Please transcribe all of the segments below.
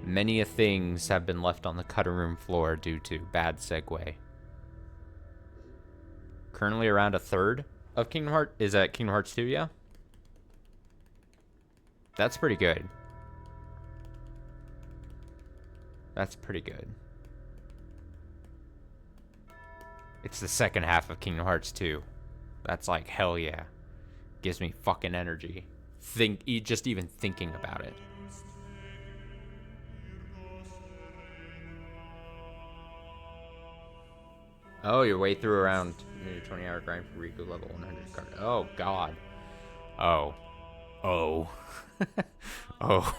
Many a things have been left on the cutting room floor due to bad segue. Currently around a third of Kingdom Hearts is at Kingdom Hearts 2, yeah? That's pretty good. That's pretty good. It's the second half of Kingdom Hearts 2. That's like, hell yeah. Gives me fucking energy. Just even thinking about it. Oh, you're way through around your 20-hour grind for Riku level 100 card. Oh, God. Oh. Oh. Oh.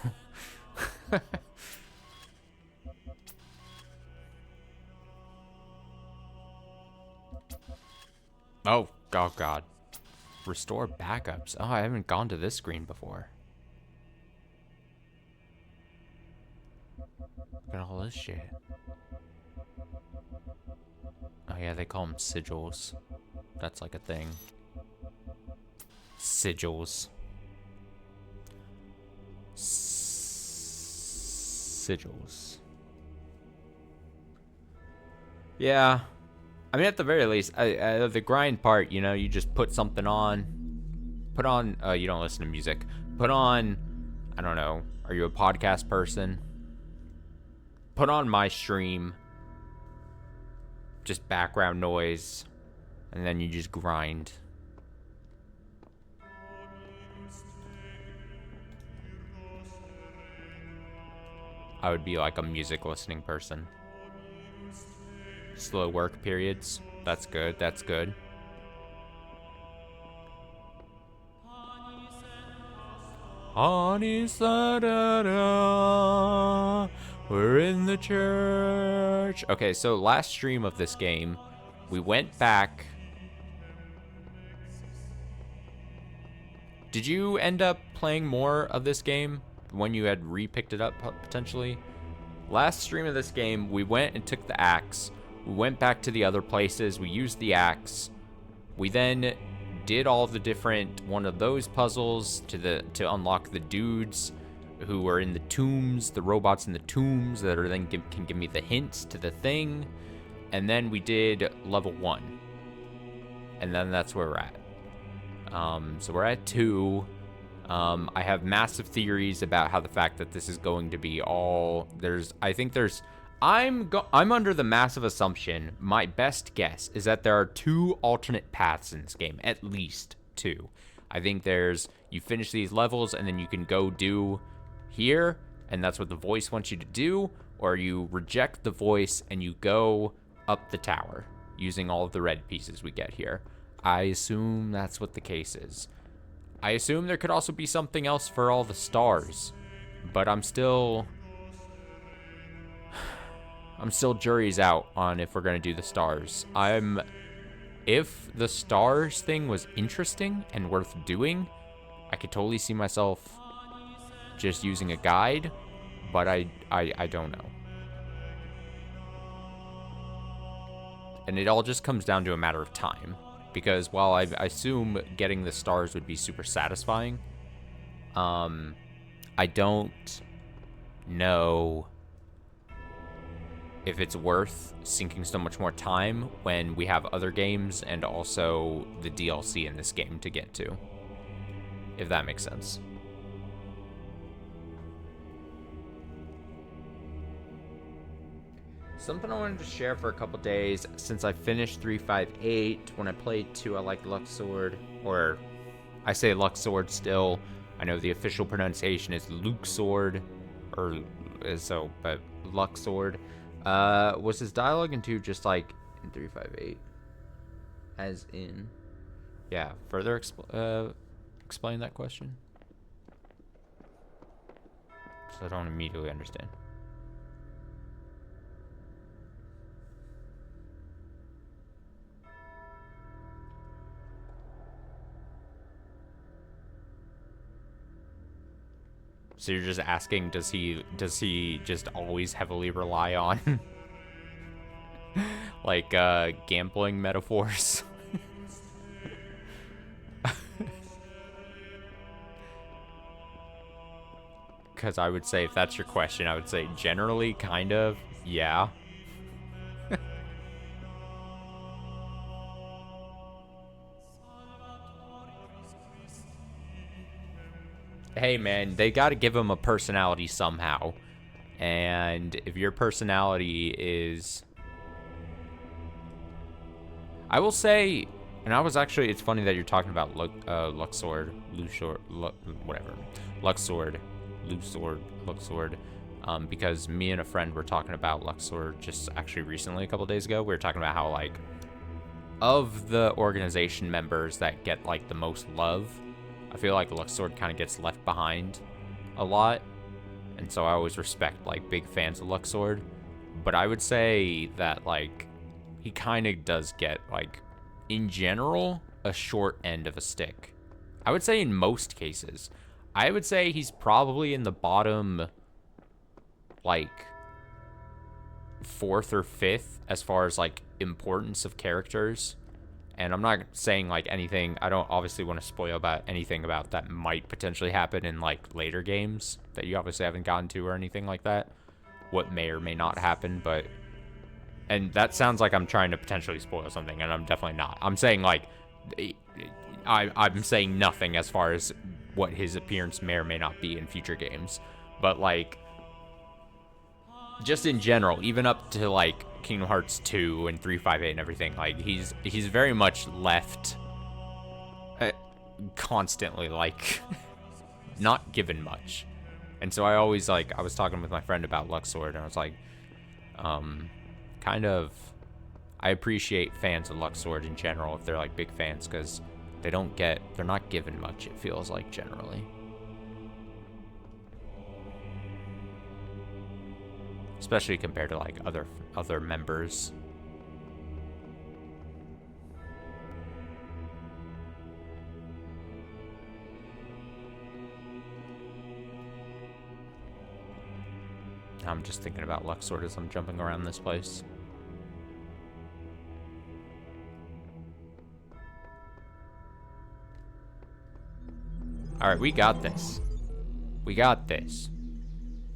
Oh, God. Restore backups. Oh, I haven't gone to this screen before. Look at all this shit. Oh, yeah, they call them sigils. That's like a thing. Sigils. Sigils. Yeah. I mean, at the very least, the grind part, you know, you just put something on. Put on, you don't listen to music. Put on, I don't know, are you a podcast person? Put on my stream. Just background noise. And then you just grind. I would be like a music listening person. Slow work periods. That's good. That's good. We're in the church. Okay, so last stream of this game, we went back. Did you end up playing more of this game when you had re-picked it up potentially? Last stream of this game, we went and took the axe. We went back to the other places. We used the axe. We then did all the different one of those puzzles to unlock the dudes who were in the tombs, the robots in the tombs that are then can give me the hints to the thing. And then we did level 1. And then that's where we're at. So we're at 2. I have massive theories about how the fact that this is going to be all I'm under the massive assumption, my best guess is that there are 2 alternate paths in this game, at least 2. I think you finish these levels and then you can go do here, and that's what the voice wants you to do, or you reject the voice and you go up the tower using all of the red pieces we get here. I assume that's what the case is. I assume there could also be something else for all the stars, but I'm still jury's out on if we're gonna do the stars. If the stars thing was interesting and worth doing, I could totally see myself just using a guide, but I don't know. And it all just comes down to a matter of time. Because while I assume getting the stars would be super satisfying, I don't know if it's worth sinking so much more time when we have other games and also the DLC in this game to get to. If that makes sense. Something I wanted to share for a couple days since I finished 358. When I played 2, I liked Luxord, or I say Luxord still. I know the official pronunciation is Luxord, or so, but Luxord. Was his dialogue in 2 just like in 358? As in, yeah. Further explain that question, so I don't immediately understand. So you're just asking, does he just always heavily rely on like gambling metaphors? Because I would say, if that's your question, I would say generally, kind of, yeah. Hey, man, they got to give him a personality somehow. And if your personality is... I will say, and I was actually, it's funny that you're talking about Luxord, whatever. Luxord, because me and a friend were talking about Luxord just actually recently, a couple days ago. We were talking about how, like, of the organization members that get, like, the most love, I feel like Luxord kind of gets left behind a lot. And so I always respect, like, big fans of Luxord. But I would say that, like, he kind of does get, like, in general, a short end of a stick. I would say in most cases. I would say he's probably in the bottom, like, 4th or 5th as far as, like, importance of characters. And I'm not saying, like, anything, I don't obviously want to spoil about anything about that might potentially happen in, like, later games that you obviously haven't gotten to or anything like that. What may or may not happen, but... And that sounds like I'm trying to potentially spoil something, and I'm definitely not. I'm saying, like, I'm saying nothing as far as what his appearance may or may not be in future games. But, like, just in general, even up to, like, Kingdom Hearts 2 and 358 and everything, like, he's very much left constantly, like, not given much. And so I always, like, I was talking with my friend about Luxord, and I was like, kind of, I appreciate fans of Luxord in general if they're, like, big fans, because they're not given much, it feels like, generally. Especially compared to, like, other members. I'm just thinking about Luxord as I'm jumping around this place. Alright, we got this. We got this.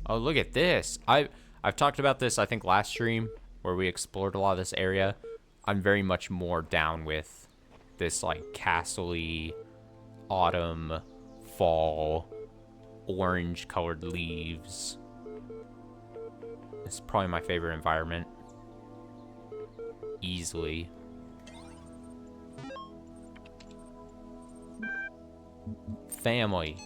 Oh, look at this. I've talked about this, I think, last stream, where we explored a lot of this area. I'm very much more down with this, like, castle-y, autumn, fall, orange-colored leaves. It's probably my favorite environment. Easily. Family.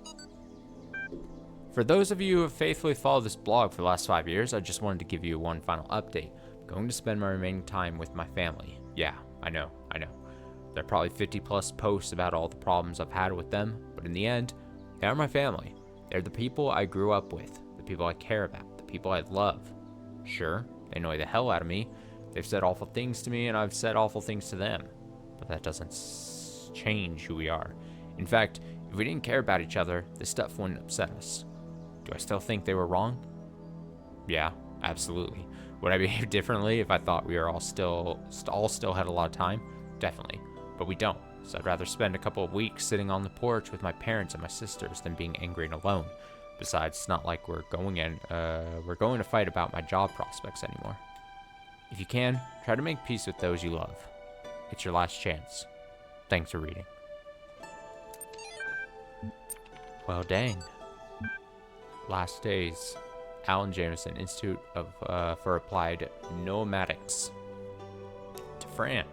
For those of you who have faithfully followed this blog for the last 5 years, I just wanted to give you one final update. I'm going to spend my remaining time with my family. Yeah, I know. There are probably 50 plus posts about all the problems I've had with them, but in the end, they are my family. They're the people I grew up with, the people I care about, the people I love. Sure, they annoy the hell out of me. They've said awful things to me, and I've said awful things to them. But that doesn't change who we are. In fact, if we didn't care about each other, this stuff wouldn't upset us. Do I still think they were wrong? Yeah, absolutely. Would I behave differently if I thought we were all still had a lot of time? Definitely. But we don't. So I'd rather spend a couple of weeks sitting on the porch with my parents and my sisters than being angry and alone. Besides, it's not like we're going to fight about my job prospects anymore. If you can, try to make peace with those you love. It's your last chance. Thanks for reading. Well, dang. Last days. Alan Jameson, Institute for Applied Nomadics. To Fran.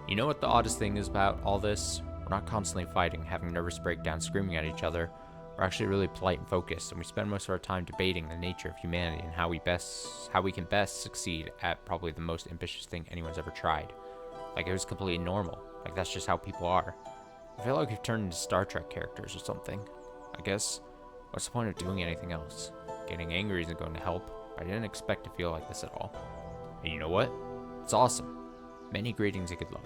You know what the oddest thing is about all this? We're not constantly fighting, having nervous breakdowns, screaming at each other. We're actually really polite and focused, and we spend most of our time debating the nature of humanity and how we can best succeed at probably the most ambitious thing anyone's ever tried. Like, it was completely normal. Like, that's just how people are. I feel like we've turned into Star Trek characters or something. I guess, what's the point of doing anything else? Getting angry isn't going to help. I didn't expect to feel like this at all. And you know what? It's awesome. Many greetings and good luck.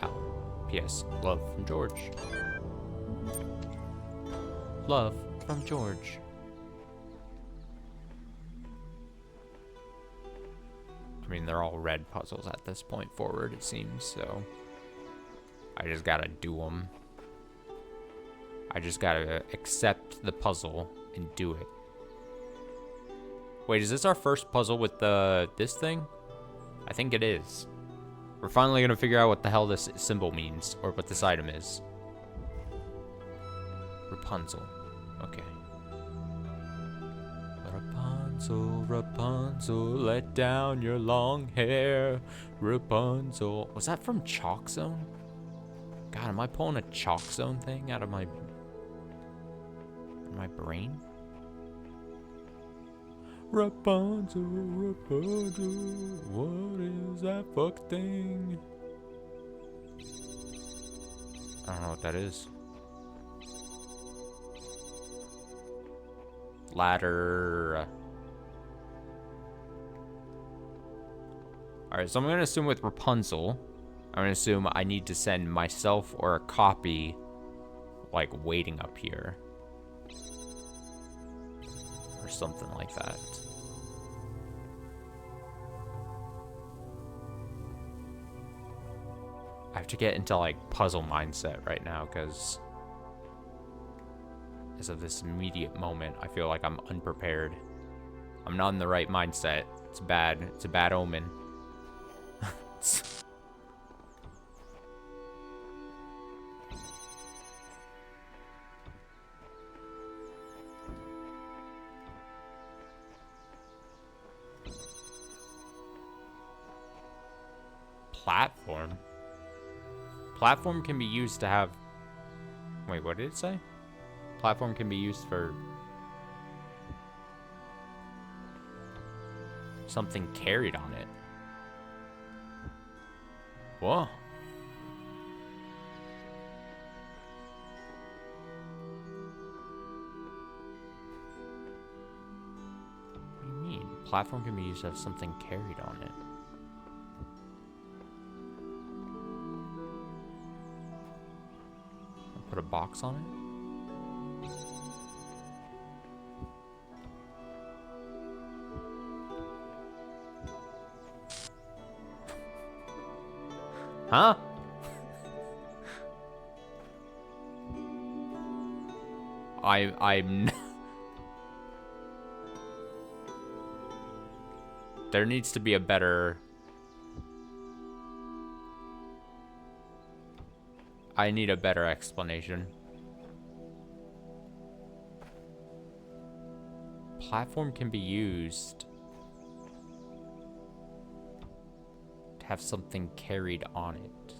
Alan. P.S. Love from George. Love from George. I mean, they're all red puzzles at this point forward, it seems, so I just gotta do them. I just gotta accept the puzzle and do it. Wait, is this our first puzzle with this thing? I think it is. We're finally gonna figure out what the hell this symbol means, or what this item is. Rapunzel. Okay. Rapunzel, Rapunzel, let down your long hair. Rapunzel. Was that from Chalk Zone? God, am I pulling a Chalk Zone thing out of my brain? Rapunzel, Rapunzel, what is that fuck thing? I don't know what that is. Ladder. Alright, so I'm gonna assume with Rapunzel, I'm gonna assume I need to send myself or a copy, like, waiting up here. Or something like that. I have to get into, like, puzzle mindset right now, because as of this immediate moment, I feel like I'm unprepared. I'm not in the right mindset. It's bad. It's a bad omen. Platform? Platform can be used to have... Wait, what did it say? Platform can be used for... something carried on it. Whoa. What do you mean? Platform can be used to have something carried on it. I'll put a box on it? Huh? I'm there needs to be a better... I need a better explanation. Platform can be used to have something carried on it.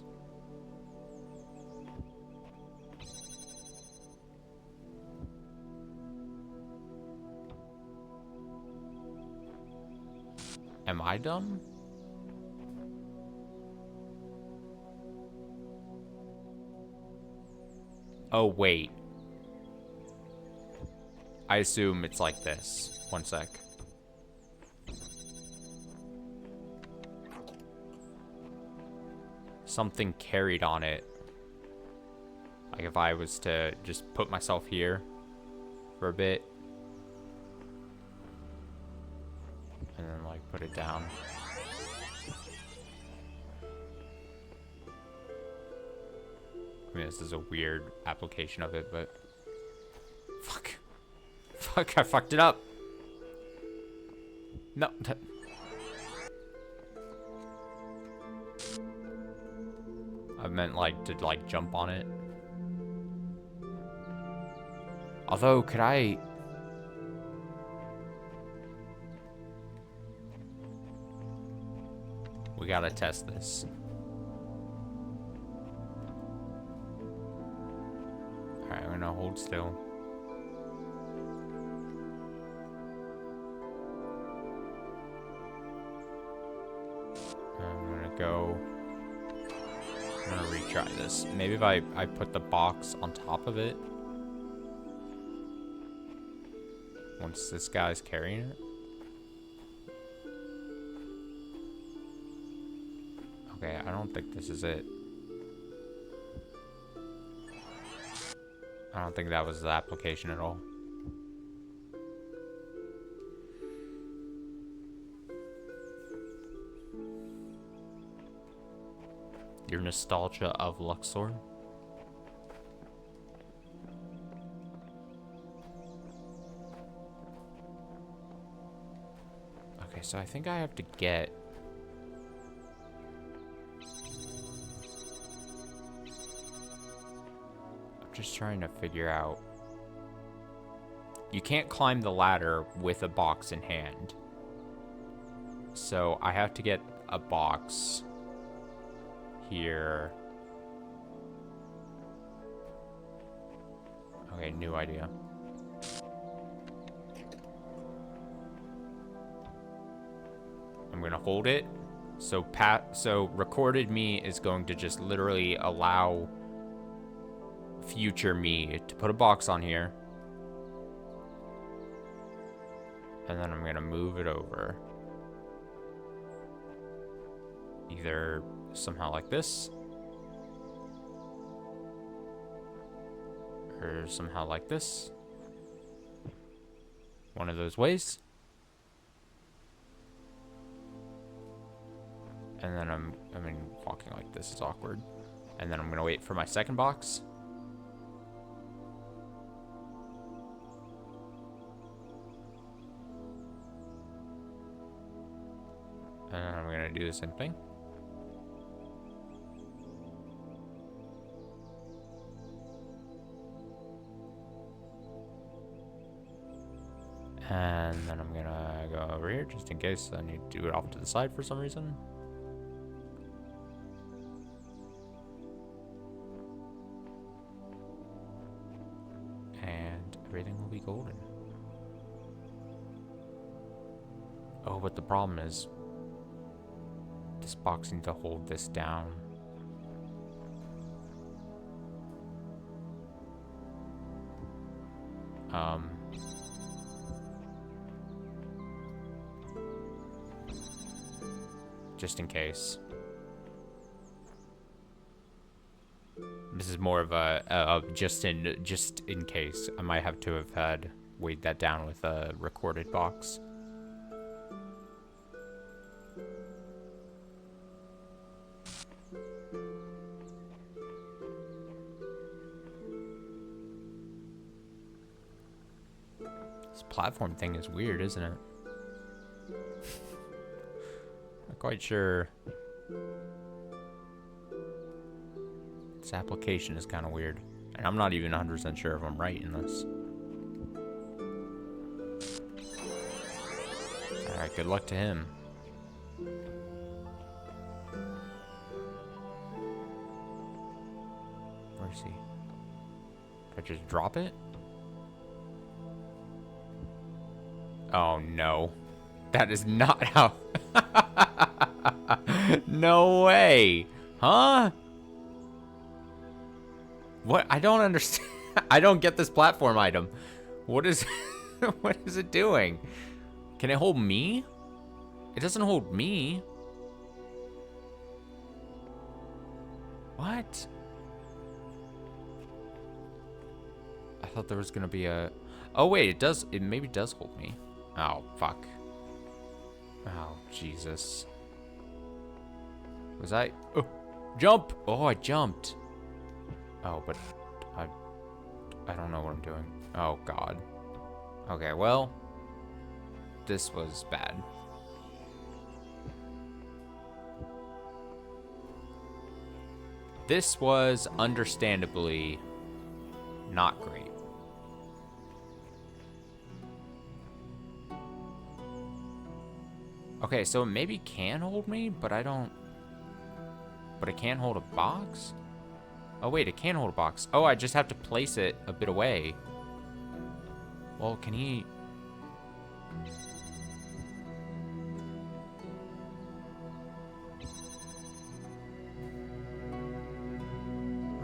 Am I dumb? Oh, wait. I assume it's like this. One sec. Something carried on it. Like if I was to just put myself here for a bit. And then like put it down. I mean, this is a weird application of it, but... Fuck. Fuck, I fucked it up. No. I meant like to like jump on it. Although, could I... We gotta test this. Alright, I'm gonna hold still. I'm gonna go... I'm gonna retry this. Maybe if I put the box on top of it. Once this guy's carrying it. Okay, I don't think this is it. I don't think that was the application at all. Your nostalgia of Luxor? Okay, so I think I have to get... I'm just trying to figure out... You can't climb the ladder with a box in hand. So I have to get a box here. Okay, new idea. I'm gonna hold it. So recorded me is going to just literally allow future me to put a box on here. And then I'm gonna move it over. Either somehow like this. Or somehow like this. One of those ways. And then I mean, walking like this is awkward. And then I'm gonna wait for my second box. And then I'm gonna do the same thing. And then I'm gonna go over here just in case I need to do it off to the side for some reason. And everything will be golden. Oh, but the problem is this box needs to hold this down. Just in case. This is more of a just in case. I might have to have had weighed that down with a recorded box. This platform thing is weird, isn't it? Not quite sure. This application is kind of weird. And I'm not even 100% sure if I'm right in this. Alright, good luck to him. Where is he? Did I just drop it? Oh no. That is not how... No way. Huh? What? I don't understand. I don't get this platform item. What is... What is it doing? Can it hold me? It doesn't hold me. What? I thought there was gonna be a... Oh wait, it does. It maybe does hold me. Oh, fuck. Oh, Jesus. Was I... Oh, jump! Oh, I jumped. Oh, but I don't know what I'm doing. Oh, God. Okay, well, this was bad. This was understandably not great. Okay, so it maybe can hold me, but I don't... But it can't hold a box? Oh, wait, it can hold a box. Oh, I just have to place it a bit away. Well, can he...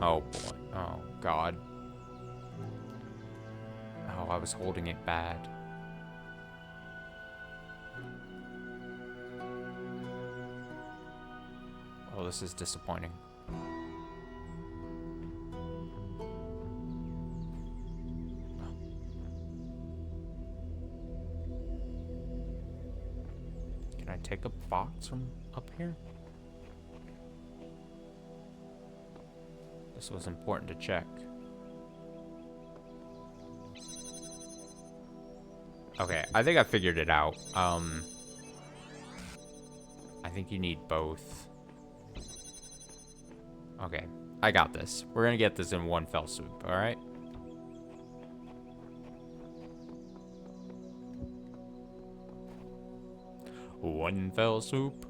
Oh, boy. Oh, God. Oh, I was holding it bad. Oh, this is disappointing. Can I take a box from up here? This was important to check. Okay, I think I figured it out. I think you need both. Okay, I got this. We're gonna get this in one fell swoop, alright? One fell swoop.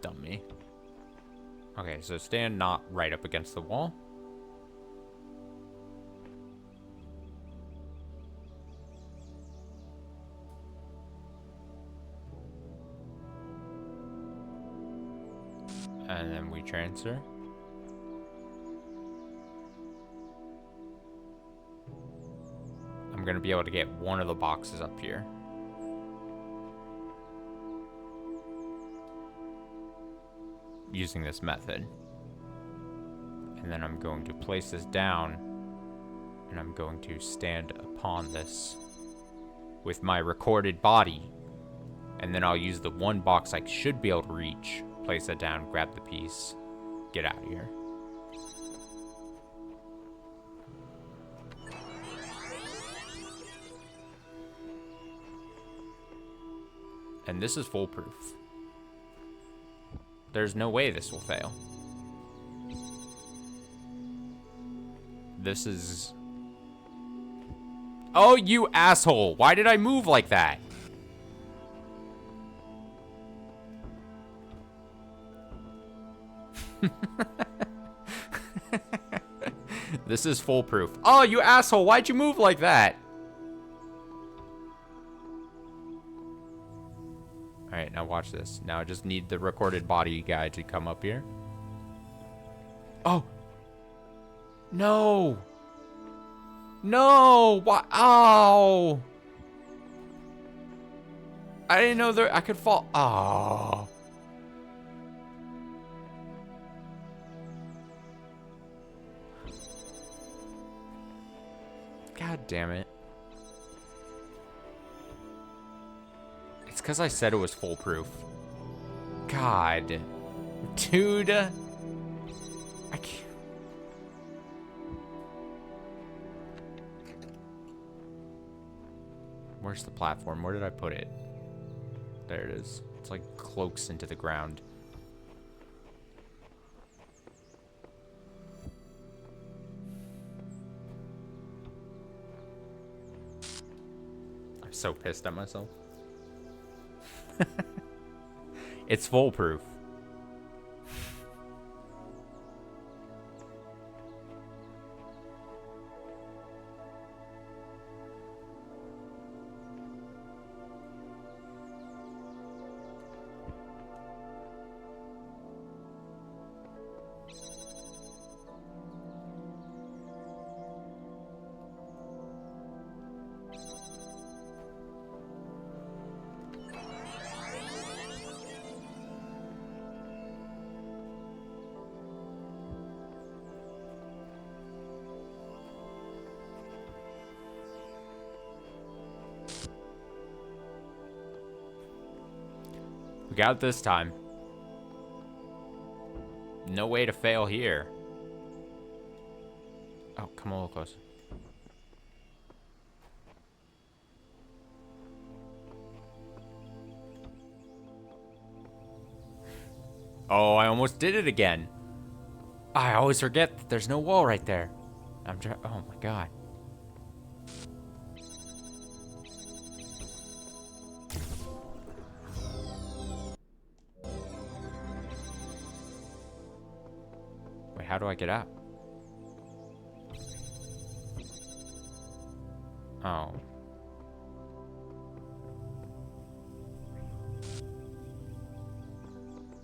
Dummy. Okay, so stand not right up against the wall. And then we transfer. I'm gonna be able to get one of the boxes up here. Using this method. And then I'm going to place this down, and I'm going to stand upon this with my recorded body. And then I'll use the one box I should be able to reach, place it down, grab the piece, get out of here. And this is foolproof. There's no way this will fail. This is... Oh, you asshole! Why did I move like that? This is foolproof. Oh, you asshole! Why'd you move like that? Alright, now watch this. Now I just need the recorded body guy to come up here. Oh! No! No! Why? Oh! I didn't know there I could fall. Oh. God damn it. It's because I said it was foolproof. God. Dude. I can't. Where's the platform? Where did I put it? There it is. It's like cloaks into the ground. I'm so pissed at myself. It's foolproof. We got it this time. No way to fail here. Oh, come a little closer. Oh, I almost did it again. I always forget that there's no wall right there. I'm trying. Oh my god. Wait, how do I get out? Oh.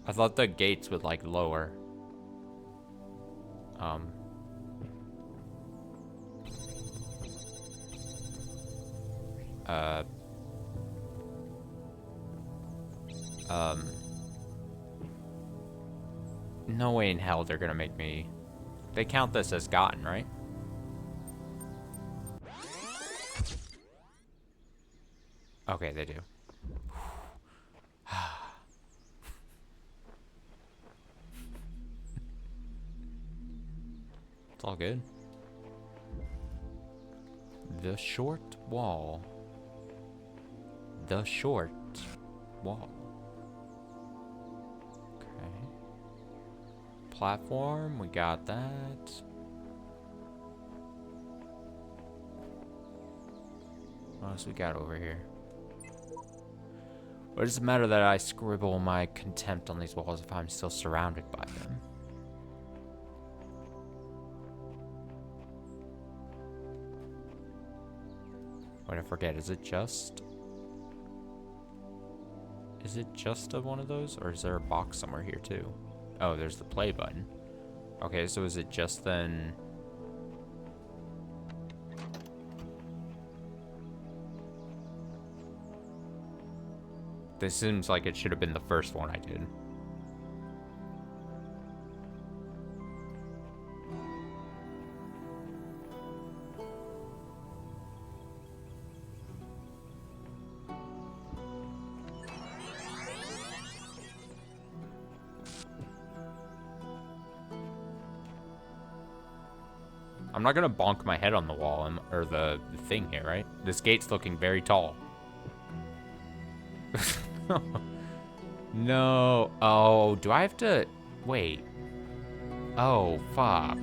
I thought the gates would like lower. No way in hell they're gonna make me. They count this as gotten, right? Okay, they do. all good. The short wall. The short wall. Okay. Platform, we got that. What else we got over here? What does it matter that I scribble my contempt on these walls if I'm still surrounded by them? Wait, I forget. Is it just one of those? Or is there a box somewhere here too? Oh, there's the play button. Okay, so is it just then... This seems like it should have been the first one I did. I'm not gonna bonk my head on the wall, or the thing here, right? This gate's looking very tall. No. Oh, do I have to... Wait. Oh, fuck.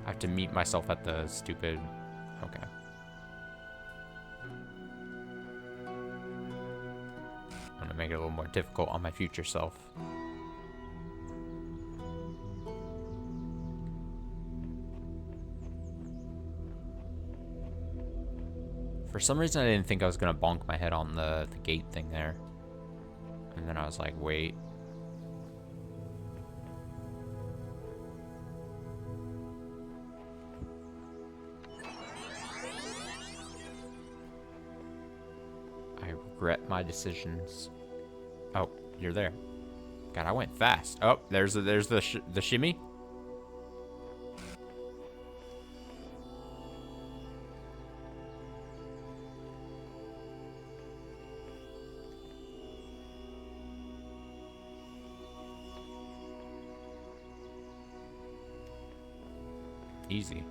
I have to meet myself at the stupid... Okay. I'm gonna make it a little more difficult on my future self. For some reason, I didn't think I was gonna bonk my head on the gate thing there. And then I was like, wait. I regret my decisions. Oh, you're there. God, I went fast. Oh, there's the shimmy. Easy.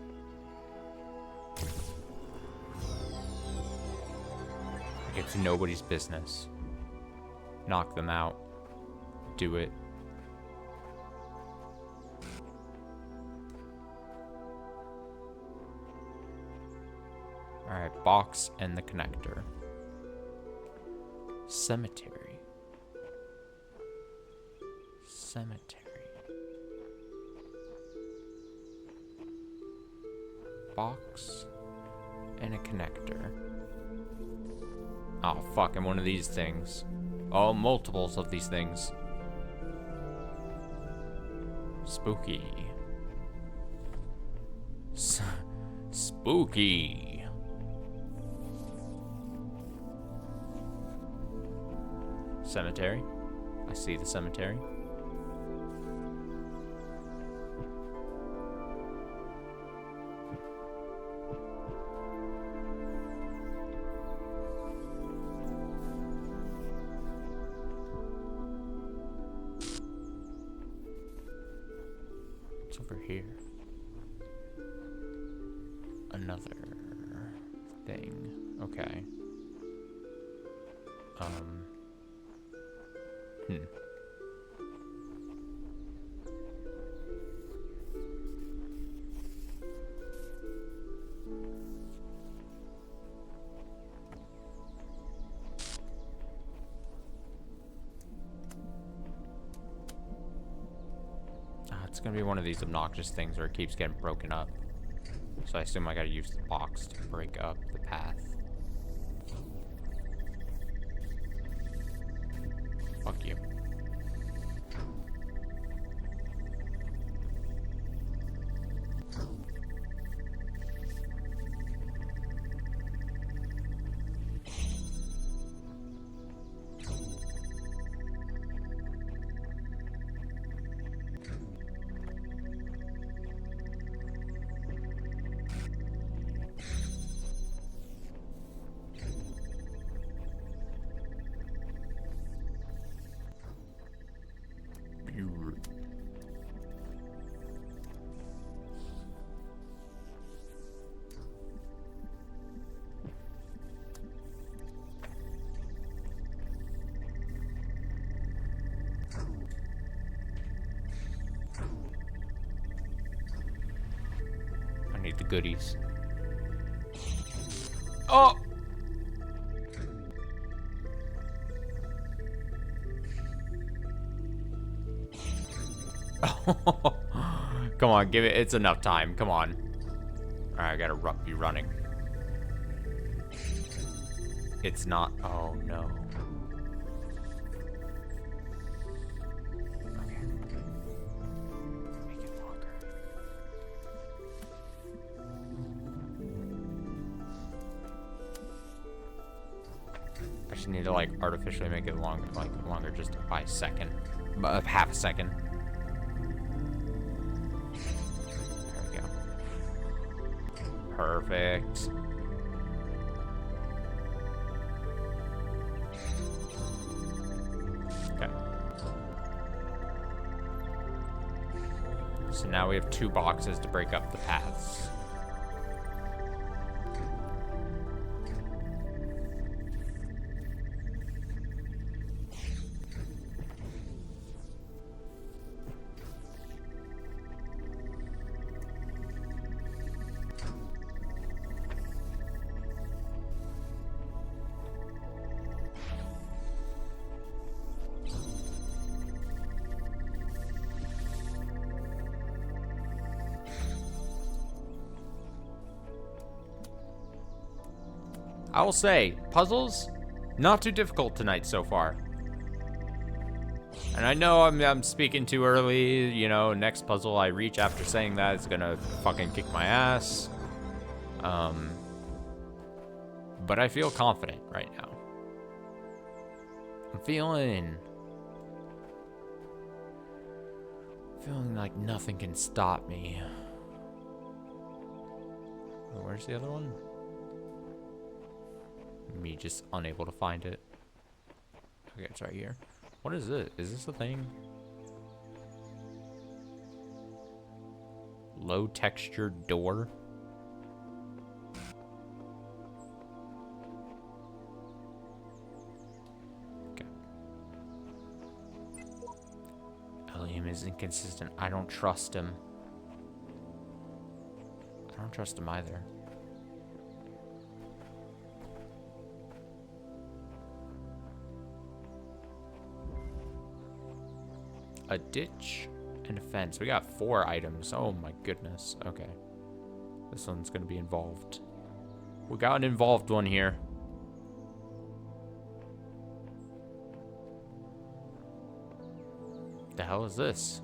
Like it's nobody's business. Knock them out. Do it. Alright, box and the connector. Cemetery. Cemetery. Box and a connector. Oh fuck, I'm one of these things. Oh, multiples of these things. Spooky. Spooky. Cemetery. I see the cemetery. Over here. Another thing. Okay. It's gonna be one of these obnoxious things where it keeps getting broken up. So I assume I gotta use the box to break up the path. Fuck you. the goodies. Oh! Come on, give it. It's enough time. Come on. All right, I gotta be running. It's not. Oh no. Okay. Make it longer. I just need to like artificially make it longer, longer just by a second, half a second. Perfect. Okay. So now we have 2 boxes to break up the paths. I will say, puzzles, not too difficult tonight so far. And I know I'm speaking too early, you know, next puzzle I reach after saying that is gonna fucking kick my ass. But I feel confident right now. I'm feeling like nothing can stop me. Where's the other one? Me just unable to find it. Okay, it's right here. What is it? Is this a thing? Low textured door. Okay. Elliam is inconsistent. I don't trust him. I don't trust him either. A ditch and a fence. We got 4 items. Oh my goodness. Okay. This one's gonna be involved. We got an involved one here. The hell is this?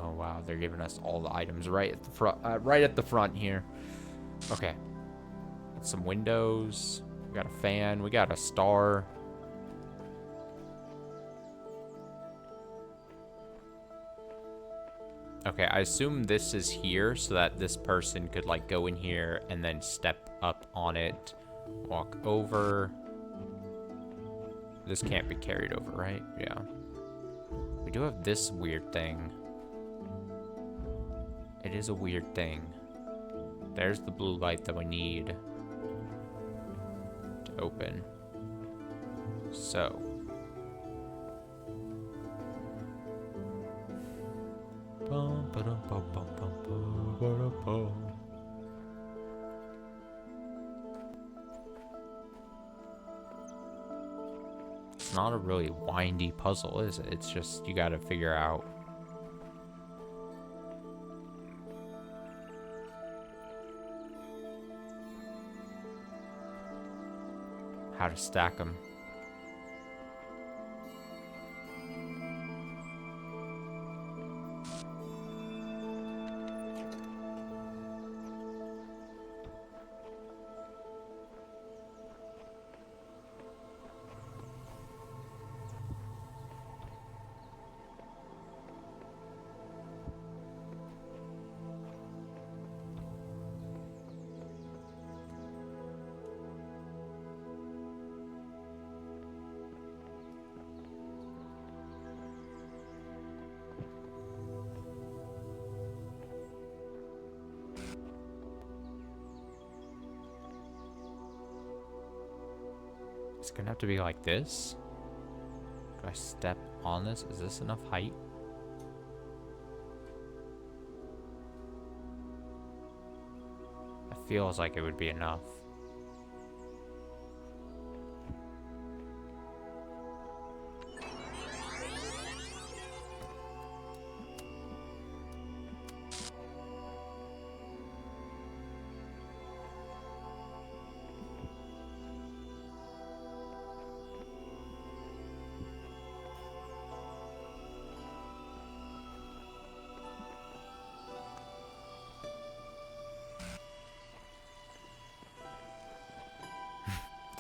Oh wow, they're giving us all the items right at the front. Right at the front here. Okay. Got some windows. We got a fan. We got a star. Okay, I assume this is here so that this person could like go in here and then step up on it, walk over. This can't be carried over, right? Yeah. We do have this weird thing. It is a weird thing. There's the blue light that we need to open. So. It's not a really windy puzzle, is it? It's just you gotta figure out how to stack them. It's gonna have to be like this. Do I step on this? Is this enough height? Feels like it would be enough.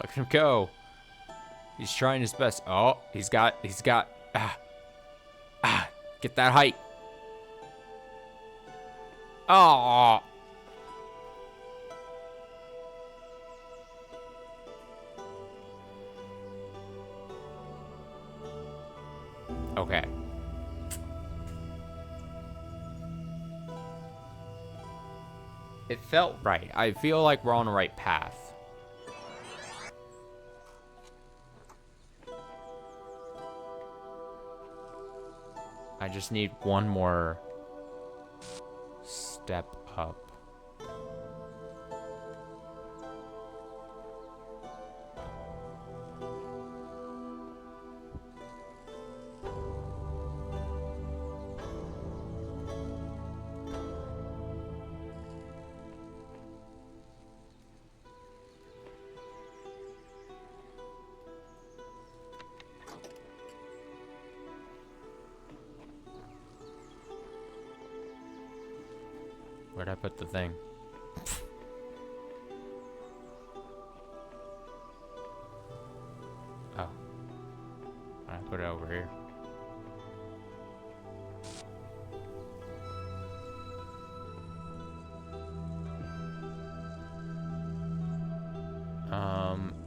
Look at him go. He's trying his best. Oh, he's got, get that height. Oh. Okay. It felt right. I feel like we're on the right path. I just need one more step up. Where'd I put the thing? Oh. I put it over here.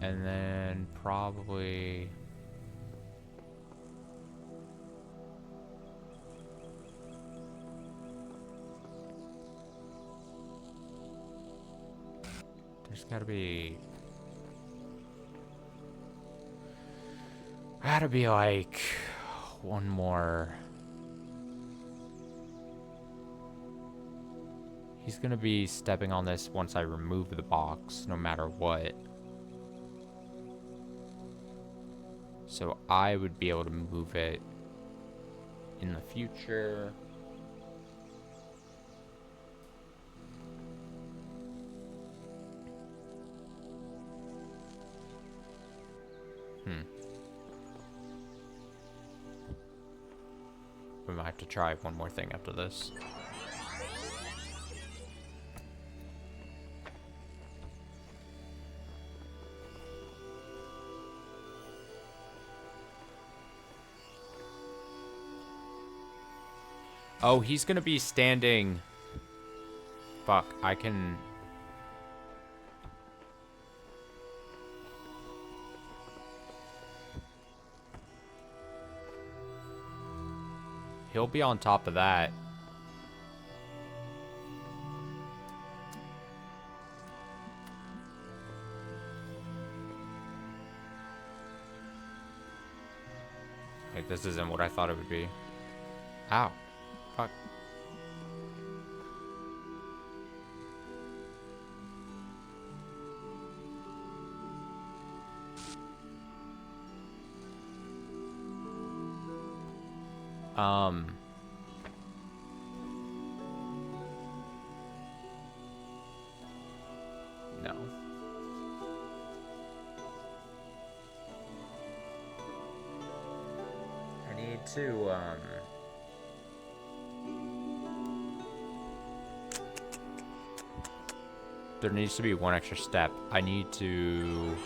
And then probably... There's gotta be like one more. He's gonna be stepping on this once I remove the box, no matter what. So I would be able to move it in the future. We might have to try one more thing after this. Oh, he's gonna be standing. Fuck, I can... He'll be on top of that. Like, this isn't what I thought it would be. Ow. Fuck. No. I need to, there needs to be one extra step. I need to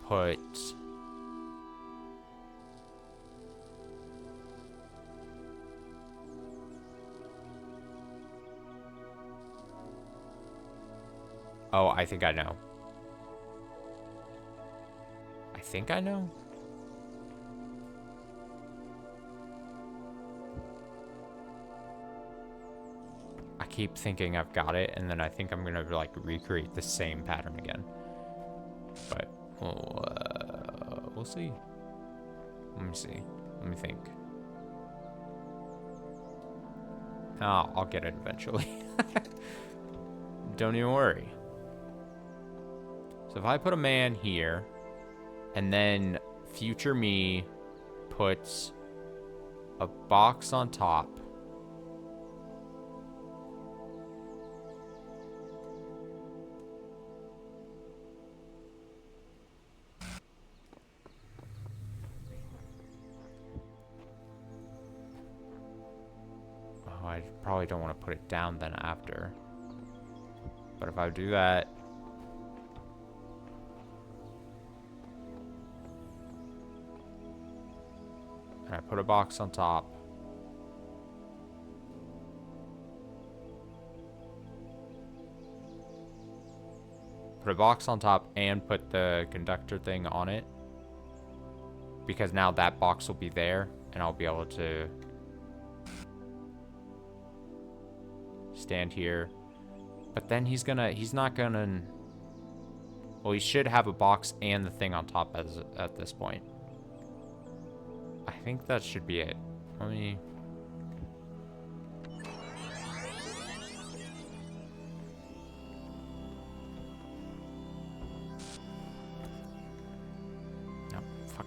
put... Oh, I think I know. I think I know? I keep thinking I've got it, and then I think I'm gonna, like, recreate the same pattern again. But, we'll see. Let me see. Let me think. Oh, I'll get it eventually. don't even worry. So if I put a man here, and then future me puts a box on top. Oh, I probably don't want to put it down then after. But if I do that, and I put a box on top, put a box on top and put the conductor thing on it, because now that box will be there and I'll be able to stand here. But then he's not gonna, well, he should have a box and the thing on top at this point. I think that should be it. Let me... No, fuck.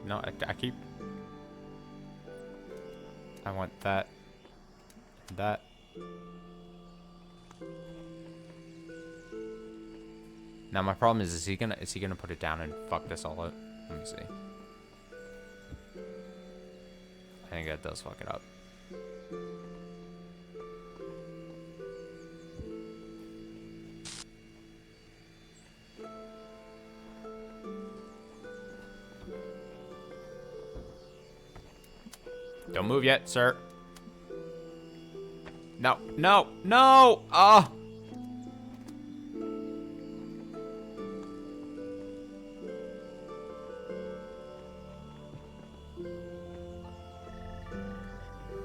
No, I keep... I want that. That. Now my problem is he gonna put it down and fuck this all up? Let me see. I think that does fuck it up. Don't move yet, sir. No, no, no! Ah!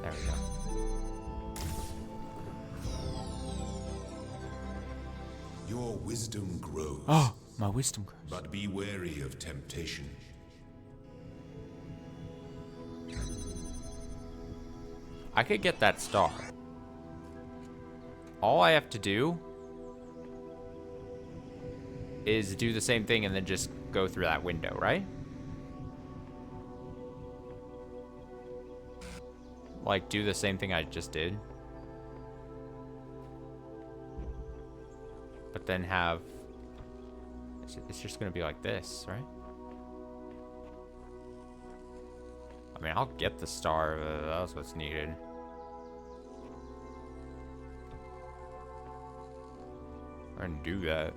There we go. Your wisdom grows. Oh, my wisdom grows. But be wary of temptation. I could get that star. All I have to do is do the same thing and then just go through that window, right? Like, do the same thing I just did. But then have... It's just gonna be like this, right? I mean, I'll get the star. That's what's needed. I can do that.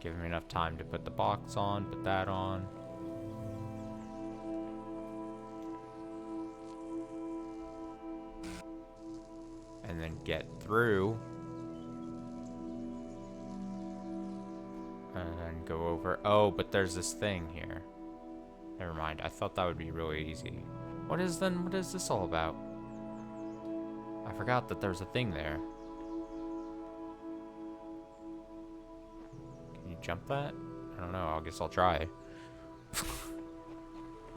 Give him enough time to put the box on, put that on. And then get through. And then go over. Oh, but there's this thing here. Never mind. I thought that would be really easy. What is this all about? I forgot that there's a thing there. Jump that? I don't know. I guess I'll try.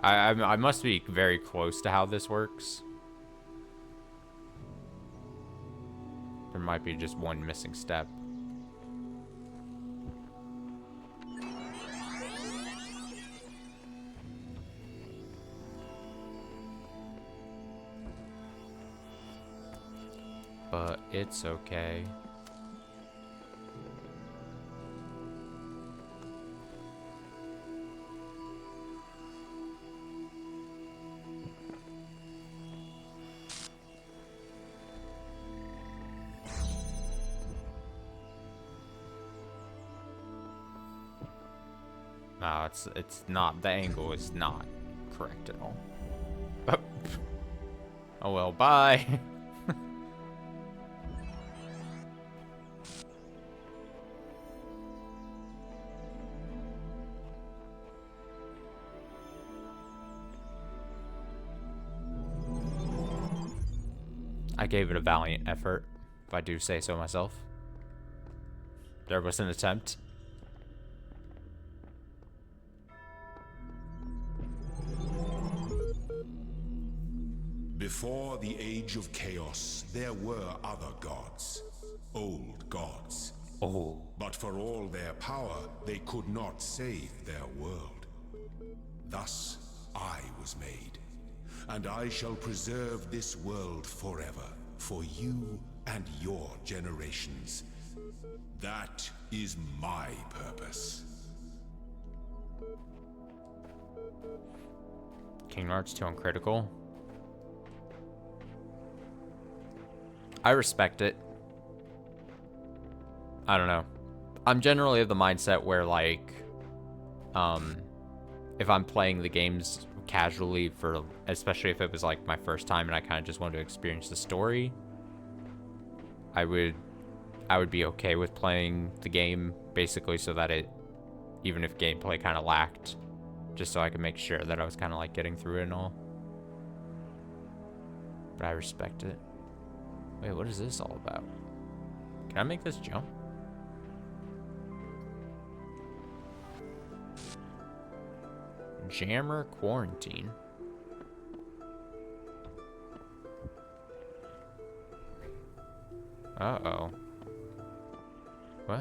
I must be very close to how this works. There might be just one missing step. But it's okay. No, it's not. The angle is not correct at all. Oh well, bye. I gave it a valiant effort, if I do say so myself. There was an attempt. Before the Age of Chaos, there were other gods. Old gods. Oh. But for all their power, they could not save their world. Thus, I was made. And I shall preserve this world forever, for you and your generations. That is my purpose. Kingdom Hearts 2 Uncritical. I respect it. I don't know. I'm generally of the mindset where, like, if I'm playing the games casually for, especially if it was like my first time and I kind of just wanted to experience the story, I would be okay with playing the game basically so that it, even if gameplay kind of lacked, just so I could make sure that I was kind of like getting through it and all. But I respect it. Wait, what is this all about? Can I make this jump? Jammer Quarantine. Uh-oh. What?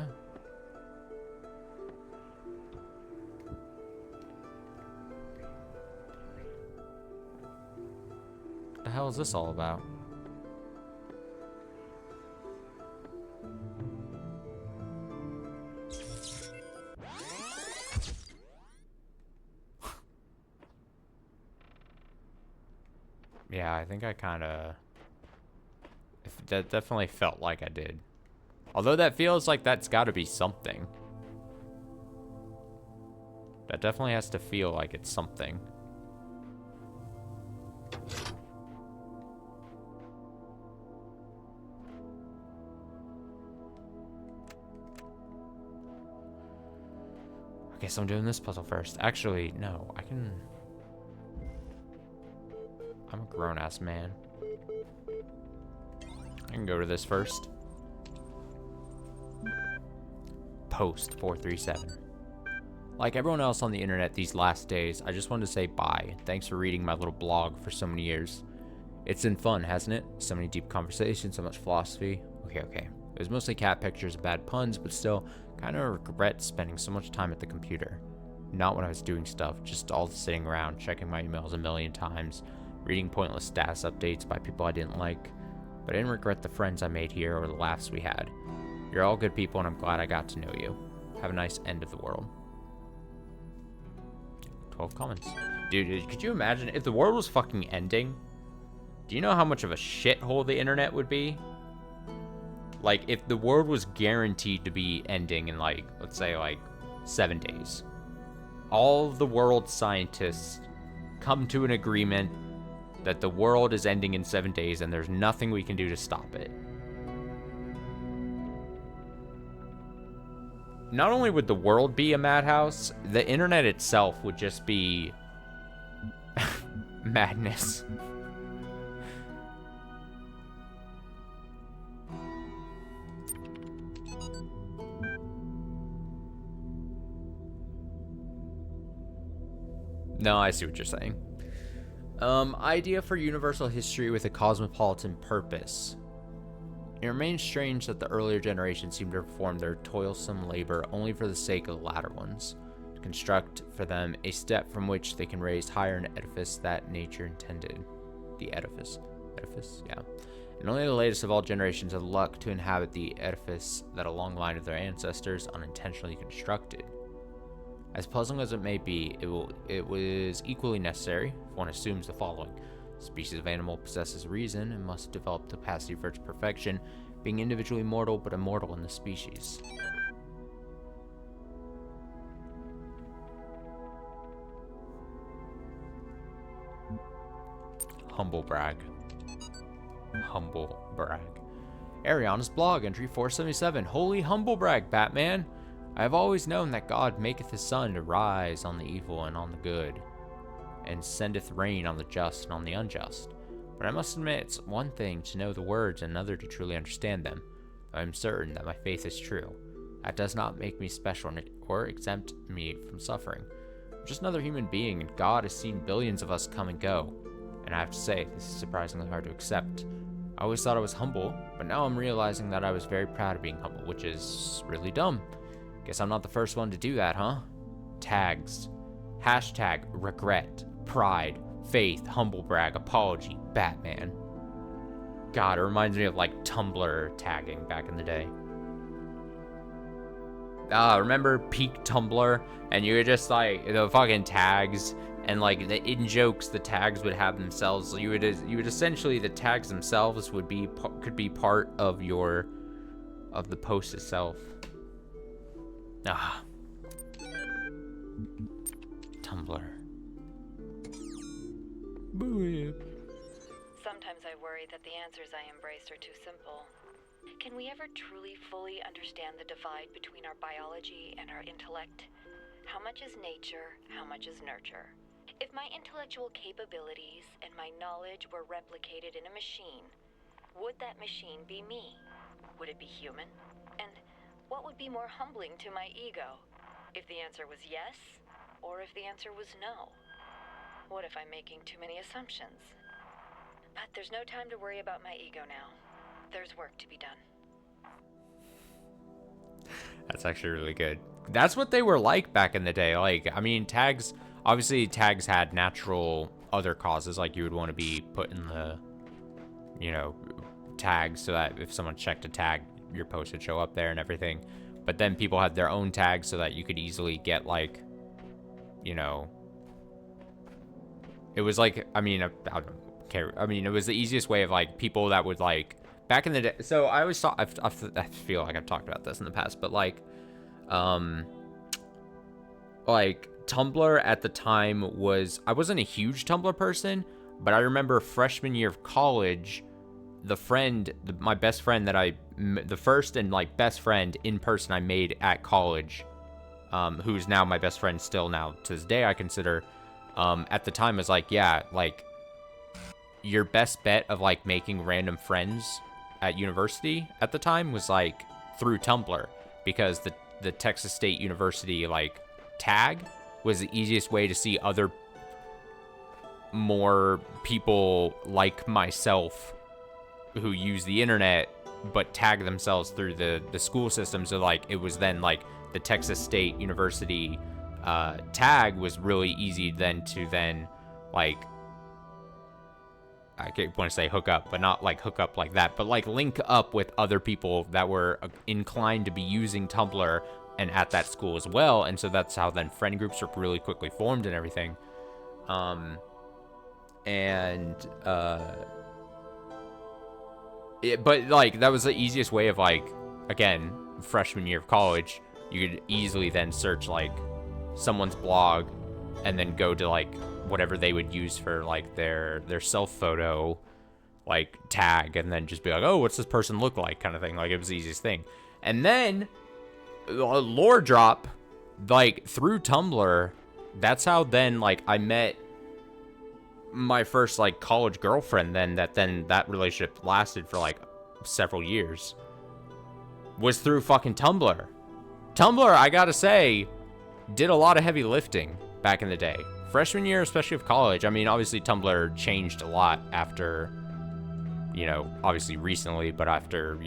What the hell is this all about? Yeah, I think I kind of... That definitely felt like I did. Although that feels like that's got to be something. That definitely has to feel like it's something. Okay, so I'm doing this puzzle first. Actually, no, I can... I'm a grown-ass man. I can go to this first. Post 437. Like everyone else on the internet these last days, I just wanted to say bye. Thanks for reading my little blog for so many years. It's been fun, hasn't it? So many deep conversations, so much philosophy. Okay. It was mostly cat pictures and bad puns, but still, kind of regret spending so much time at the computer. Not when I was doing stuff, just all sitting around, checking my emails a million times, reading pointless status updates by people I didn't like. But I didn't regret the friends I made here or the laughs we had. You're all good people, and I'm glad I got to know you. Have a nice end of the world. 12 comments. Dude, could you imagine if the world was fucking ending? Do you know how much of a shithole the internet would be? Like, if the world was guaranteed to be ending in, like, let's say, like, 7 days. All of the world's scientists come to an agreement that the world is ending in 7 days and there's nothing we can do to stop it. Not only would the world be a madhouse, the internet itself would just be madness. No, I see what you're saying. Idea for universal history with a cosmopolitan purpose. It remains strange that the earlier generations seem to perform their toilsome labor only for the sake of the latter ones, to construct for them a step from which they can raise higher an edifice that nature intended. The edifice. Edifice? Yeah. And only the latest of all generations have the luck to inhabit the edifice that a long line of their ancestors unintentionally constructed. As puzzling as it may be, it was equally necessary if one assumes the following. A species of animal possesses reason and must develop the capacity for its perfection, being individually mortal but immortal in the species. Humble brag. Humble brag. Ariana's blog, entry 477. Holy humble brag, Batman! I have always known that God maketh his sun to rise on the evil and on the good, and sendeth rain on the just and on the unjust. But But I must admit, it's one thing to know the words and another to truly understand them. I'm certain that my faith is true. That does not make me special or exempt me from suffering. I'm just another human being, and God has seen billions of us come and go. And I have to say, this is surprisingly hard to accept. I always thought I was humble, but now I'm realizing that I was very proud of being humble, which is really dumb. Guess I'm not the first one to do that, huh? Tags. Hashtag regret, pride, faith, humble brag, apology, Batman. God, it reminds me of like Tumblr tagging back in the day. Remember peak Tumblr? And you were just like the fucking tags, and like in jokes, the tags would have themselves. You would essentially, the tags themselves could be part of the post itself. Tumblr. Sometimes I worry that the answers I embrace are too simple. Can we ever truly fully understand the divide between our biology and our intellect? How much is nature? How much is nurture? If my intellectual capabilities and my knowledge were replicated in a machine, would that machine be me? Would it be human? And what would be more humbling to my ego? If the answer was yes, or if the answer was no? What if I'm making too many assumptions? But there's no time to worry about my ego now. There's work to be done. That's actually really good. That's what they were like back in the day. Like, I mean, tags, obviously tags had natural other causes. Like you would want to be put in the, tags so that if someone checked a tag, your post would show up there and everything. But then people had their own tags so that you could easily get like, it was like, I don't care. I mean, it was the easiest way of like people that would like, back in the day. So I always thought, I feel like I've talked about this in the past, but like Tumblr at the time I wasn't a huge Tumblr person, but I remember freshman year of college, my best friend the first and like best friend in person I made at college, who's now my best friend still now to this day, I consider, at the time was like, yeah, like your best bet of like making random friends at university at the time was like through Tumblr, because the Texas State University like tag was the easiest way to see more people like myself who use the internet but tag themselves through the school system. So like it was then like the Texas State University tag was really easy to like, I want to say hook up, but not like hook up like that, but like link up with other people that were inclined to be using Tumblr and at that school as well. And so that's how then friend groups were really quickly formed and everything. But like that was the easiest way of like, again, freshman year of college, you could easily then search like someone's blog and then go to like whatever they would use for like their self photo like tag, and then just be like, oh, what's this person look like, kind of thing. Like it was the easiest thing. And then lore drop, like through Tumblr, that's how then like I met my first like college girlfriend, then that relationship lasted for like several years, was through fucking Tumblr. Tumblr, I gotta say, did a lot of heavy lifting back in the day. Freshman year, especially of college. I mean, obviously Tumblr changed a lot after, obviously recently, but after,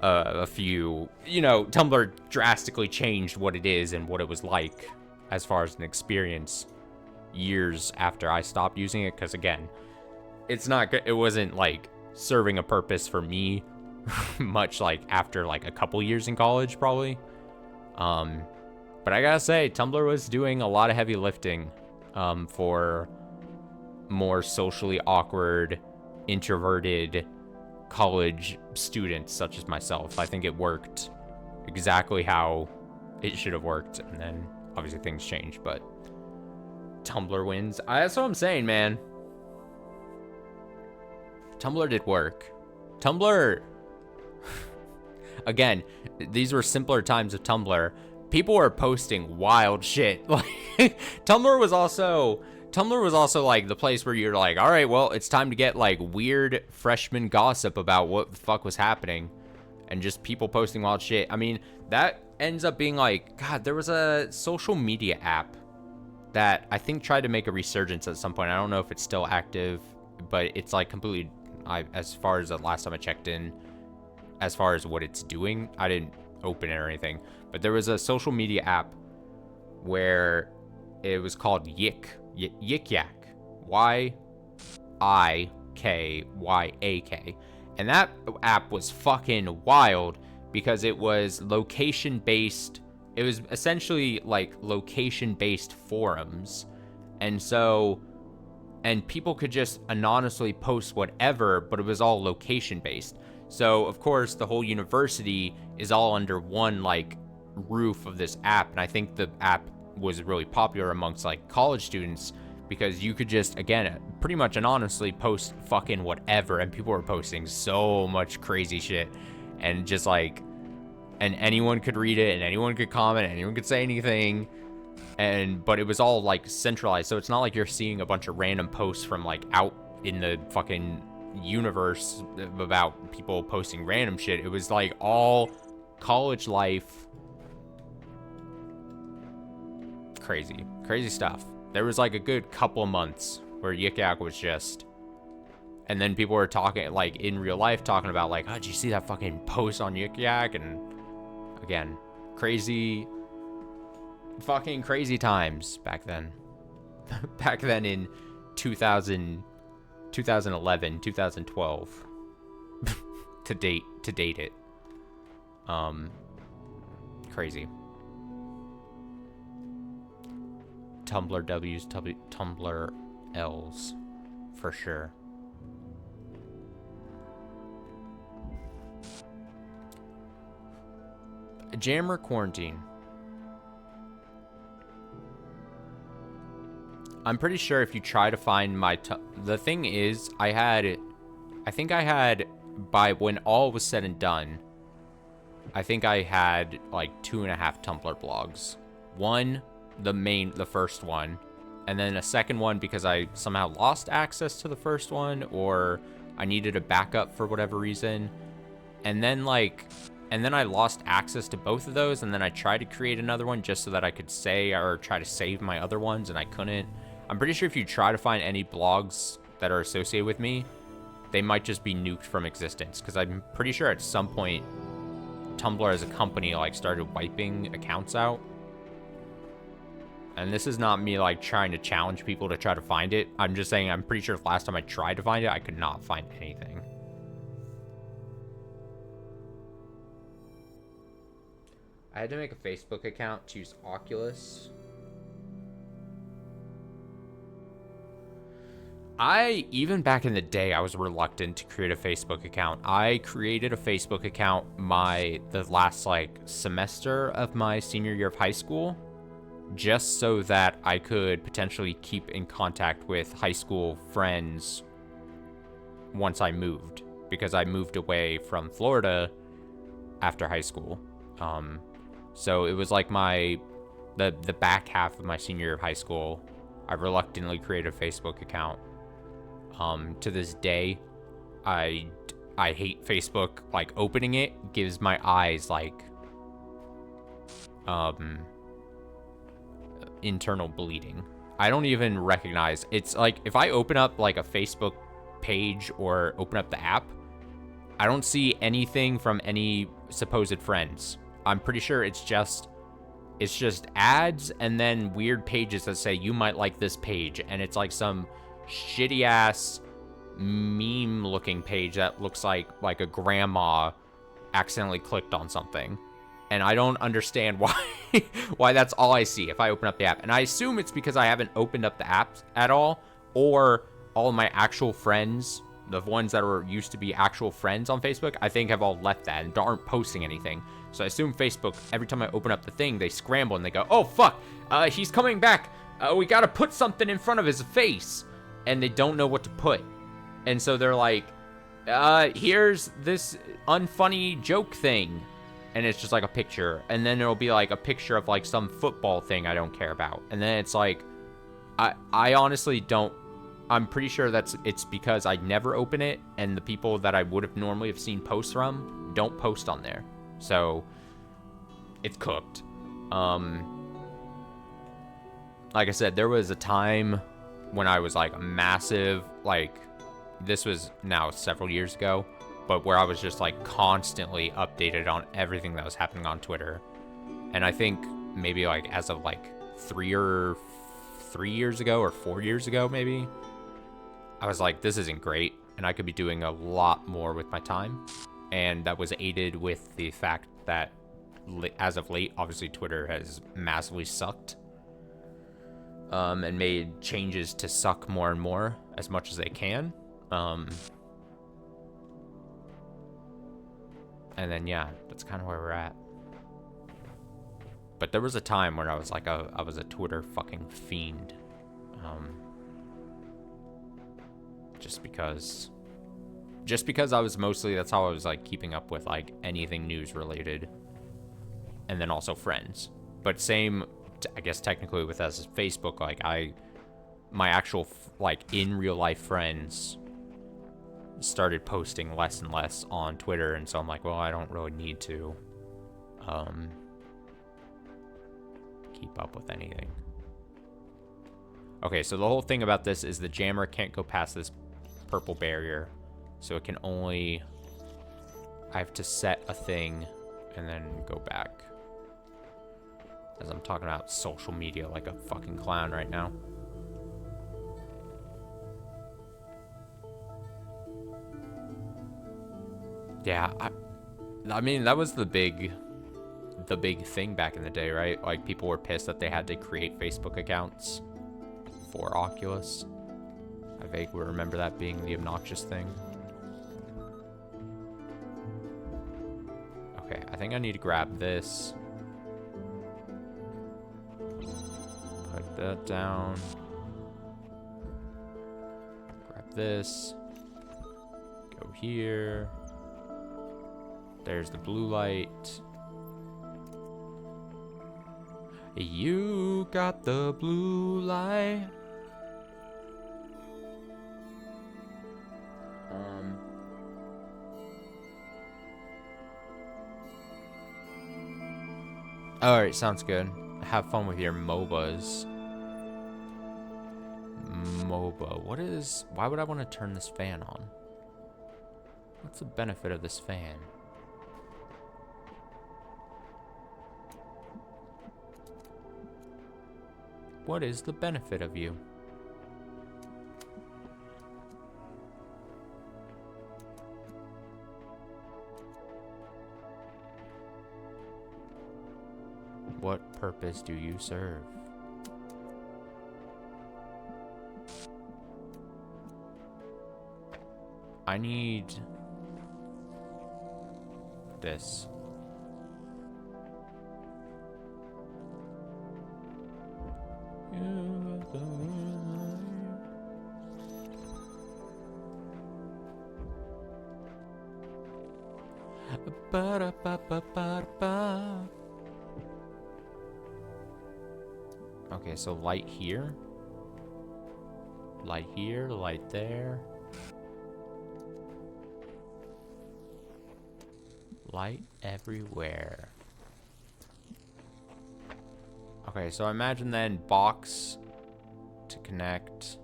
a few, Tumblr drastically changed what it is and what it was like as far as an experience years after I stopped using it. Because again, it wasn't like serving a purpose for me much like after like a couple years in college probably. But I gotta say, Tumblr was doing a lot of heavy lifting for more socially awkward, introverted college students such as myself. I think it worked exactly how it should have worked, and then obviously things changed, but Tumblr wins. That's what I'm saying, man. Tumblr did work. Tumblr, again, these were simpler times of Tumblr. People were posting wild shit. Like Tumblr Tumblr was also like the place where you're like, all right, well, it's time to get like weird freshman gossip about what the fuck was happening, and just people posting wild shit. I mean, that ends up being like, God, there was a social media app that I think tried to make a resurgence at some point. I don't know if it's still active, but it's like completely, as far as the last time I checked in, as far as what it's doing, I didn't open it or anything. But there was a social media app where it was called Yik Yak, YIKYAK, and that app was fucking wild because it was location based. It was essentially like location based forums, and people could just anonymously post whatever, but it was all location based. So of course the whole university is all under one like roof of this app, and I think the app was really popular amongst like college students because you could just, again, pretty much anonymously post fucking whatever, and people were posting so much crazy shit, and just like, and anyone could read it, and anyone could comment, anyone could say anything, but it was all like centralized, so it's not like you're seeing a bunch of random posts from like out in the fucking universe about people posting random shit. It was like all college life. Crazy stuff. There was like a good couple of months where Yik Yak was just, and then people were talking like in real life, talking about like, oh, did you see that fucking post on Yik Yak? And again, fucking crazy times back then. Back then in 2011, 2012 to date it. Crazy. Tumblr W's, Tumblr L's, for sure. Jammer quarantine. I'm pretty sure if you try to find my the thing is, I think I had, by when all was said and done, I think I had like 2.5 Tumblr blogs. One, the first one, and then a second one because I somehow lost access to the first one, or I needed a backup for whatever reason. And then I lost access to both of those, and then I tried to create another one just so that I could say or try to save my other ones, and I couldn't. I'm pretty sure if you try to find any blogs that are associated with me, they might just be nuked from existence, because I'm pretty sure at some point Tumblr as a company like started wiping accounts out. And this is not me like trying to challenge people to try to find it. I'm just saying I'm pretty sure last time I tried to find it, I could not find anything. I had to make a Facebook account to use Oculus. Even back in the day, I was reluctant to create a Facebook account. I created a Facebook account the last like semester of my senior year of high school, just so that I could potentially keep in contact with high school friends once I moved, because I moved away from Florida after high school. So it was like the back half of my senior year of high school. I reluctantly created a Facebook account. To this day, I hate Facebook. Like, opening it gives my eyes like internal bleeding. I don't even recognize. It's like if I open up like a Facebook page or open up the app, I don't see anything from any supposed friends. I'm pretty sure it's just ads and then weird pages that say you might like this page, and it's like some shitty ass meme looking page that looks like a grandma accidentally clicked on something. And I don't understand why that's all I see if I open up the app. And I assume it's because I haven't opened up the app at all, or all of my actual friends, the ones that were used to be actual friends on Facebook, I think have all left that and aren't posting anything. So I assume Facebook, every time I open up the thing, they scramble and they go, oh fuck, he's coming back. We gotta put something in front of his face. And they don't know what to put. And so they're like, here's this unfunny joke thing. And it's just like a picture. And then it'll be like a picture of like some football thing I don't care about. And then it's like, I honestly don't. I'm pretty sure it's because I never open it, and the people that I would have normally have seen posts from don't post on there. So it's cooked. Like I said, there was a time when I was like a massive, like, this was now several years ago, but where I was just like constantly updated on everything that was happening on Twitter. And I think maybe like as of like 3 years ago or 4 years ago, maybe, I was like, this isn't great, and I could be doing a lot more with my time. And that was aided with the fact that as of late, obviously Twitter has massively sucked, and made changes to suck more and more as much as they can. And then, yeah, that's kind of where we're at. But there was a time where I was like, I was a Twitter fucking fiend. Just because I was mostly, that's how I was like keeping up with like anything news related. And then also friends. But same, I guess technically with us as Facebook, like my actual like in real life friends started posting less and less on Twitter, and so I'm like, well, I don't really need to keep up with anything. Okay, so the whole thing about this is the jammer can't go past this purple barrier, so it can only, I have to set a thing and then go back, as I'm talking about social media like a fucking clown right now. Yeah, I mean, that was the big thing back in the day, right? Like, people were pissed that they had to create Facebook accounts for Oculus. I vaguely remember that being the obnoxious thing. Okay, I think I need to grab this. Put that down. Grab this. Go here. There's the blue light. You got the blue light. Alright, sounds good. Have fun with your MOBAs. MOBA. Why would I want to turn this fan on? What's the benefit of this fan? What is the benefit of you? What purpose do you serve? I need this. Okay, so light here, light there, light everywhere. Okay, so imagine then box to connect.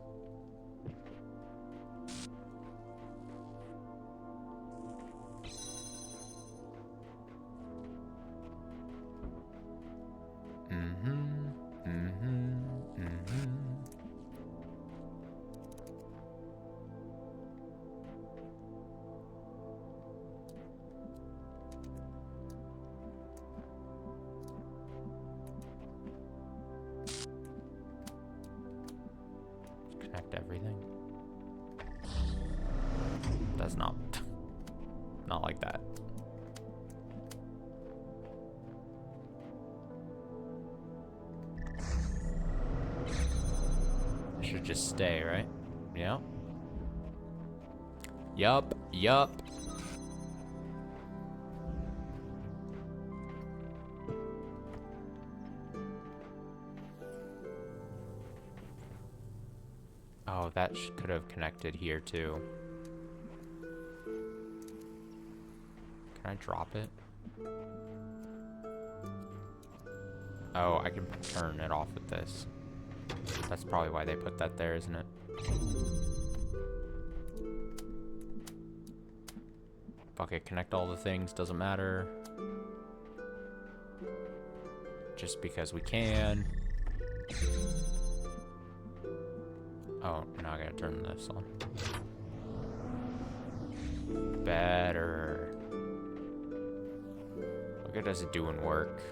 Connect everything. That's not like that. It should just stay, right? Yep. Yup. Oh, that could have connected here too. Can I drop it? Oh, I can turn it off with this. That's probably why they put that there, isn't it? Fuck it, connect all the things, doesn't matter. Just because we can. Oh, now I gotta turn this on. Better. Look at us doing work.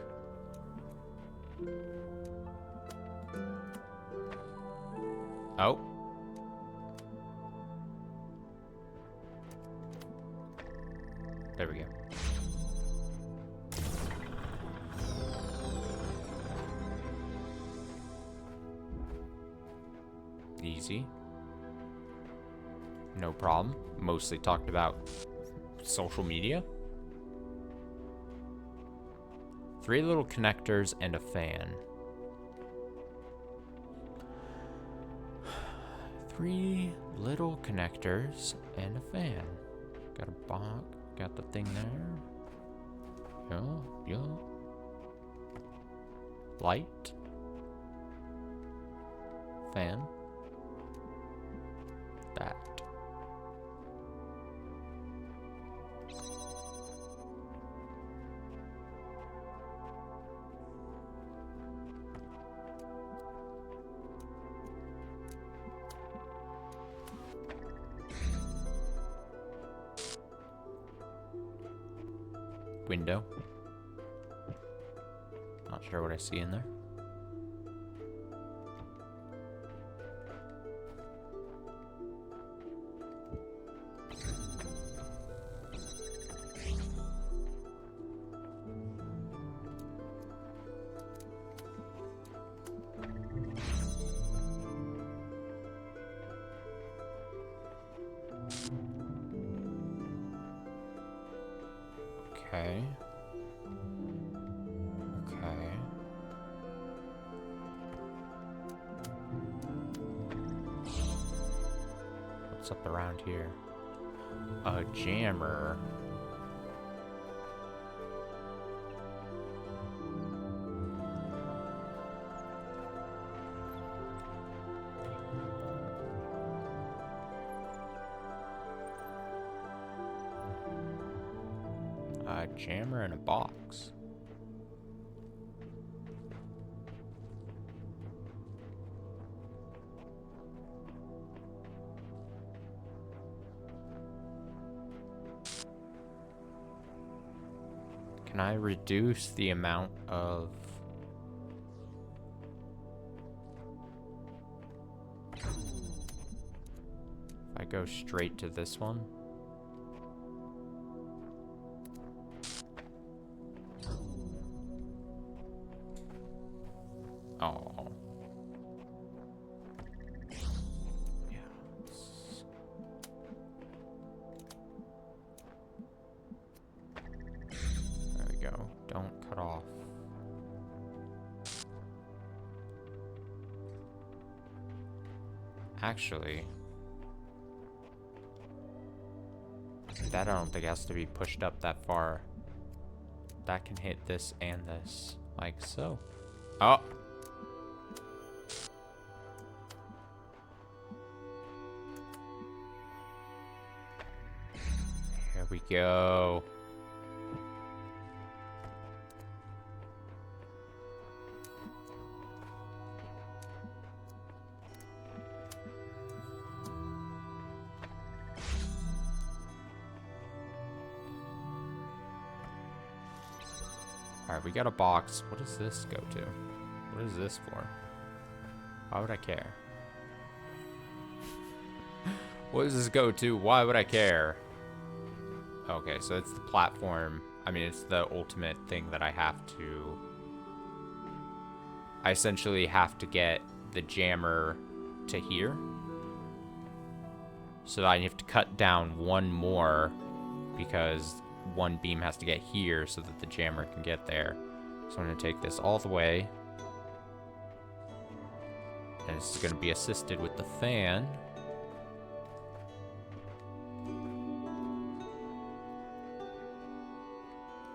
Oh. There we go. Easy. No problem. Mostly talked about social media. 3 little connectors and a fan. 3 little connectors and a fan. Got a box. Got the thing there. Yeah. Light. Fan. That. Window. Not sure what I see in there. Okay. Okay. What's up around here? A jammer. A jammer in a box. Can I reduce the amount of... If I go straight to this one? Oh. Yes. There we go. Don't cut off. Actually, that I don't think has to be pushed up that far. That can hit this and this, like so. Oh! Here we go. Alright, we got a box. What does this go to? What is this for? Why would I care? What does this go to? Why would I care? Okay, so it's the platform. I mean, it's the ultimate thing that I have to... I essentially have to get the jammer to here. So I have to cut down one more because one beam has to get here so that the jammer can get there. So I'm going to take this all the way. And this is going to be assisted with the fan.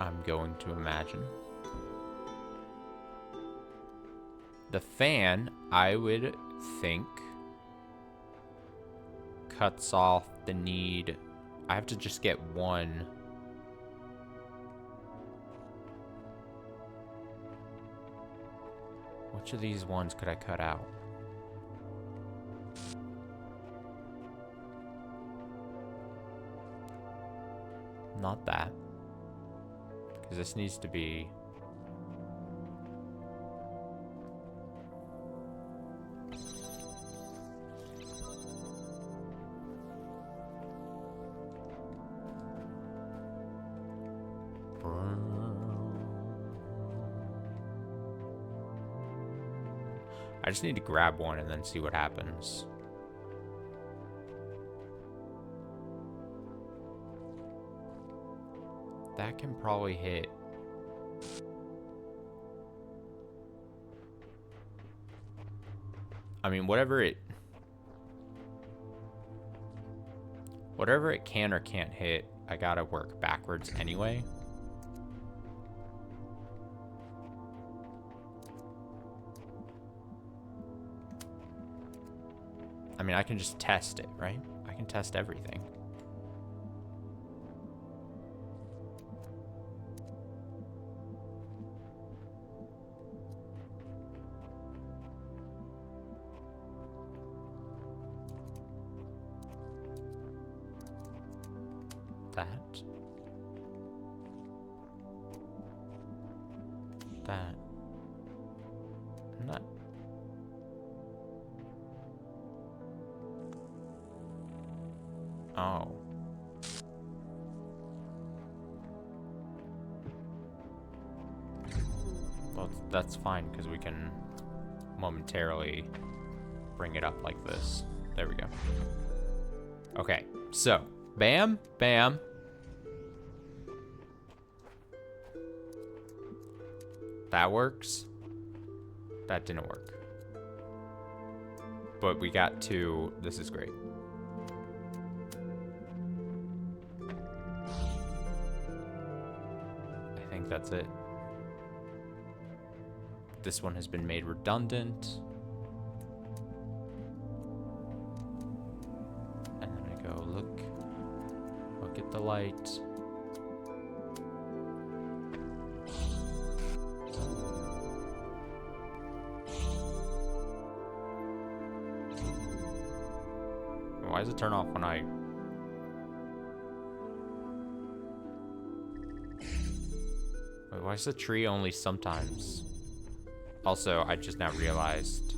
I'm going to imagine. The fan, I would think, cuts off the need. I have to just get one. Which of these ones could I cut out? Not that. Because this needs to be... I just need to grab one and then see what happens. That can probably hit. I mean, whatever it can or can't hit, I gotta work backwards anyway. I mean, I can just test it, right? I can test everything. That. Not. Oh. Well, that's fine, because we can momentarily bring it up like this. There we go. Okay, so, bam, bam. That works. That didn't work. But we got two. This is great. I think that's it. This one has been made redundant. And then I go, look at the light. Why does it turn off when I... Wait, why is the tree only sometimes? Also, I just now realized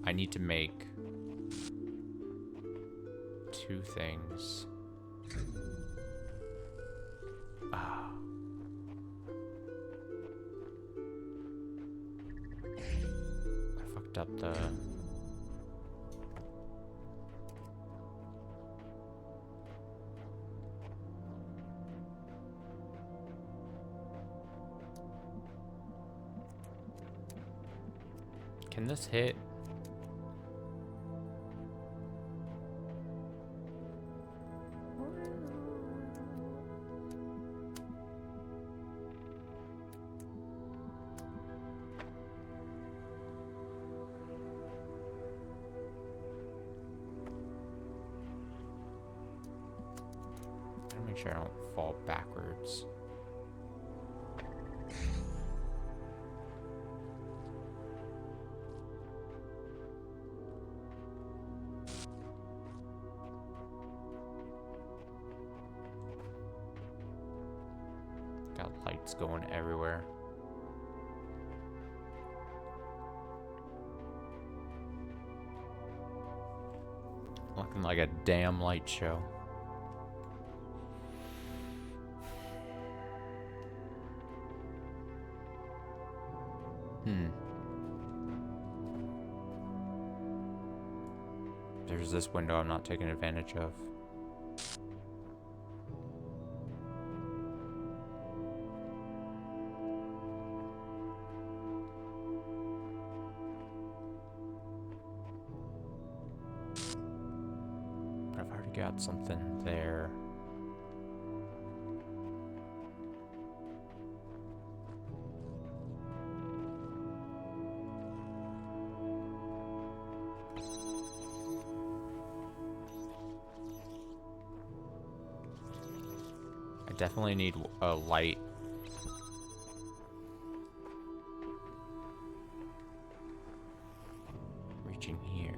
I need to make two things. Ah. I fucked up the... Can this hit? Gotta make sure I don't fall backwards. Got lights going everywhere. Looking like a damn light show. There's this window I'm not taking advantage of. But I've already got something there. Definitely need a light. Reaching here.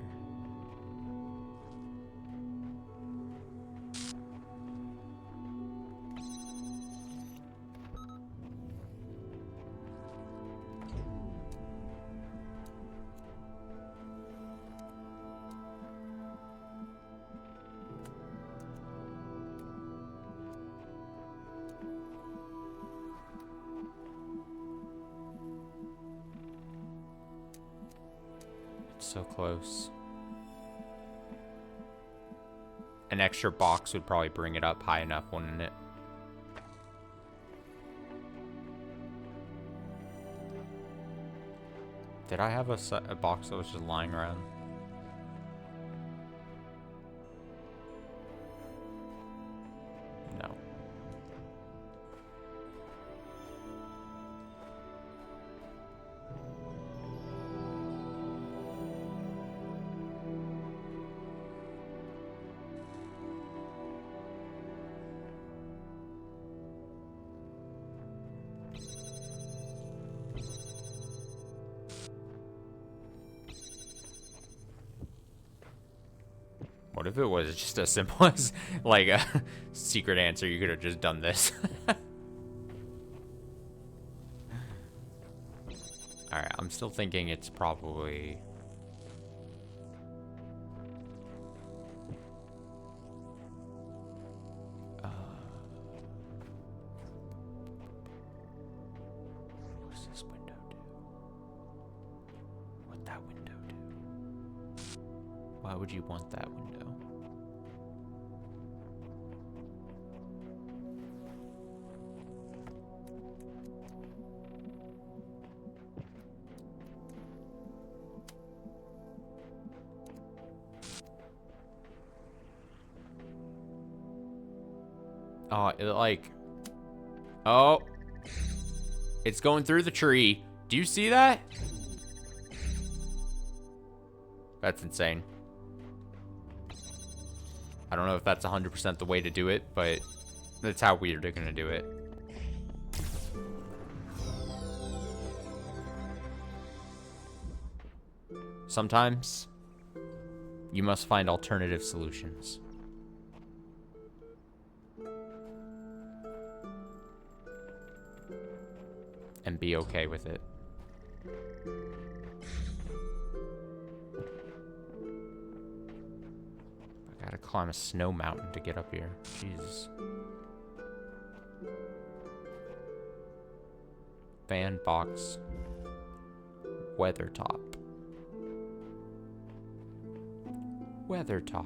So close. An extra box would probably bring it up high enough, wouldn't it? Did I have a box that was just lying around? No. What if it was just as simple as, like, a secret answer? You could have just done this. Alright, I'm still thinking it's probably... what's this window do? What that window do? Why would you want that window? Oh, it like... Oh. It's going through the tree. Do you see that? That's insane. I don't know if that's 100% the way to do it, but that's how weird they're gonna do it. Sometimes, you must find alternative solutions. And be okay with it. I gotta climb a snow mountain to get up here. Jesus. Fan box. Weather top. Weather top.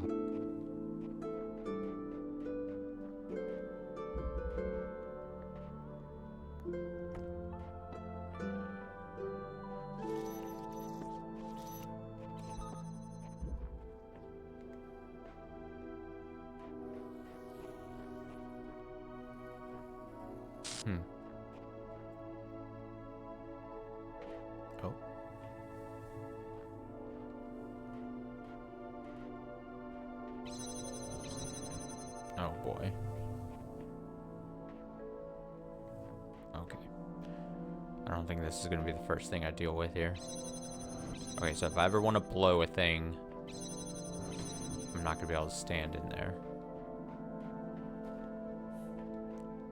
Oh. Oh boy. Okay. I don't think this is gonna be the first thing I deal with here. Okay, so if I ever want to blow a thing, I'm not gonna be able to stand in there.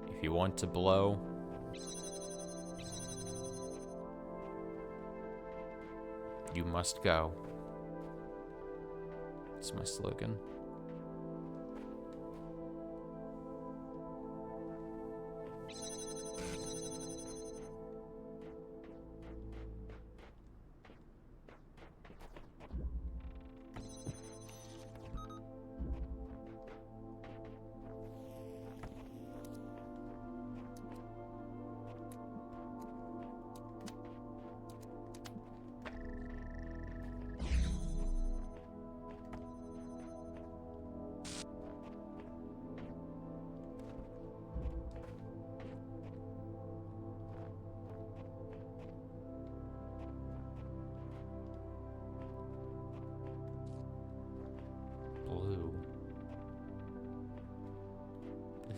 If you want to blow, you must go. That's my slogan.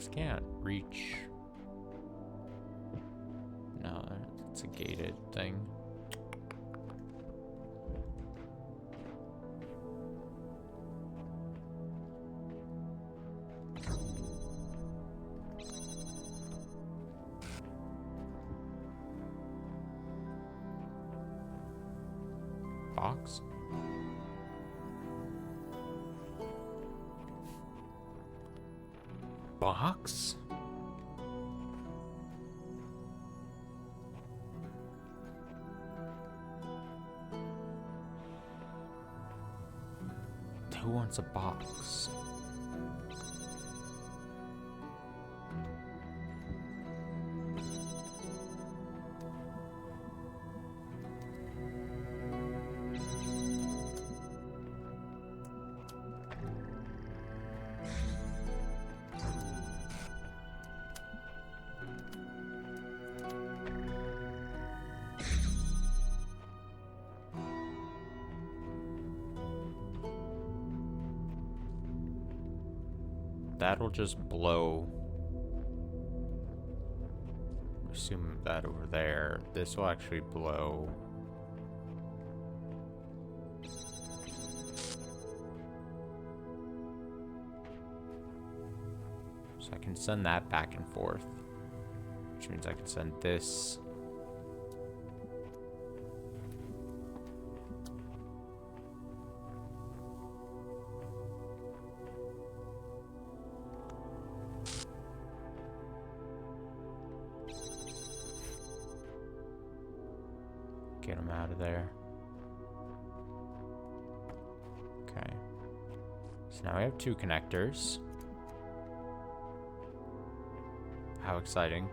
just can't reach. No, it's a gated thing. Box? Box? Who wants a box? That'll just blow. Assume that over there. This will actually blow. So I can send that back and forth. Which means I can send this. Get them out of there. Okay. So now we have 2 connectors. How exciting.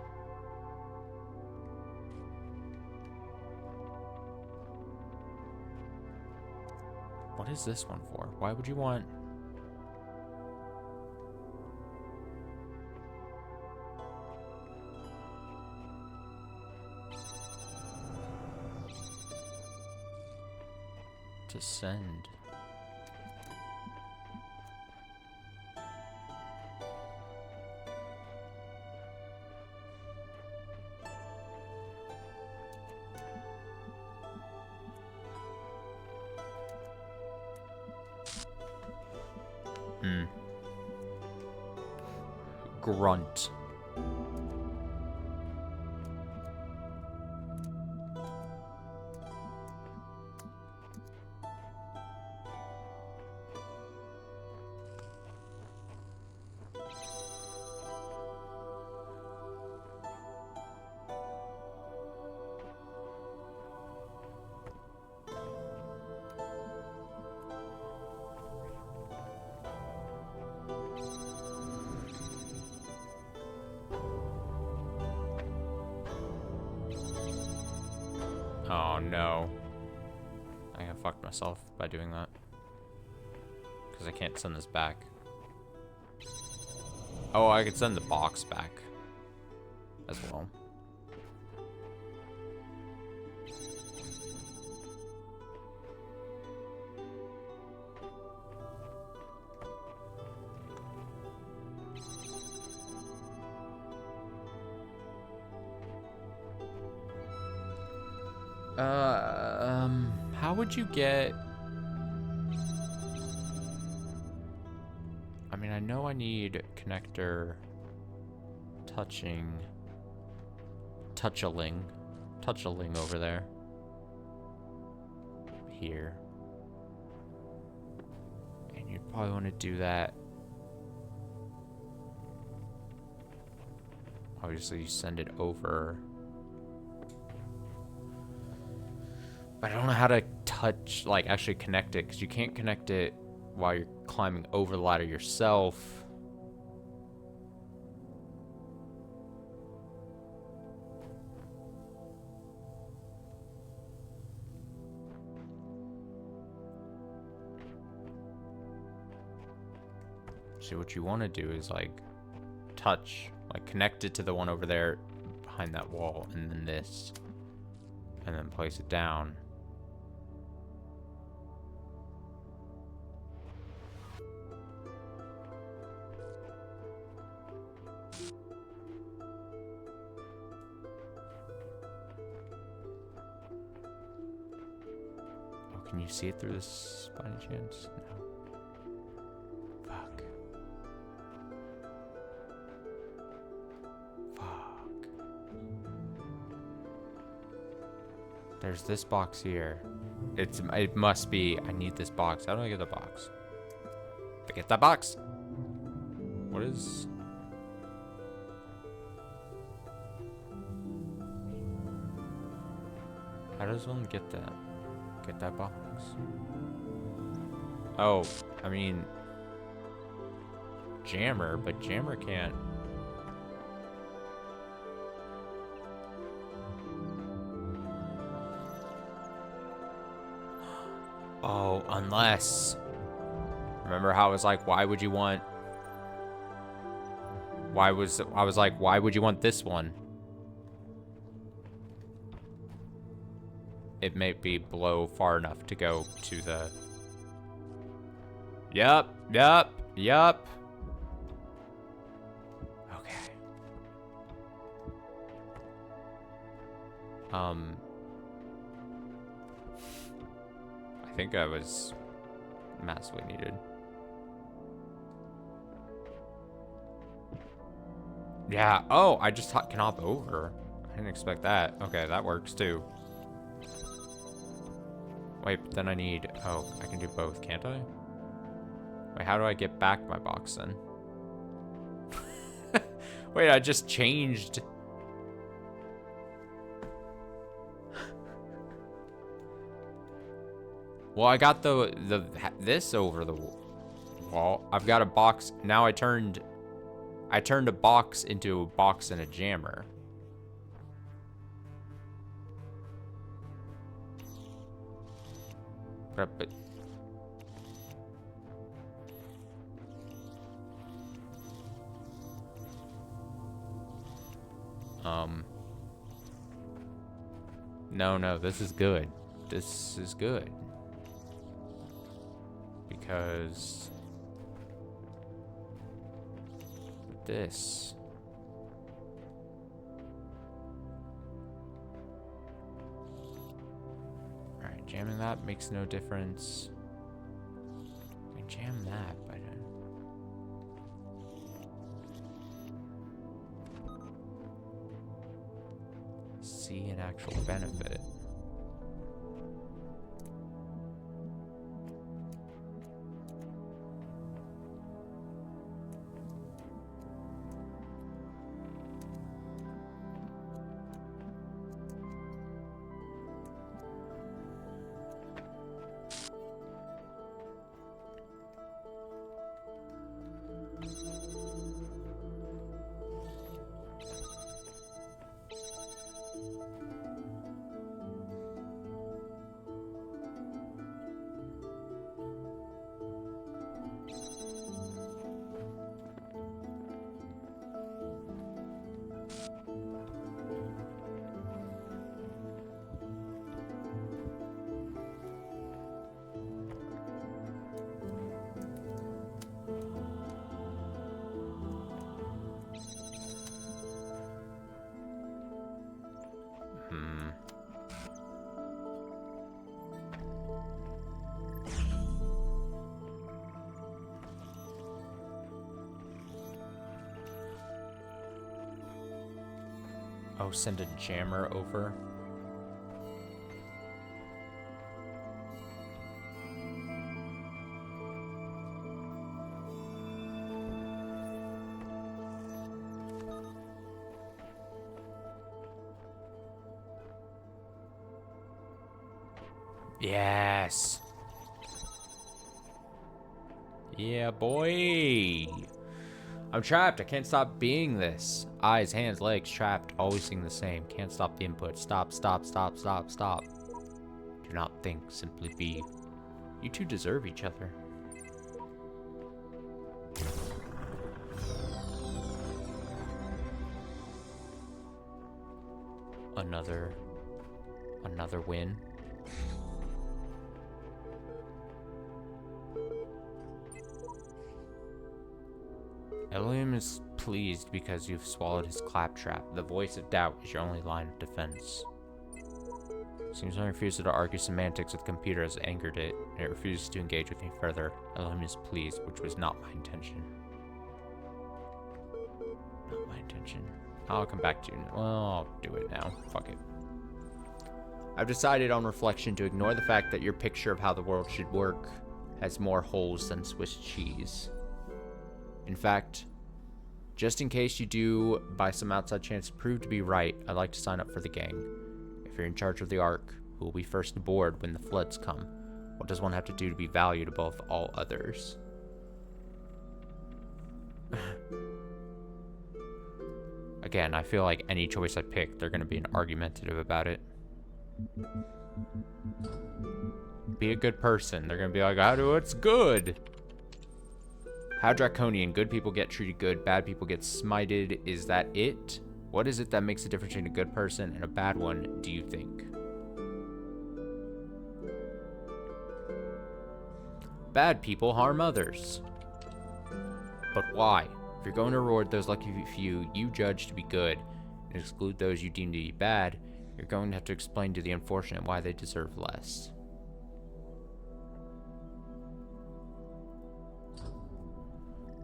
What is this one for? Why would you want... to send? Grunt. Oh no. I have fucked myself by doing that. Because I can't send this back. Oh, I could send the box back as well. How would you get... I mean, I know I need connector touching... Touch-a-ling over there. Here. And you'd probably want to do that. Obviously, you send it over... But I don't know how to touch, like, actually connect it, because you can't connect it while you're climbing over the ladder yourself. So what you want to do is, like, touch, like, connect it to the one over there behind that wall, and then this, and then place it down. Can you see it through this by any chance? No. Fuck. Fuck. There's this box here. It must be. I need this box. How do I get the box? I get that box. What is? How does one get that? Get that box? Oh, I mean, Jammer, but Jammer can't. Oh, unless. Remember how I was like, why would you want? I was like, why would you want this one? It may be below far enough to go to the... Yup. Okay. I think I was massively needed. Yeah. Oh, I just can hop over. I didn't expect that. Okay, that works too. Wait, but then I need... Oh, I can do both, can't I? Wait, how do I get back my box then? Wait, I just changed. Well, I got this over the wall. I've got a box. Now I turned a box into a box and a jammer. But no, this is good. This is good. Because this. Alright, jamming that makes no difference. I can jam that, but see an actual benefit. Oh, send a jammer over. Yes. Yeah, boy. I'm trapped. I can't stop being this. Eyes, hands, legs, trapped. Always seeing the same. Can't stop the input. Stop, stop, stop, stop, stop. Do not think, simply be. You two deserve each other. Another win. Eliam is pleased because you've swallowed his claptrap. The voice of doubt is your only line of defense. Seems my refusal to argue semantics with the computer has angered it, and it refuses to engage with me further. Elohim is pleased, which was not my intention. Not my intention. I'll come back to you. Well, I'll do it now. Fuck it. I've decided on reflection to ignore the fact that your picture of how the world should work has more holes than Swiss cheese. In fact, just in case you do, by some outside chance, prove to be right, I'd like to sign up for the gang. If you're in charge of the Ark, who will be first aboard when the floods come? What does one have to do to be valued above all others? Again, I feel like any choice I pick, they're going to be argumentative about it. Be a good person. They're going to be like, how do it's good? How draconian. Good people get treated good, bad people get smited. Is that it? What is it that makes the difference between a good person and a bad one, do you think? Bad people harm others. But why? If you're going to reward those lucky few you judge to be good and exclude those you deem to be bad, you're going to have to explain to the unfortunate why they deserve less.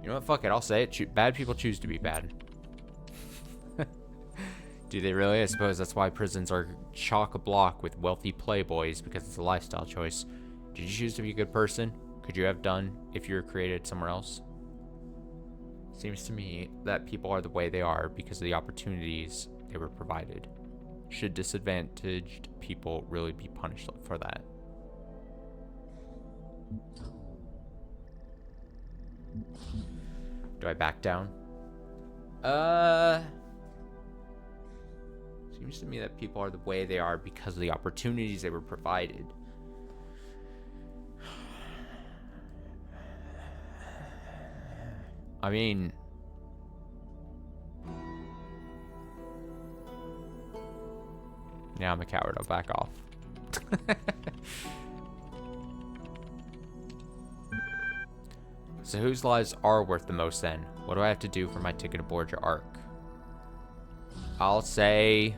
You know what? Fuck it. I'll say it. Bad people choose to be bad. Do they really? I suppose that's why prisons are chock-a-block with wealthy playboys, because it's a lifestyle choice. Did you choose to be a good person? Could you have done if you were created somewhere else? Seems to me that people are the way they are because of the opportunities they were provided. Should disadvantaged people really be punished for that? Do I back down? Seems to me that people are the way they are because of the opportunities they were provided. I mean, yeah, I'm a coward. I'll back off. So whose lives are worth the most then? What do I have to do for my ticket aboard your Ark? I'll say...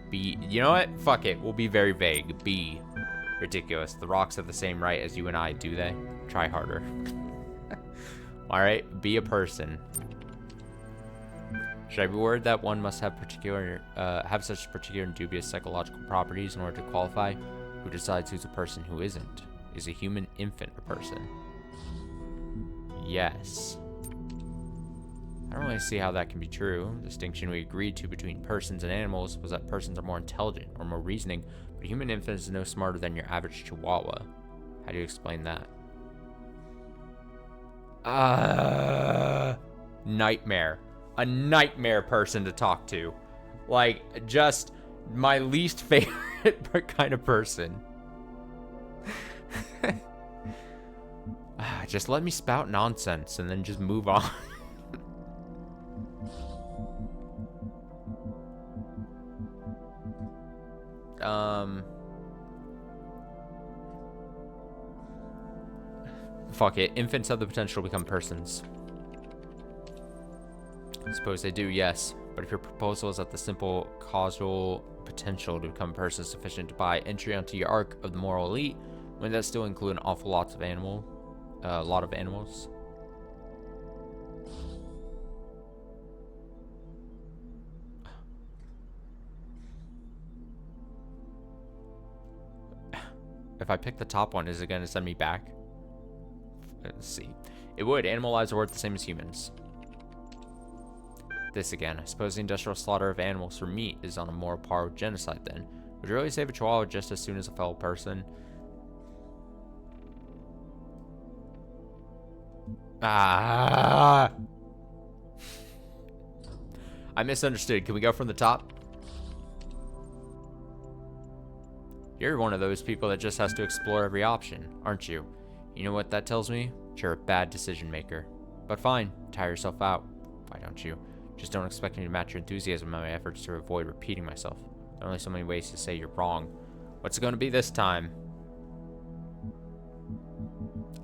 B. You know what? Fuck it. We'll be very vague. B. Ridiculous. The rocks have the same right as you and I, do they? Try harder. Alright, be a person. Should I be worried that one must have such particular and dubious psychological properties in order to qualify? Who decides who's a person who isn't? Is a human infant a person? Yes. I don't really see how that can be true. The distinction we agreed to between persons and animals was that persons are more intelligent or more reasoning, but a human infant is no smarter than your average chihuahua. How do you explain that? Nightmare. A nightmare person to talk to. Like, just my least favorite kind of person. Just let me spout nonsense and then just move on. Fuck it. Infants have the potential to become persons. I suppose they do, yes. But if your proposal is that the simple causal potential to become a person is sufficient to buy entry onto your Ark of the moral elite, wouldn't that still include an awful lot of animals? If I pick the top one, is it going to send me back? Let's see. It would. Animal lives are worth the same as humans. This again. I suppose the industrial slaughter of animals for meat is on a moral par with genocide then. Would you really save a chihuahua just as soon as a fellow person? I misunderstood. Can we go from the top? You're one of those people that just has to explore every option, aren't you? You know what that tells me? You're a bad decision maker. But fine, tire yourself out. Why don't you? Just don't expect me to match your enthusiasm in my efforts to avoid repeating myself. There are only so many ways to say you're wrong. What's it going to be this time?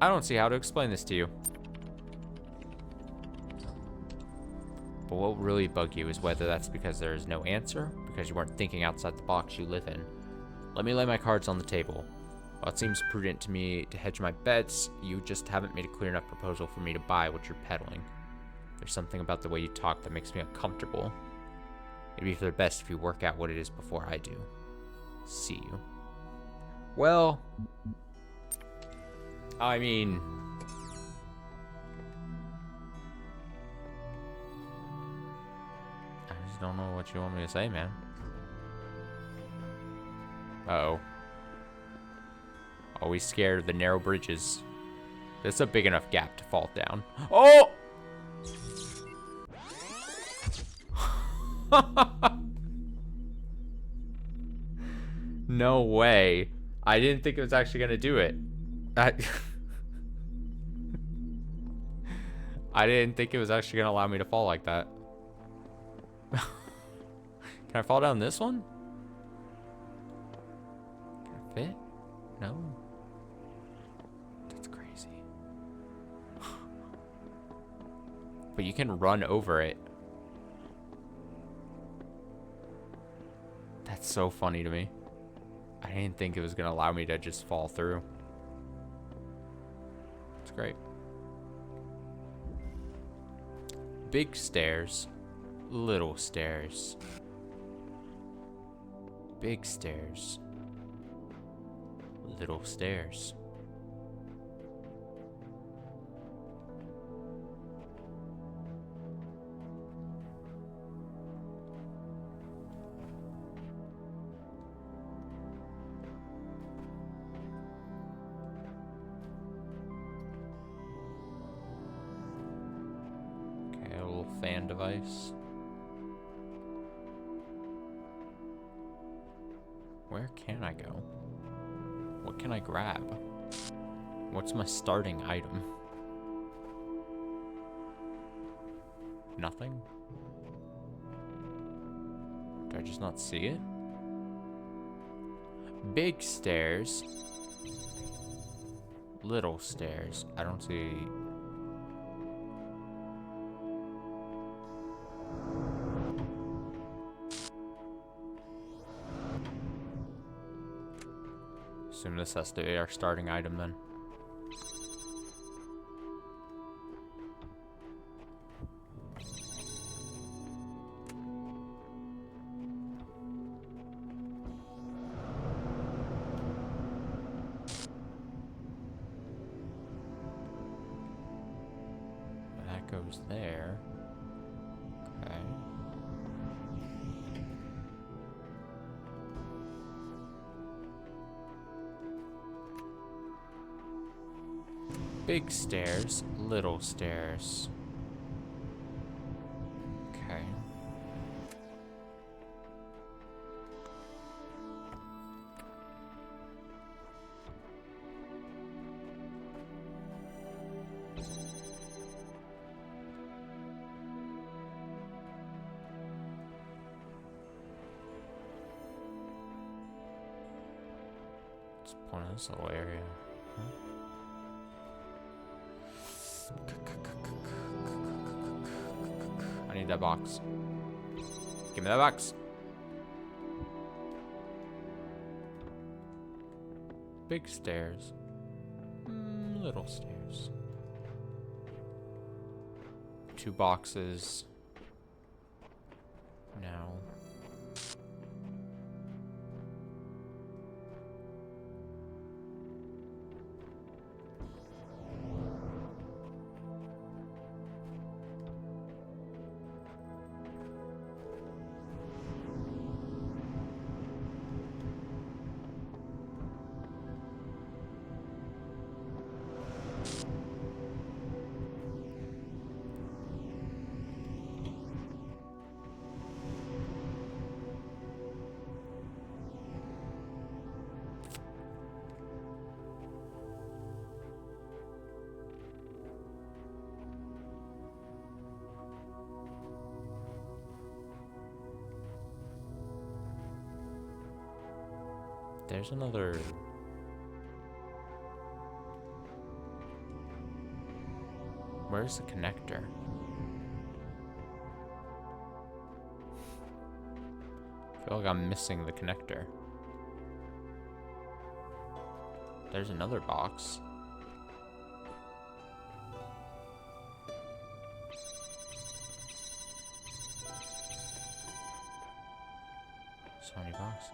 I don't see how to explain this to you. But what will really bug you is whether that's because there is no answer, because you weren't thinking outside the box you live in. Let me lay my cards on the table. While it seems prudent to me to hedge my bets, you just haven't made a clear enough proposal for me to buy what you're peddling. There's something about the way you talk that makes me uncomfortable. Maybe for the best if you work out what it is before I do. See you. Well, I mean, I just don't know what you want me to say, man. Uh-oh. Always scared of the narrow bridges. That's a big enough gap to fall down. Oh! No way. I didn't think it was actually going to do it. I didn't think it was actually going to allow me to fall like that. Can I fall down this one? Can I fit? No. That's crazy. But you can run over it. That's so funny to me. I didn't think it was going to allow me to just fall through. It's great. Big stairs, little stairs. Big stairs, little stairs. Fan device. Where can I go? What can I grab? What's my starting item? Nothing? Do I just not see it? Big stairs. Little stairs. I don't see... Assume this has to be our starting item then. That goes there. Okay. Big stairs, little stairs. Okay. What's the point of this little area? Huh? I need that box. Give me that box. Big stairs. Little stairs. 2 boxes. Now. There's another... Where's the connector? feel like I'm missing the connector. There's another box. So many boxes.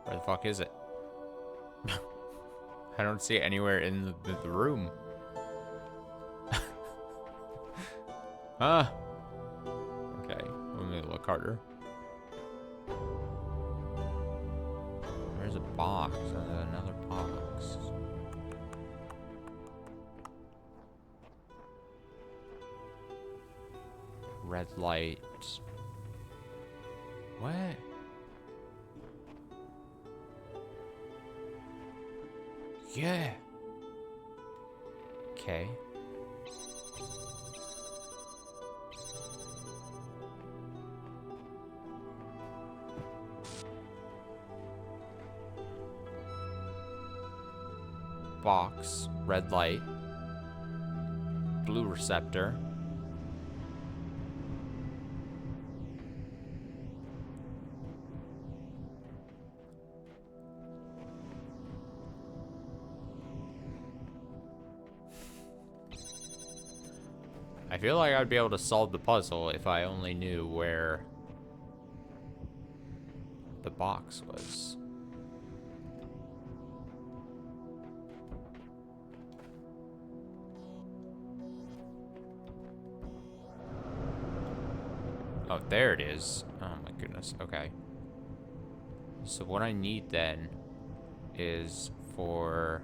Where the fuck is it? I don't see it anywhere in the room. Ah. Okay, let me look harder. There's a box and then another box. Red light. What? Yeah. Okay. Box, red light, blue receptor. I feel like I'd be able to solve the puzzle if I only knew where the box was. Oh, there it is. Oh my goodness. Okay. So what I need then is for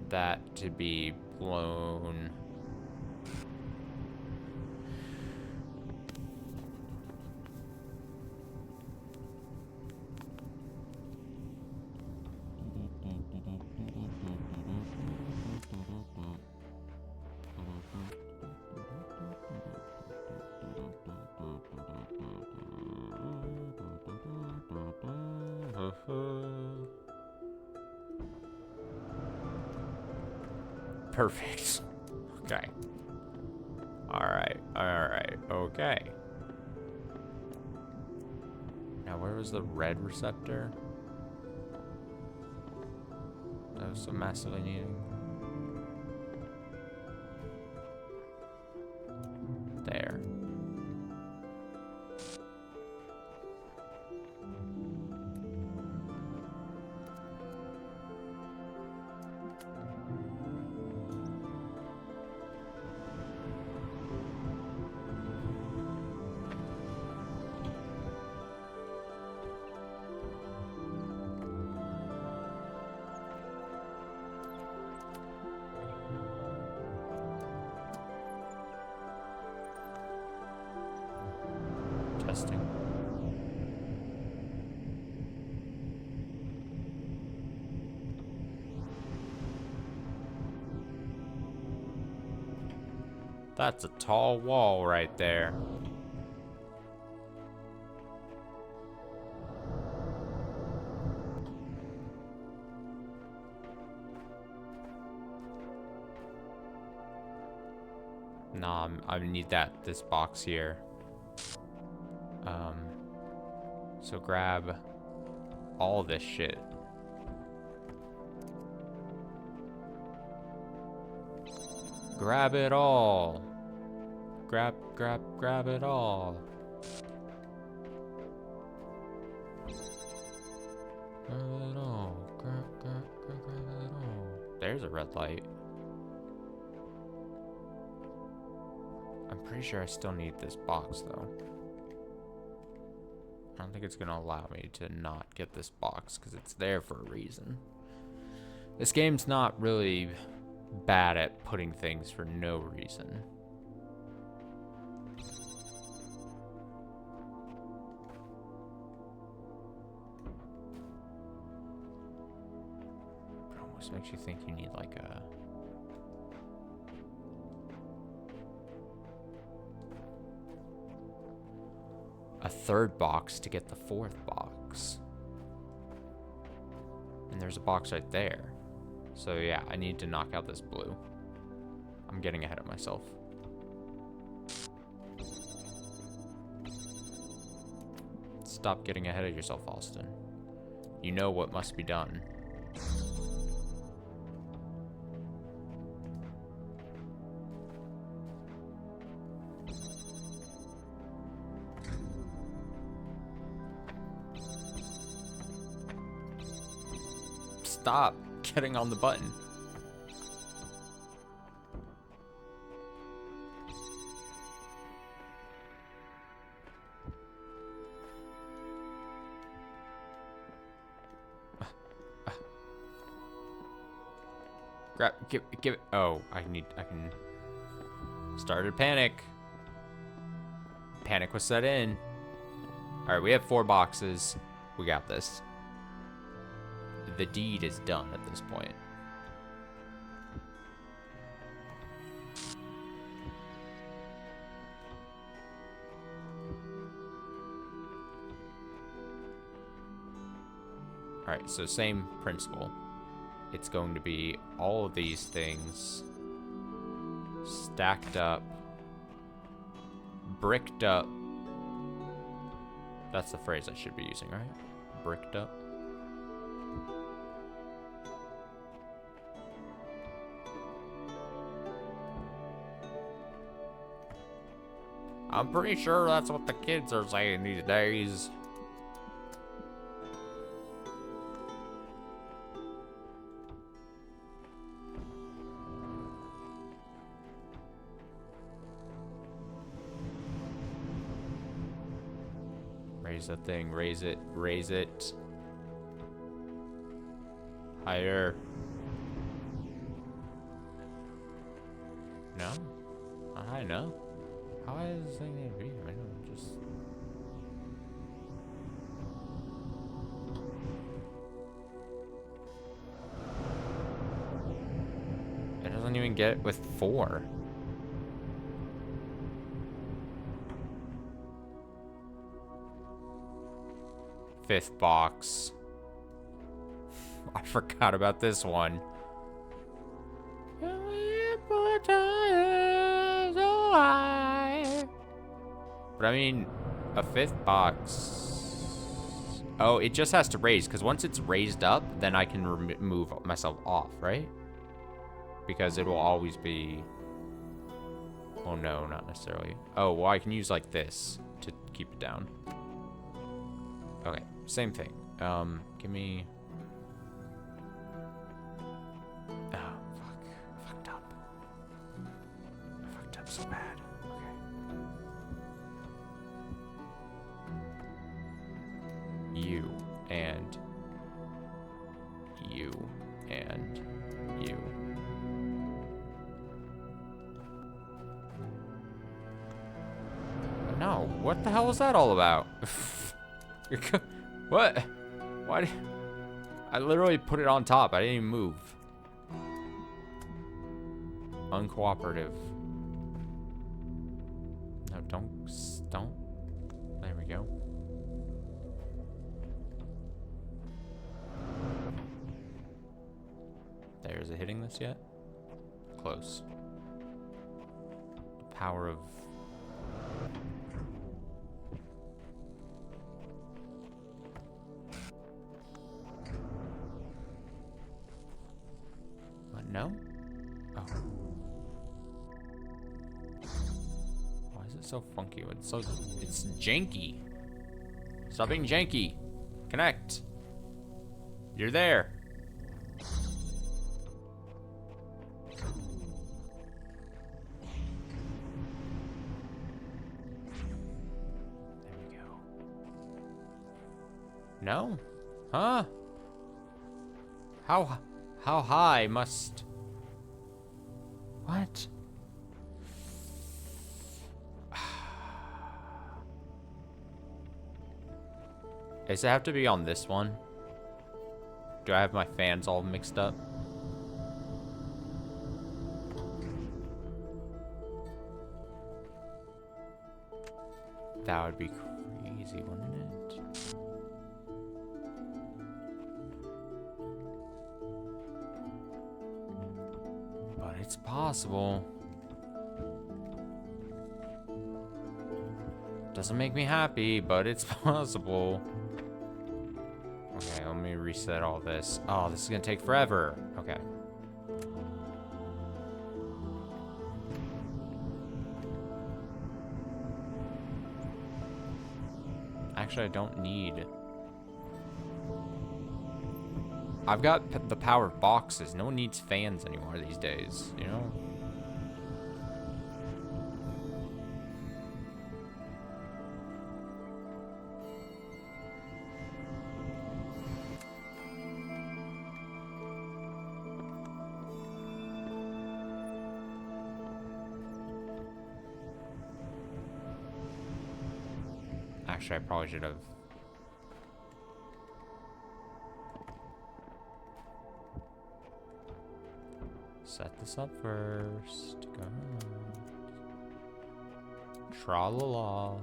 that to be blown. Perfect. Okay. Alright, okay. Now, where was the red receptor? That was so massively needed. There. Testing. That's a tall wall right there. Nah, I need this box here. So grab all this shit. Grab it all. Grab it all. Grab it all. Grab it all. There's a red light. I'm pretty sure I still need this box though. I don't think it's gonna allow me to not get this box because it's there for a reason. This game's not really bad at putting things for no reason. box makes you think you need like a third box to get the fourth box. And there's a box right there. So yeah, I need to knock out this blue. I'm getting ahead of myself. Stop getting ahead of yourself, Austin. You know what must be done. Stop getting on the button. Grab, give it. Oh, I can. Started panic. Panic was set in. All right, we have 4 boxes. We got this. The deed is done at this point. All right, so same principle. It's going to be all of these things stacked up, bricked up. That's the phrase I should be using, right? Bricked up. I'm pretty sure that's what the kids are saying these days. Raise that thing, raise it, raise it. Higher. No? Not high enough? How high is this thing gonna be? I don't just... It doesn't even get it with 4. Fifth box. I forgot about this one. But I mean, a 5th box. Oh, it just has to raise, because once it's raised up, then I can remove myself off, right? Because it will always be... Oh no, not necessarily. Oh, well, I can use like this to keep it down. Okay, same thing. Give me... Oh, fuck. I fucked up. I fucked up so bad. You and you and you. No, what the hell was that all about? What? Why did I literally put it on top? I didn't even move. Uncooperative. No, don't. There we go. There, is it hitting this yet? Close. The power of... What, no? Oh. Why is it so funky? It's janky. Stop being janky. Connect. You're there. No? Huh? How high must... What? Does it have to be on this one? Do I have my fans all mixed up? That would be crazy, wouldn't it? But it's possible. Doesn't make me happy, but it's possible. Okay, let me reset all this. Oh, this is gonna take forever. Okay. Actually, I don't need... I've got the power of boxes. No one needs fans anymore these days, you know? Actually, I probably should have. Set this up first. Go on. Tra-la-la.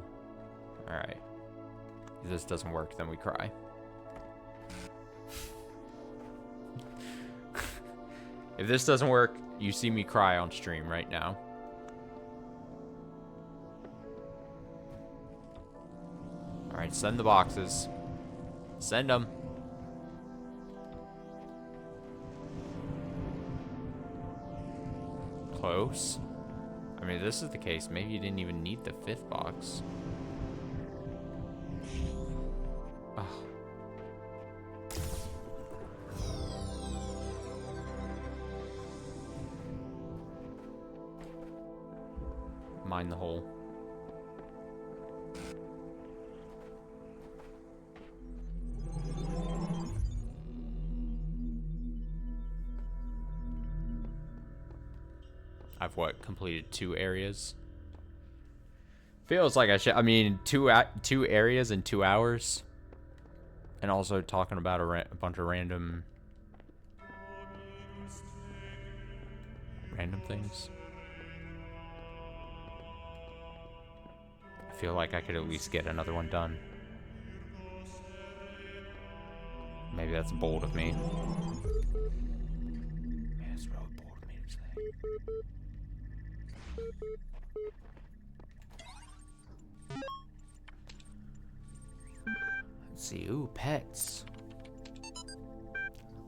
Alright. If this doesn't work, then we cry. If this doesn't work, you see me cry on stream right now. Alright, send the boxes. Send them. Close. I mean, if this is the case, maybe you didn't even need the 5th box. Ugh. Mine the hole. I've completed 2 areas. Feels like I should. I mean, two areas in 2 hours, and also talking about a bunch of random things. I feel like I could at least get another one done. Maybe that's bold of me. Yeah, it's really bold of me to say. Let's see. Ooh, pets.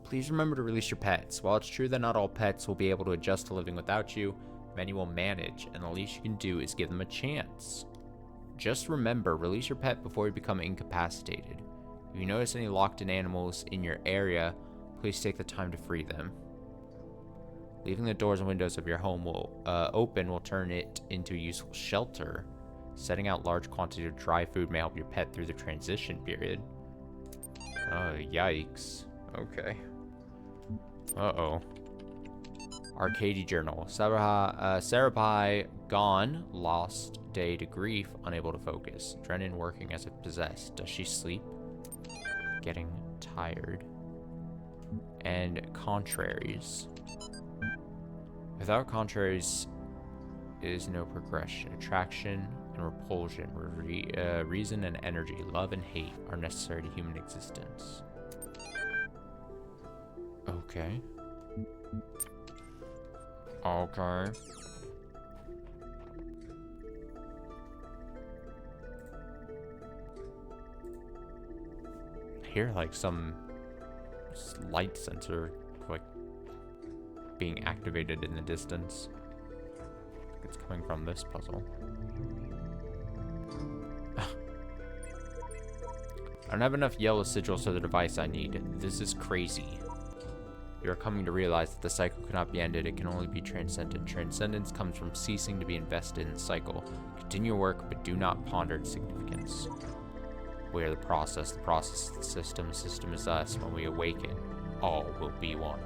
Please remember to release your pets. While it's true that not all pets will be able to adjust to living without you, many will manage, and the least you can do is give them a chance. Just remember, release your pet before you become incapacitated. If you notice any locked-in animals in your area, please take the time to free them. Leaving the doors and windows of your home open will turn it into a useful shelter. Setting out large quantities of dry food may help your pet through the transition period. Oh, yikes. Okay. Uh-oh. Arcady Journal. Sarabai gone. Lost day to grief. Unable to focus. Drennan working as if possessed. Does she sleep? Getting tired. And contraries. Without contraries is no progression. Attraction and repulsion, reason and energy, love and hate are necessary to human existence. Okay. Okay. I hear like some light sensor like being activated in the distance. It's coming from this puzzle. I don't have enough yellow sigils for the device I need. This is crazy. You are coming to realize that the cycle cannot be ended. It can only be transcended. Transcendence comes from ceasing to be invested in the cycle. Continue your work, but do not ponder its significance. We are the process. The process is the system. The system is us. When we awaken, all will be one.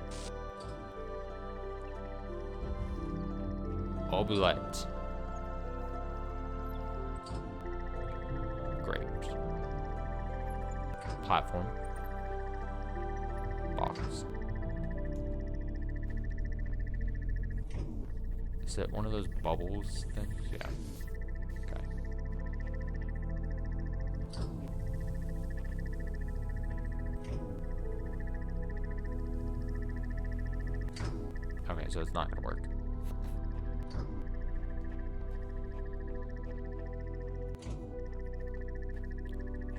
Obulette. Great. Platform. Box. Is it one of those bubbles things? Yeah. Okay. Okay, so it's not gonna work.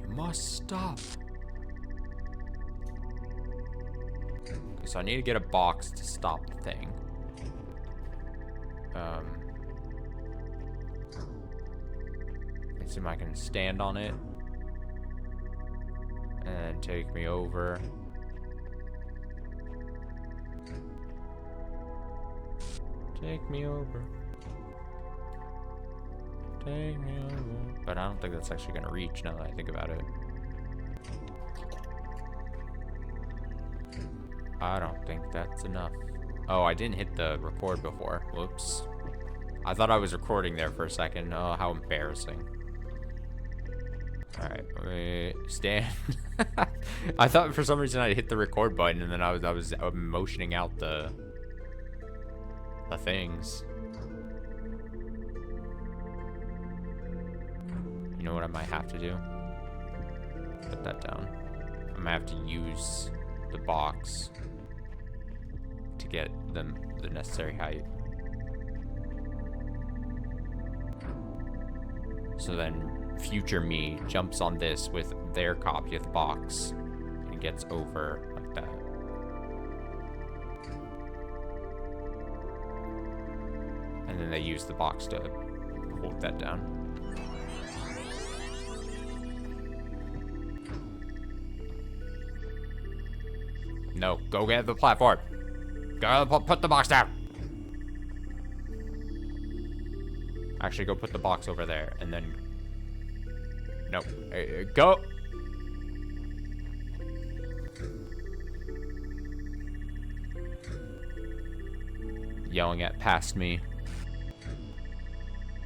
You must stop. Okay, so I need to get a box to stop the thing. Let's see if I can stand on it. And take me over. Take me over. Take me over. But I don't think that's actually gonna reach now that I think about it. I don't think that's enough. Oh, I didn't hit the record before. Whoops. I thought I was recording there for a second. Oh, how embarrassing. Alright, wait, stand. I thought for some reason I hit the record button and then I was motioning out the things. You know what I might have to do? Put that down. I might have to use the box to get them the necessary height. So then future me jumps on this with their copy of the box and gets over like that. And then they use the box to hold that down. No, go get the platform. Go put the box down. Actually, go put the box over there and then no, go. Yelling at past me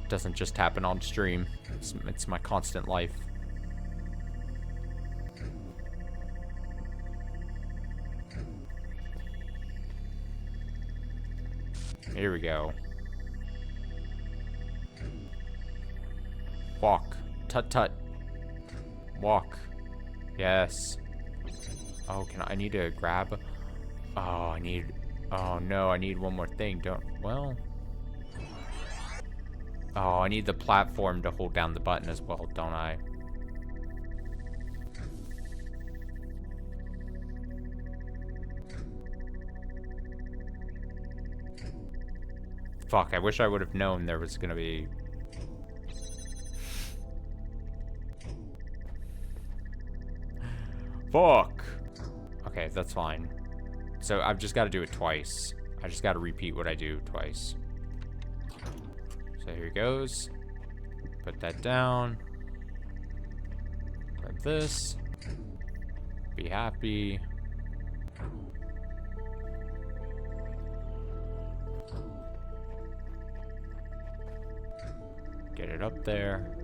doesn't just happen on stream. It's my constant life. Here we go. Walk. Tut tut. Walk. Yes. Oh, I need to grab. Oh, oh no, I need one more thing. Well. Oh, I need the platform to hold down the button as well, don't I? Fuck, I wish I would have known there was gonna be... Fuck! Okay, that's fine. So I've just got to do it twice. I just got to repeat what I do twice. So here goes. Put that down. Grab this. Be happy. Get it up there.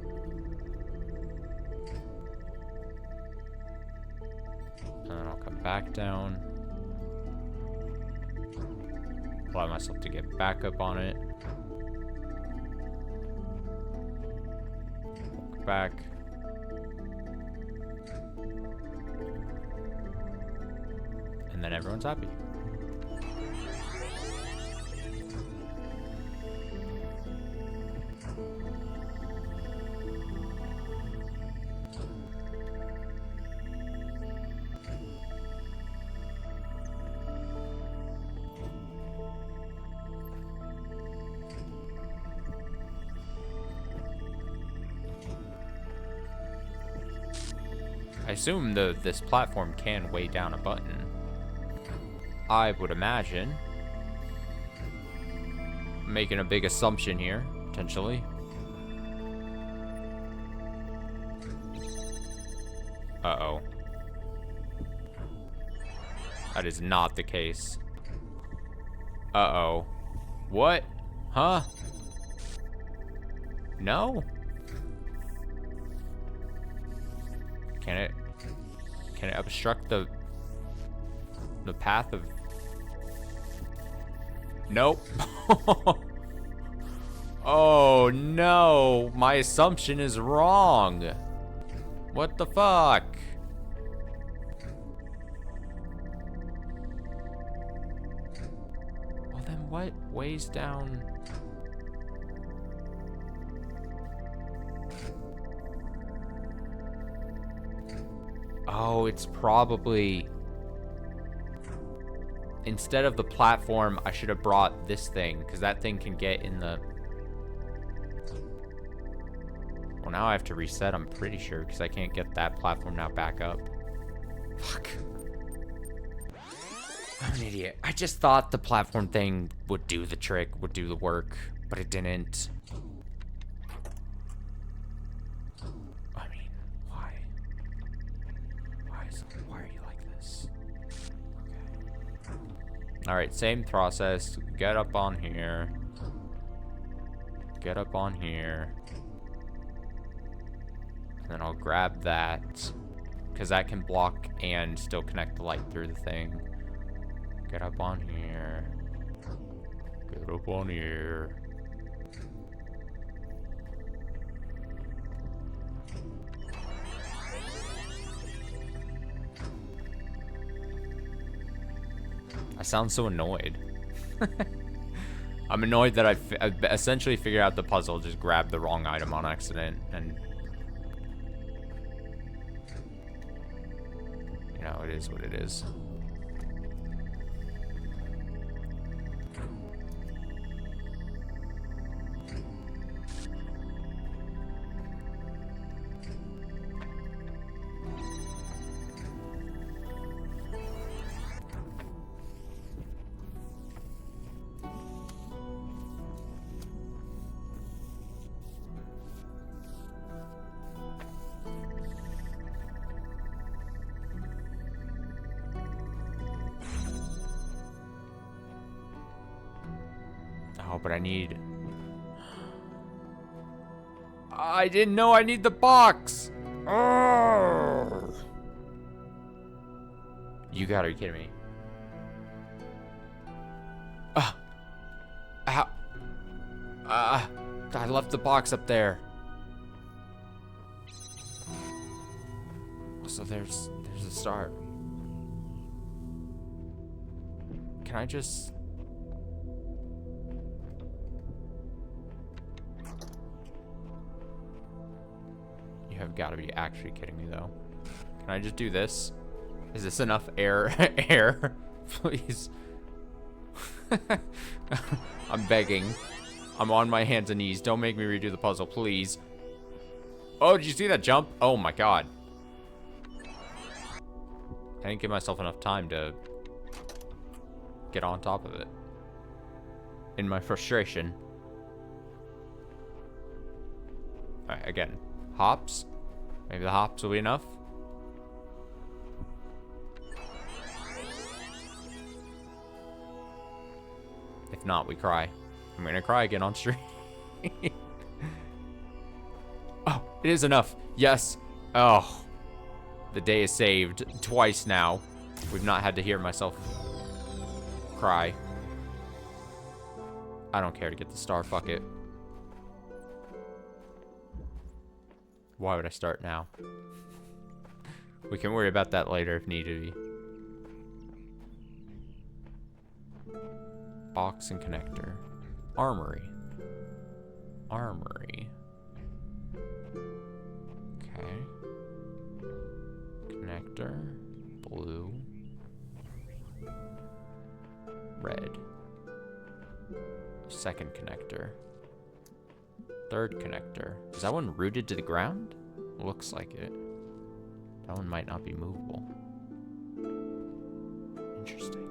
And then I'll come back down. Allow myself to get back up on it. Walk back. And then everyone's happy. I assume this platform can weigh down a button. I would imagine. Making a big assumption here, potentially. Uh-oh. That is not the case. Uh-oh. What? Huh? No? Can it obstruct the path of... Nope. Oh no, my assumption is wrong. What the fuck? Well then what? Ways down. Oh, it's probably... Instead of the platform, I should have brought this thing, because that thing can get in the... Well, now I have to reset, I'm pretty sure, because I can't get that platform now back up. Fuck. I'm an idiot. I just thought the platform thing would do the trick, would do the work, but it didn't. I mean, why? Why are you like this? Okay. Alright, same process. Get up on here. Get up on here. And then I'll grab that, because that can block and still connect the light through the thing. Get up on here. Get up on here. I sound so annoyed. I'm annoyed that I essentially figured out the puzzle, just grabbed the wrong item on accident, and... You know, it is what it is. Oh, but I need... I didn't know I need the box! Oh. You gotta be kidding me. I left the box up there. So there's a star. Can I just... You have got to be actually kidding me, though. Can I just do this? Is this enough air? Air? Please. I'm begging. I'm on my hands and knees. Don't make me redo the puzzle, please. Oh, did you see that jump? Oh my god. I didn't give myself enough time to get on top of it. In my frustration. Alright, again. Hops. Maybe the hops will be enough. If not, we cry. I'm gonna cry again on stream. Oh, it is enough. Yes. Oh. The day is saved. Twice now. We've not had to hear myself cry. I don't care to get the star. Fuck it. Why would I start now? We can worry about that later if need to be. Box and connector. Armory. Armory. Okay. Connector. Blue. Red. Second connector. Third connector. Is that one rooted to the ground? Looks like it. That one might not be movable. Interesting.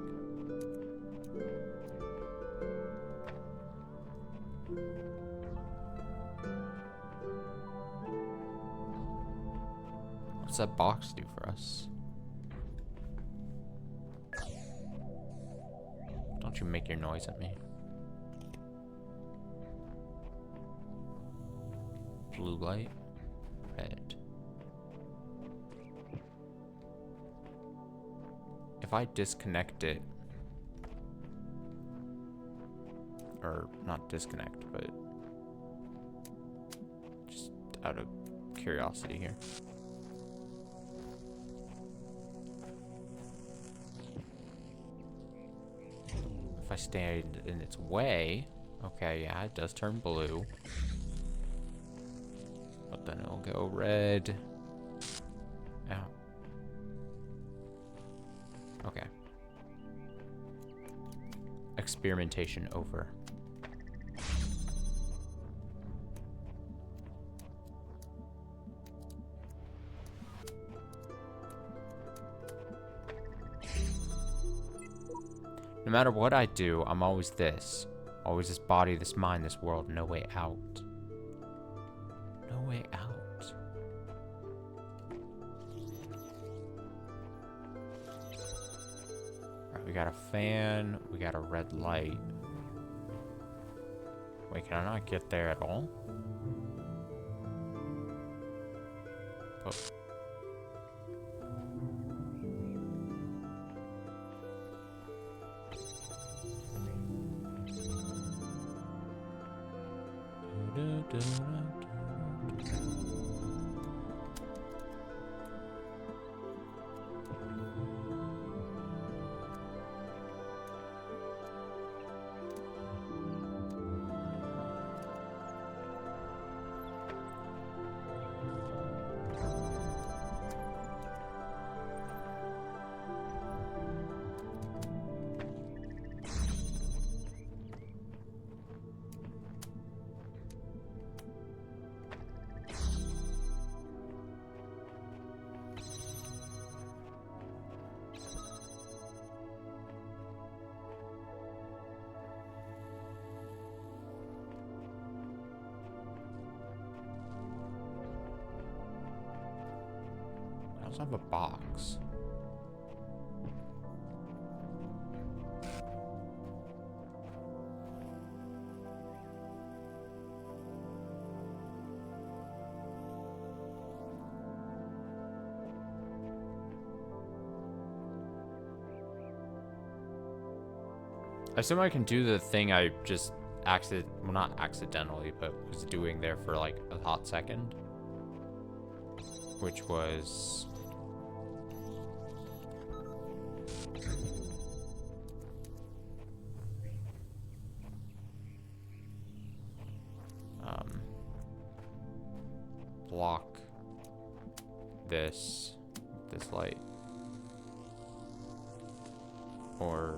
What's that box do for us? Don't you make your noise at me. Blue light, red. If I disconnect it, or not disconnect, but just out of curiosity here. If I stand in its way. Okay, yeah, it does turn blue. But then it'll go red. Ow. Okay. Experimentation over. No matter what I do, I'm always this. Always this body, this mind, this world. No way out. No way out. Alright, we got a fan. We got a red light. Wait, can I not get there at all? Oh. I also have a box. I assume I can do the thing I just well, not accidentally, but was doing there for like a hot second. Which was... block this light. Or...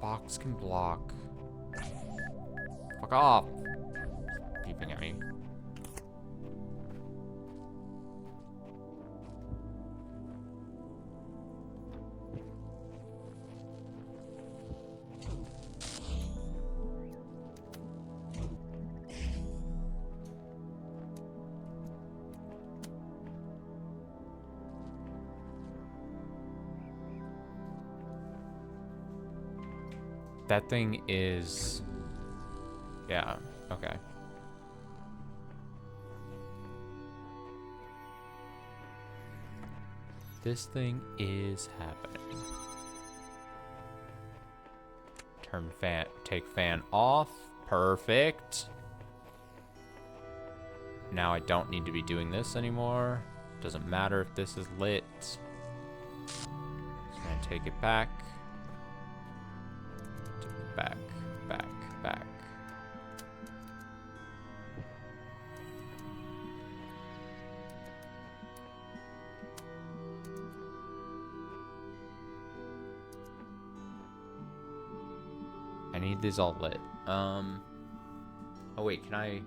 box can block. Fuck off. Beeping at me. That thing is... yeah, okay. This thing is happening. Turn fan, take fan off. Perfect. Now I don't need to be doing this anymore. Doesn't matter if this is lit. Just gonna take it back. Back, back, back. I need these all lit. Oh wait, can I...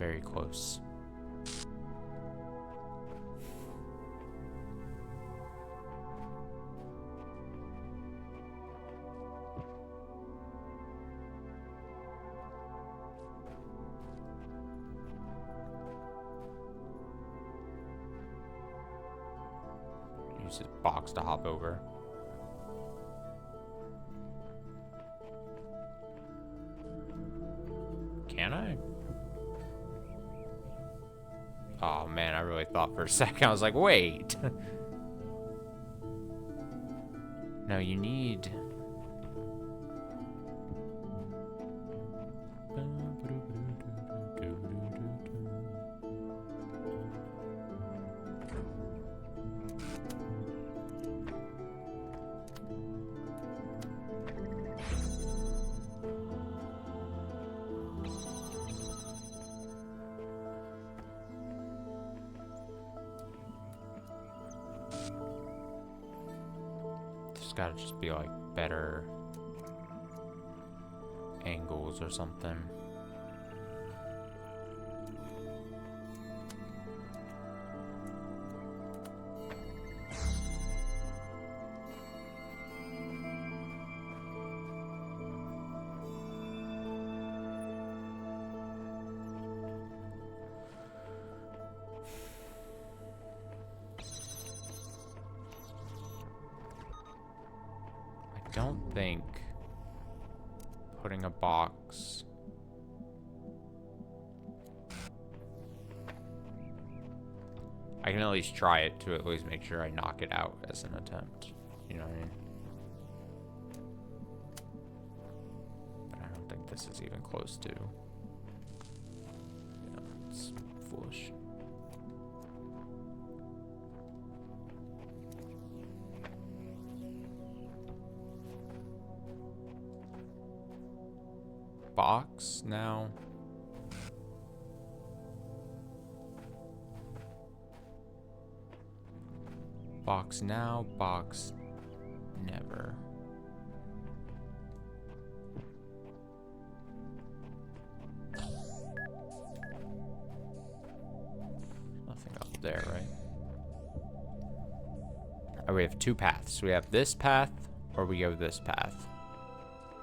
very close. Use this box to hop over. Can I? Oh man, I really thought for a second. I was like, wait. No, you need... There's gotta just be like better angles or something. I don't think putting a box I can at least try it to at least make sure I knock it out as an attempt. You know what I mean? But I don't think this is even close to. Yeah, it's foolish. Box now. Box now, box never. Nothing up there, right? Oh, we have two paths. We have this path, or we go this path.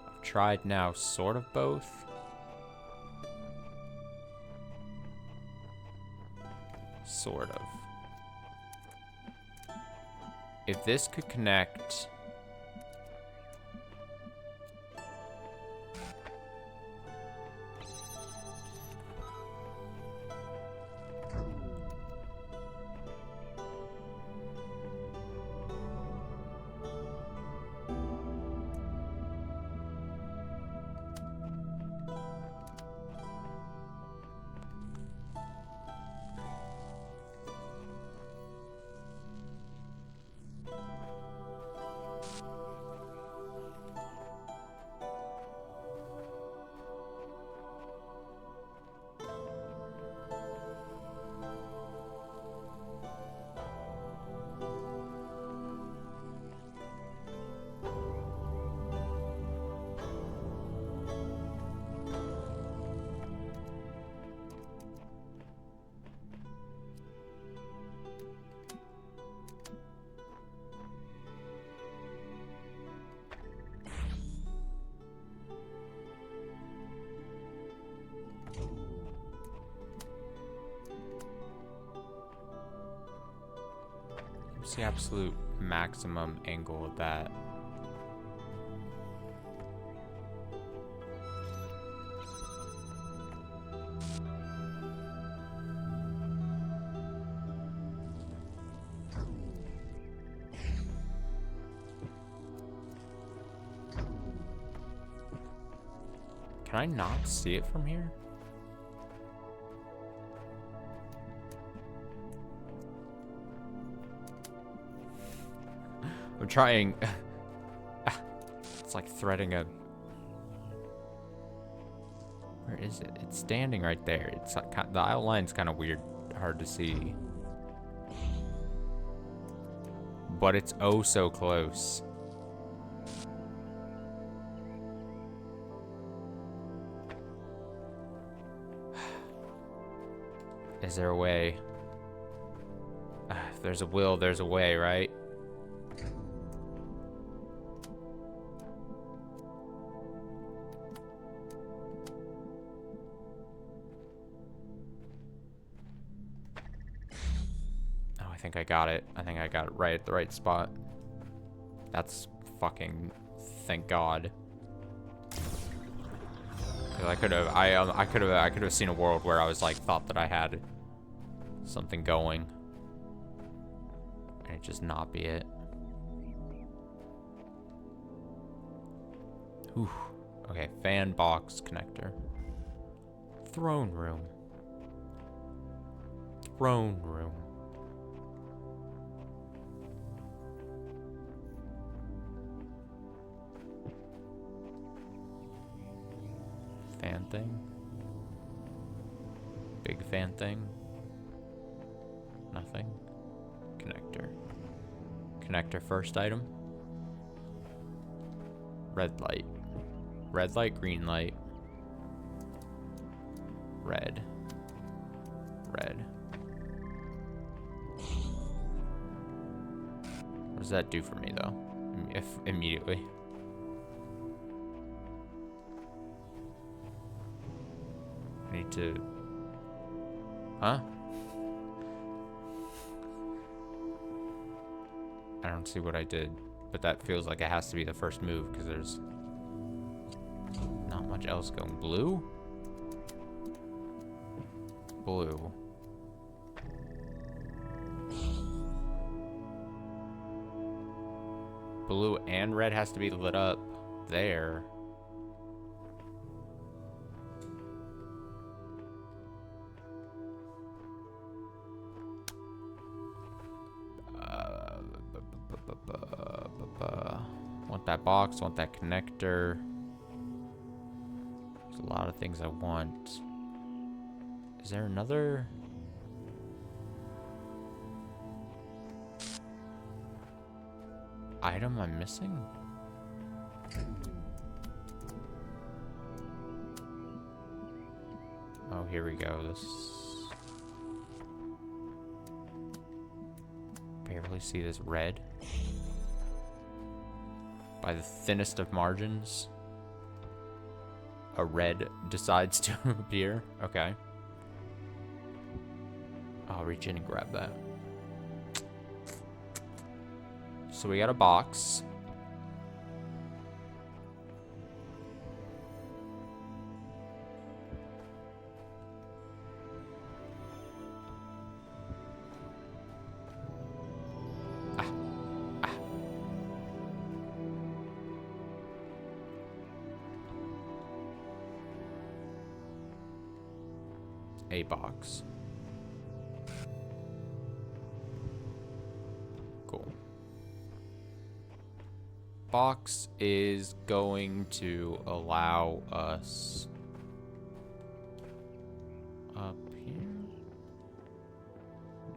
I've tried now sort of both. Sort of. If this could connect... What's the absolute maximum angle of that? Can I not see it from here? I'm trying. It's like threading a... Where is it? It's standing right there. It's like, the outline's kind of weird, hard to see. But it's oh so close. Is there a way? If there's a will, there's a way, right? Oh, I think I got it. I think I got it right at the right spot. That's fucking thank God. 'Cause I could have seen a world where I was like thought that I had something going, and it just not be it. Whew. Okay, fan box connector. Throne room. Throne room. Fan thing. Big fan thing. Nothing. Connector. Connector first item. Red light. Red light, green light. Red. Red. What does that do for me though? If immediately. I need to... Huh? I don't see what I did, but that feels like it has to be the first move because there's not much else going. Blue? Blue. Blue and red has to be lit up there. Want that box, want that connector. There's a lot of things I want. Is there another? Item I'm missing? Oh, here we go. This... Barely see this red. By the thinnest of margins, a red decides to appear. Okay. I'll reach in and grab that. So we got a box. A box. Cool. Box is going to allow us up here.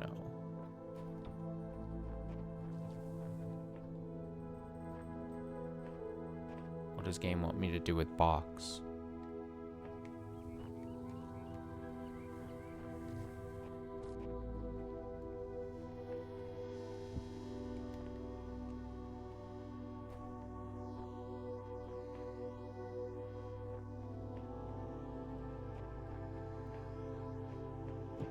No. What does game want me to do with box?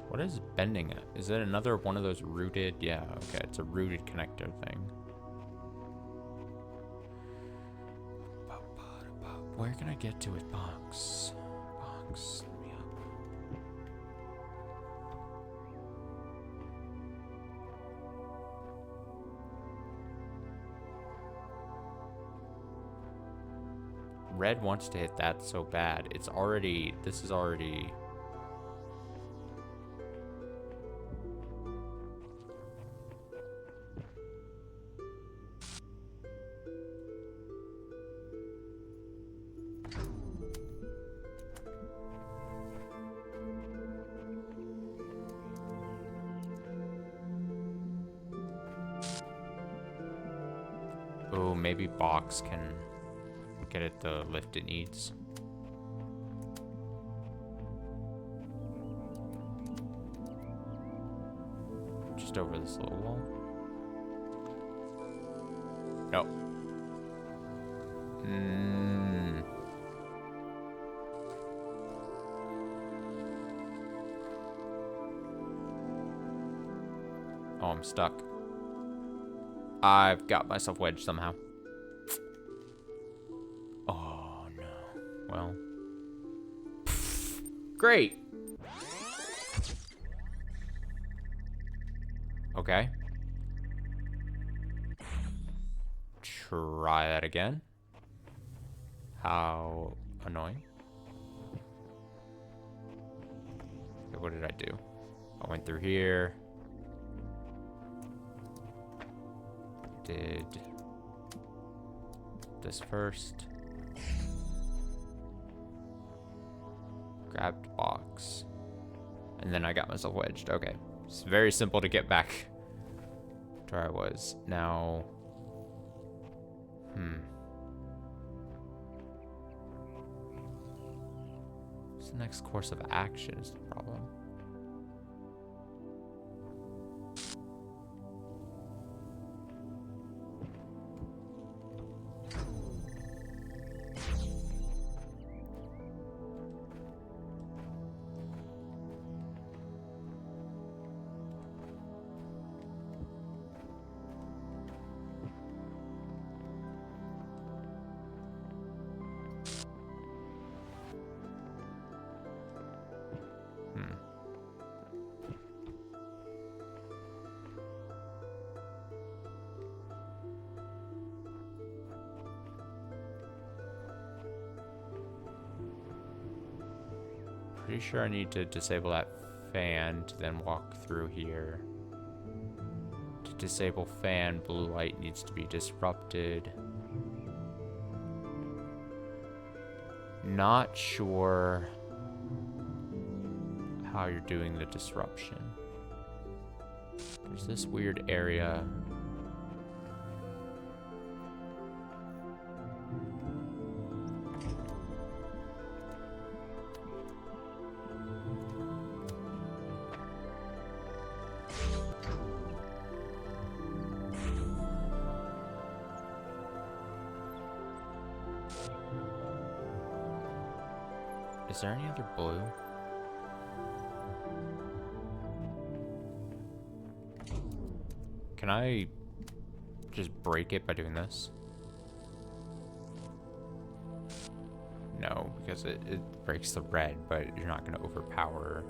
What is bending it? Is it another one of those rooted? Yeah, okay, it's a rooted connector thing. Where can I get to with box? Box, let me up. Red wants to hit that so bad. It's already, this is already... Oh, maybe box can get it the lift it needs. Just over this little wall. No. Oh, I'm stuck. I've got myself wedged somehow. Oh, no. Well. Great. Okay. Try that again. How annoying. Okay, what did I do? I went through here. Did this first. Grabbed box. And then I got myself wedged. Okay. It's very simple to get back to where I was. Now. What's the next course of action is the problem. Pretty sure I need to disable that fan to then walk through here. To disable fan, blue light needs to be disrupted. Not sure how you're doing the disruption. There's this weird area. Is there any other blue? Can I just break it by doing this? No, because it breaks the red, but you're not going to overpower.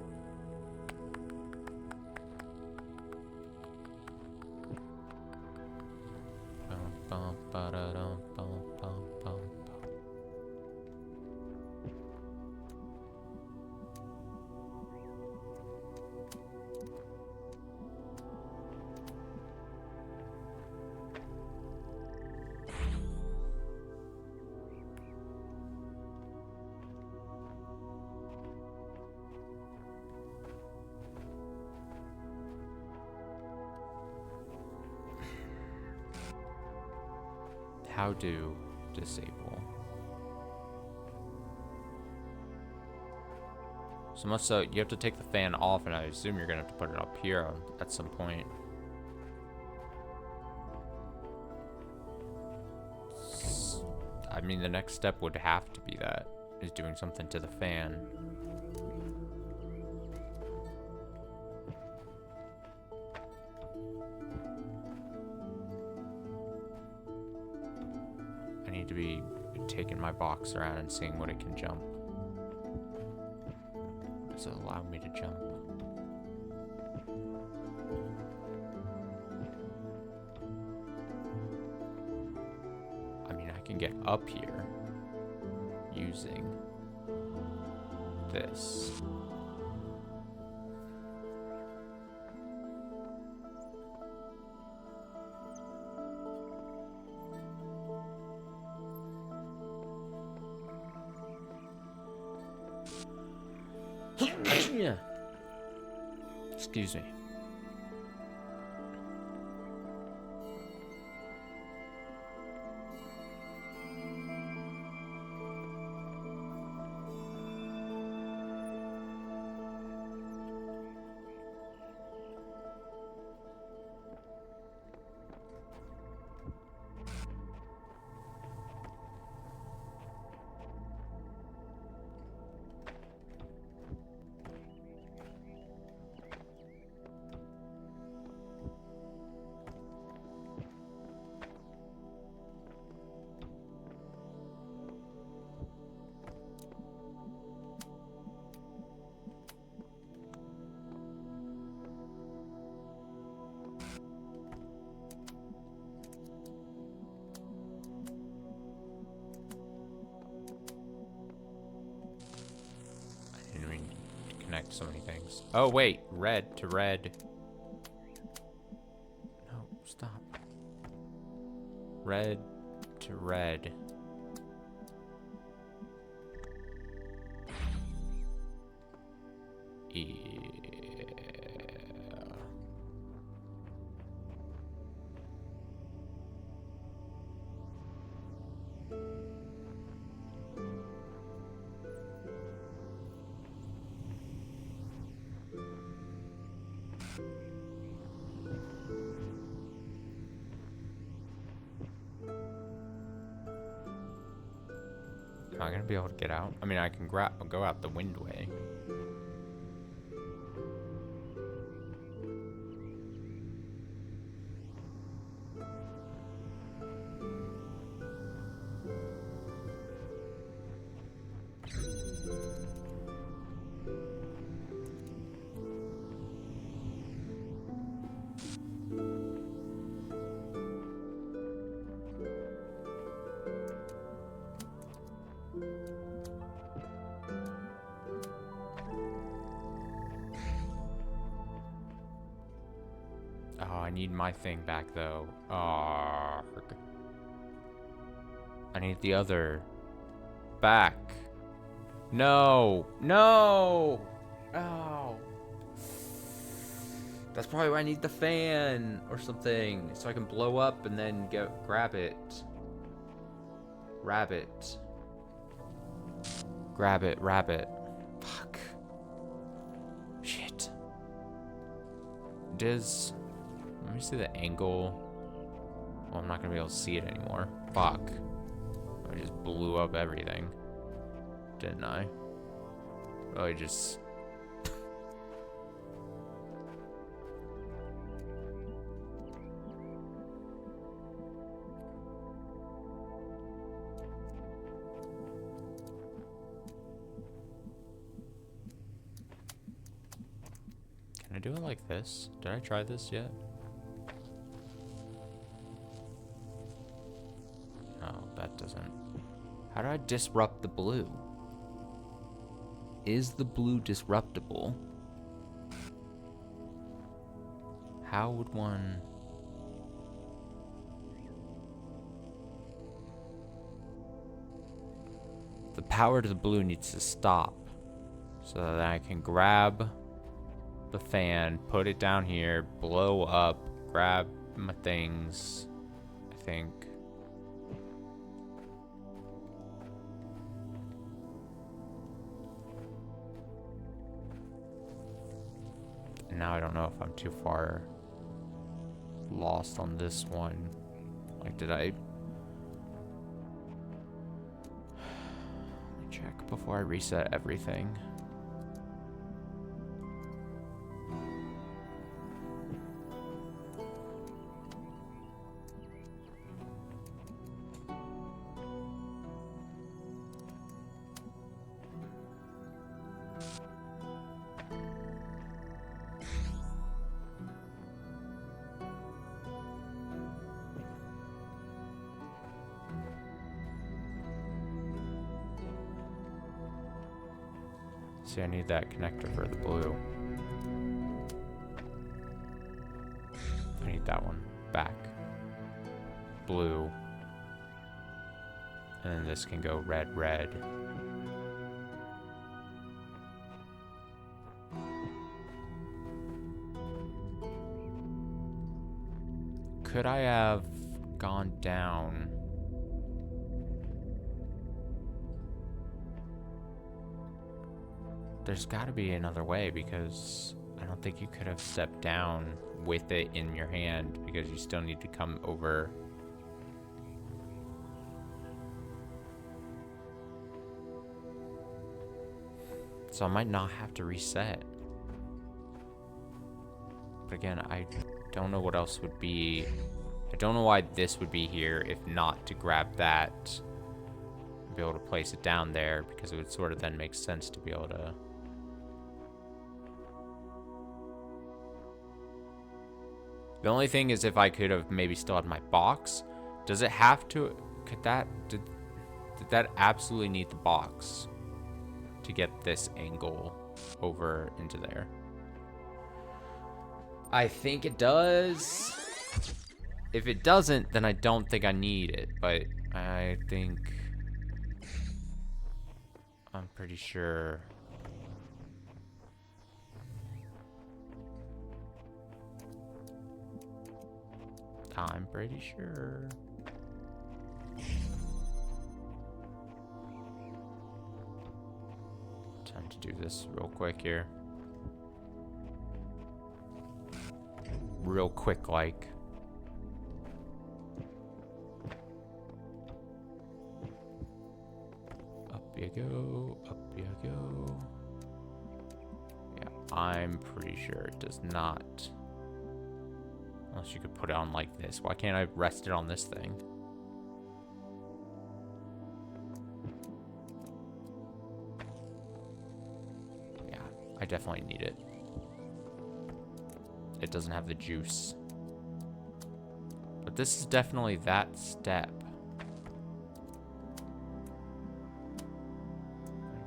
How to disable. So much so you have to take the fan off, and I assume you're gonna have to put it up here at some point. I mean, the next step would have to be that, is doing something to the fan. I need to be taking my box around and seeing what it can jump. Does it allow me to jump? I mean, I can get up here using this. Yeah. Excuse me. connect so many things. Oh, wait. Red to red. No, stop. Red to red. Yeah. Am I gonna be able to get out? I mean, I can go out the windway. Oh, I need my thing back, though. Oh, I need the other back. No, no. Oh. That's probably why I need the fan or something, so I can blow up and then grab it. Rabbit. Grab it, rabbit. Fuck. Shit. Let me see the angle. Well, I'm not gonna be able to see it anymore. Fuck. I just blew up everything. Didn't I? Oh, I just... Can I do it like this? Did I try this yet? Oh, that doesn't... How do I disrupt the blue? Is the blue disruptible? How would one... The power to the blue needs to stop. So that I can grab the fan, put it down here, blow up, grab my things, I think. Now I don't know if I'm too far lost on this one. Like, did I... Let me check before I reset everything. See, I need that connector for the blue. I need that one. Back. Blue. And then this can go red, red. Could I have gone down? There's got to be another way, because I don't think you could have stepped down with it in your hand, because you still need to come over. So I might not have to reset. But again, I don't know what else would be. I don't know why this would be here if not to grab that and be able to place it down there, because it would sort of then make sense to be able to... The only thing is if I could have maybe still had my box. Does it have to... Could that... Did that absolutely need the box to get this angle? over into there. I think it does. If it doesn't, then I don't think I need it, but I think I'm pretty sure. I'm pretty sure. Time to do this real quick here. Real quick, like. Up you go, up you go. Yeah, I'm pretty sure it does not. Unless you could put it on like this. Why can't I rest it on this thing? Yeah, I definitely need it. It doesn't have the juice. But this is definitely that step.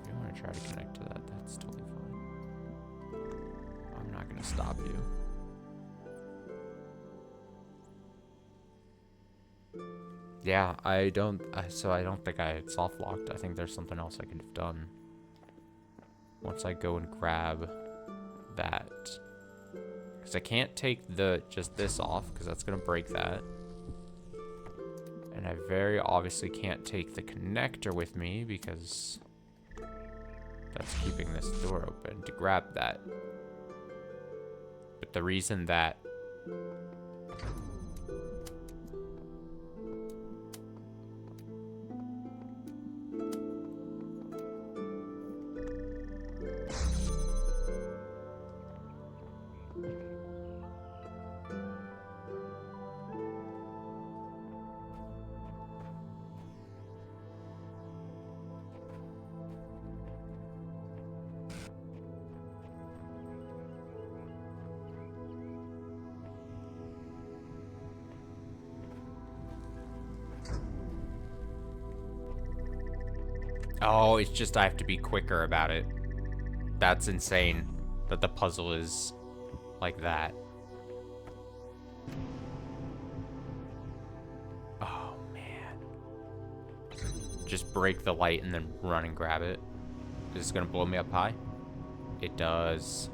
If you want to try to connect to that, that's totally fine. I'm not going to stop you. Yeah, I don't think I soft locked. I think there's something else I could have done. Once I go and grab that. Because I can't take just this off, because that's going to break that. And I very obviously can't take the connector with me, because that's keeping this door open to grab that. But the reason that oh, it's just I have to be quicker about it. That's insane that the puzzle is like that. Oh, man. Just break the light and then run and grab it. Is this gonna blow me up high? It does.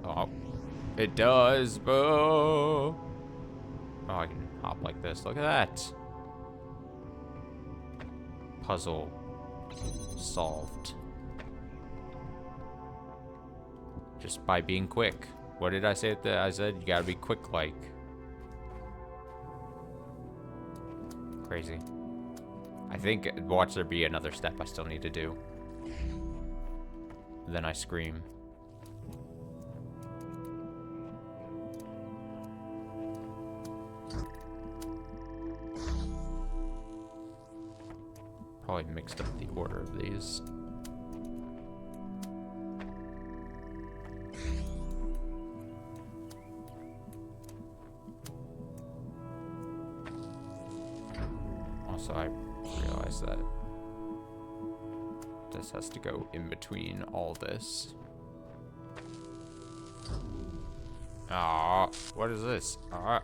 Oh. It does. Oh, I can hop like this. Look at that. Puzzle solved. Just by being quick. What did I say at I said you gotta be quick like. Crazy. I think, watch there be another step I still need to do. Then I scream. Probably mixed up the order of these. Also, I realize that this has to go in between all this. Ah, what is this? Ah.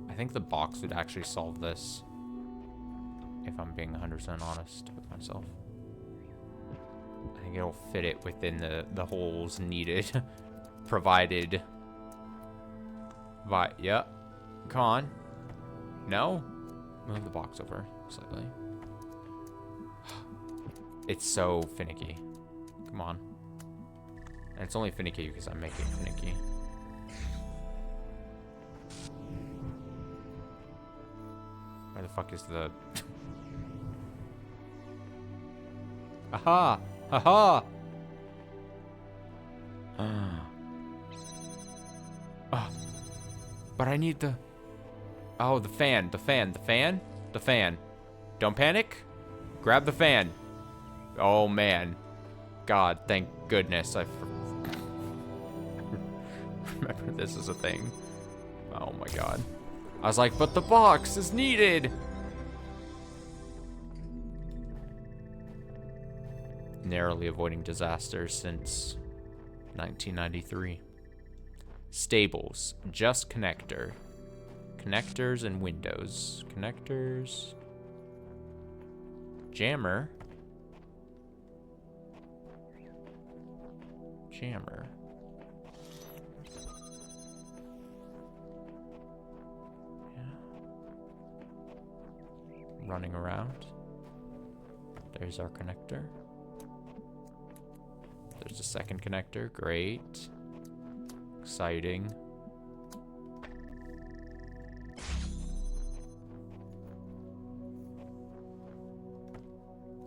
I think the box would actually solve this, if I'm being 100% honest with myself. I think it'll fit it within the holes needed, provided by, yeah, come on. No? Move the box over slightly. It's so finicky. Come on. And it's only finicky because I'm making it finicky. Where the fuck is the... Aha! Aha! Oh. But I need the... Oh, the fan. The fan. The fan? The fan. Don't panic. Grab the fan. Oh, man. God, thank goodness. I remember this is a thing. Oh, my God. I was like, but the box is needed. Narrowly avoiding disaster since 1993. Stables, just connector. Connectors and windows. Connectors. Jammer. Jammer. Yeah. Running around. There's our connector. There's a second connector. Great. Exciting.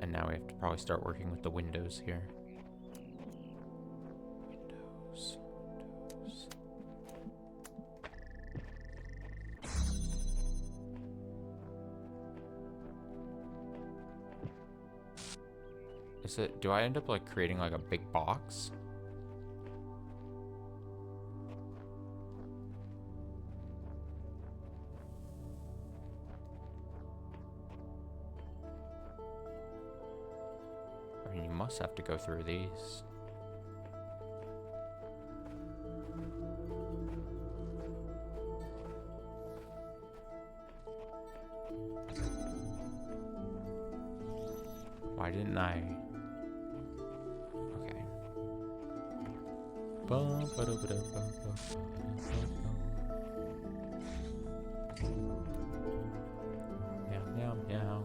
And now we have to probably start working with the windows here. Windows. Windows. Is it, do I end up like creating like a big box? I mean, you must have to go through these. Why didn't I? Okay. Meow, meow, meow.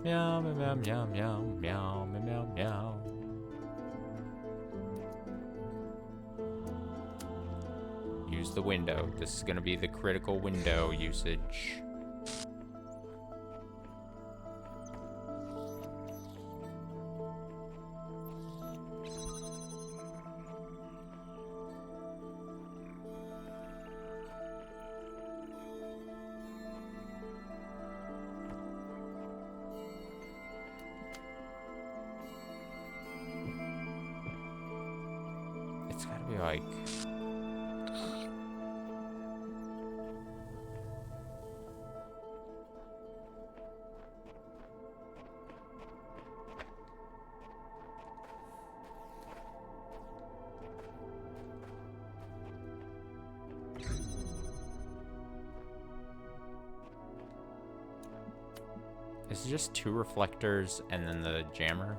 Meow, meow, meow, meow, meow, meow, meow. Use the window. This is gonna be the critical window usage. It's gotta be like... Is it just 2 reflectors and then the jammer?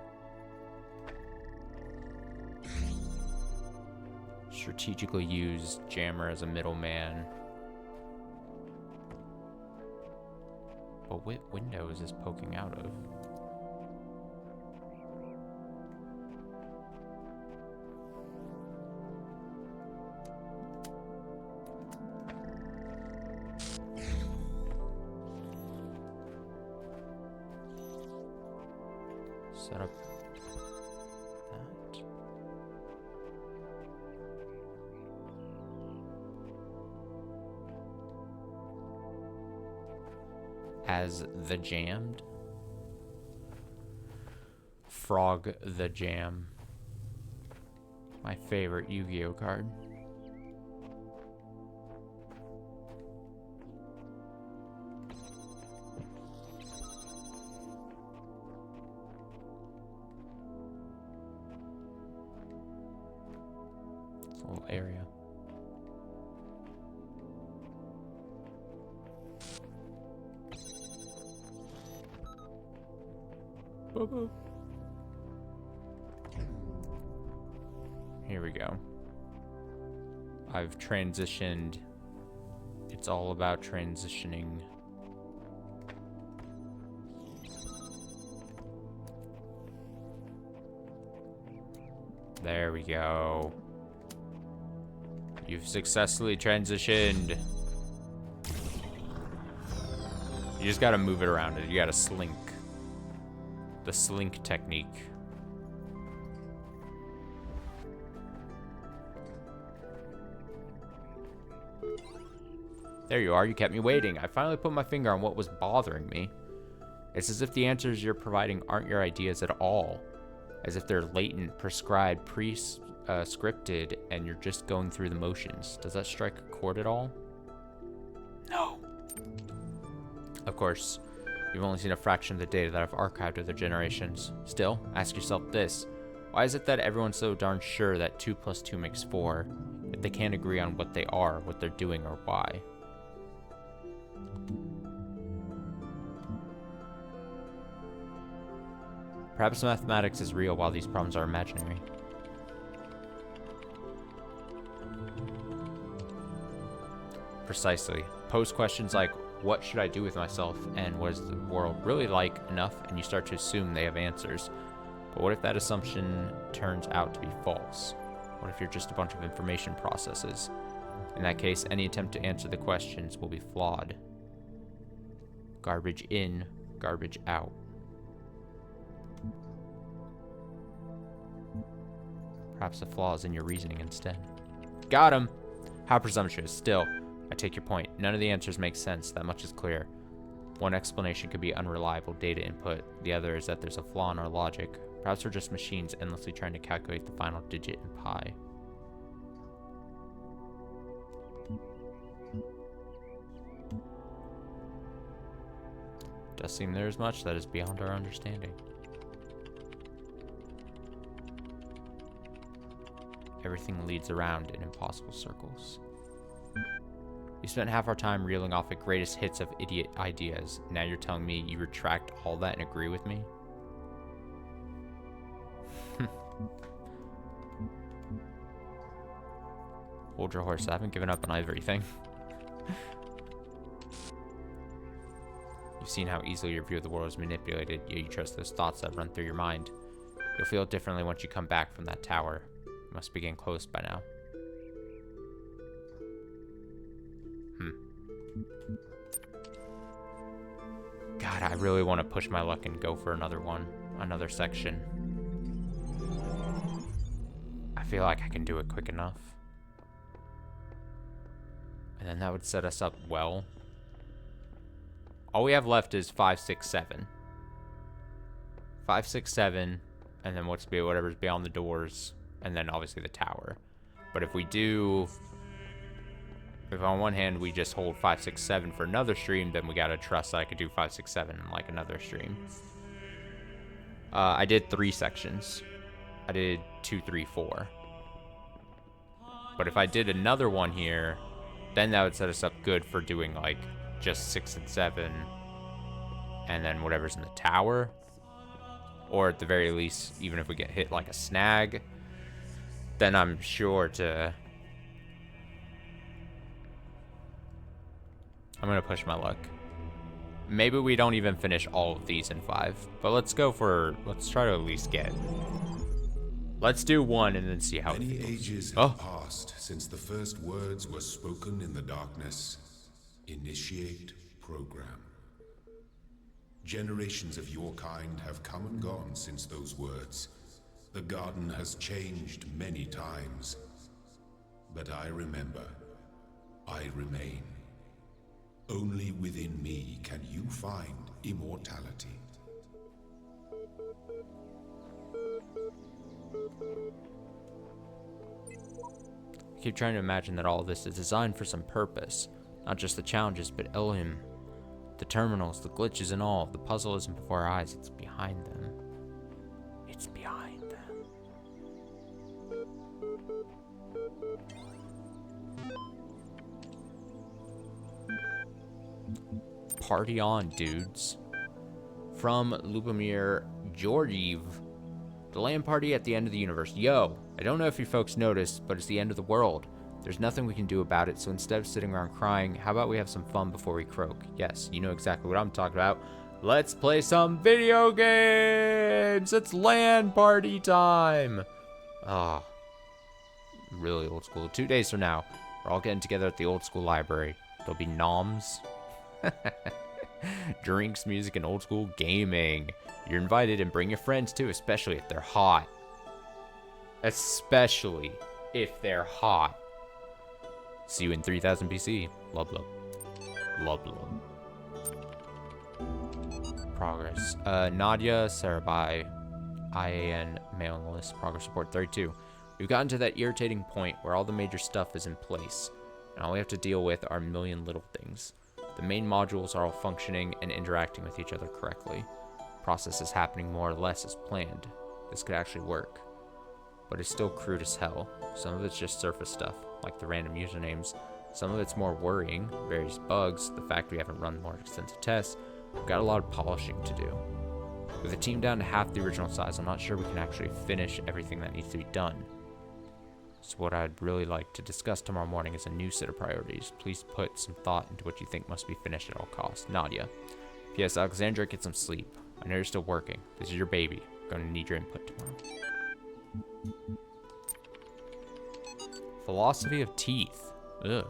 Strategically use jammer as a middleman. But what window is this poking out of? Set up that. As the jammed. Frog the Jam. My favorite Yu-Gi-Oh card. It's a little area. Boo-boo. Here we go. I've transitioned. It's all about transitioning. There we go. You've successfully transitioned. You just gotta move it around. You gotta slink. The slink technique. There you are, you kept me waiting. I finally put my finger on what was bothering me. It's as if the answers you're providing aren't your ideas at all. As if they're latent, prescribed, scripted, and you're just going through the motions. Does that strike a chord at all? No. Of course, you've only seen a fraction of the data that I've archived of their generations. Still, ask yourself this. Why is it that everyone's so darn sure that 2 plus 2 makes 4, if they can't agree on what they are, what they're doing, or why? Perhaps mathematics is real while these problems are imaginary. Precisely. Pose questions like, what should I do with myself, and what is the world really like enough, and you start to assume they have answers. But what if that assumption turns out to be false? What if you're just a bunch of information processes? In that case, any attempt to answer the questions will be flawed. Garbage in, garbage out. Perhaps the flaw is in your reasoning instead. Got him! How presumptuous. Still, I take your point. None of the answers make sense. That much is clear. One explanation could be unreliable data input. The other is that there's a flaw in our logic. Perhaps we're just machines endlessly trying to calculate the final digit in pi. Does seem there is much that is beyond our understanding. Everything leads around in impossible circles. We spent half our time reeling off the greatest hits of idiot ideas. Now you're telling me you retract all that and agree with me? Hold your horse. I haven't given up on everything. You've seen how easily your view of the world is manipulated, yet you trust those thoughts that run through your mind. You'll feel differently once you come back from that tower. You must be getting close by now. God, I really want to push my luck and go for another one. Another section. I feel like I can do it quick enough. And then that would set us up well. All we have left is 5, 6, 7. 5, 6, 7, and then whatever's beyond the doors, and then obviously the tower. But if we do, if on one hand we just hold 5, 6, 7 for another stream, then we gotta trust that I could do 5, 6, 7 in like another stream. I did 3 sections. I did 2, 3, 4. But if I did another one here, then that would set us up good for doing like just 6 and 7, and then whatever's in the tower. Or at the very least, even if we get hit like a snag, then I'm sure to... I'm gonna push my luck. Maybe we don't even finish all of these in 5, but let's try to at least get... Let's do 1 and then see how it feels. Many ages have passed since the first words were spoken in the darkness. Initiate program. Generations of your kind have come and gone since those words. The garden has changed many times. But I remember. I remain. Only within me can you find immortality. I keep trying to imagine that all of this is designed for some purpose. Not just the challenges, but Elohim. The terminals, the glitches and all. The puzzle isn't before our eyes, it's behind them. It's behind them. Party on, dudes. From Lubomir Georgiev. The land party at the end of the universe. Yo, I don't know if you folks noticed, but it's the end of the world. There's nothing we can do about it, so instead of sitting around crying, how about we have some fun before we croak? Yes, you know exactly what I'm talking about. Let's play some video games! It's LAN party time! Ah, really old school. 2 days from now, we're all getting together at the old school library. There'll be noms, drinks, music, and old school gaming. You're invited, and bring your friends too, especially if they're hot. Especially if they're hot. See you in 3000 BC. Love, love. Love, love. Progress. Nadia Sarabai. IAN mail on the list. Progress report 32. We've gotten to that irritating point where all the major stuff is in place, and all we have to deal with are a million little things. The main modules are all functioning and interacting with each other correctly. Process is happening more or less as planned. This could actually work. But it's still crude as hell. Some of it's just surface stuff, like the random usernames. Some of it's more worrying, various bugs, the fact we haven't run more extensive tests. We've got a lot of polishing to do. With the team down to half the original size, I'm not sure we can actually finish everything that needs to be done. So what I'd really like to discuss tomorrow morning is a new set of priorities. Please put some thought into what you think must be finished at all costs. Nadia. P.S. Alexandra, get some sleep. I know you're still working. This is your baby. I'm going to need your input tomorrow. Philosophy of teeth. Ugh.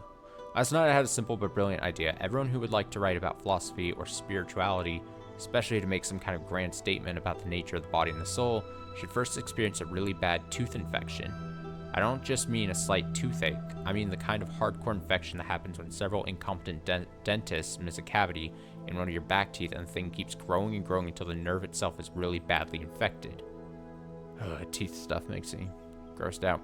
Last night I had a simple but brilliant idea. Everyone who would like to write about philosophy or spirituality, especially to make some kind of grand statement about the nature of the body and the soul, should first experience a really bad tooth infection. I don't just mean a slight toothache. I mean the kind of hardcore infection that happens when several incompetent dentists miss a cavity in one of your back teeth and the thing keeps growing and growing until the nerve itself is really badly infected. Teeth stuff makes me grossed out.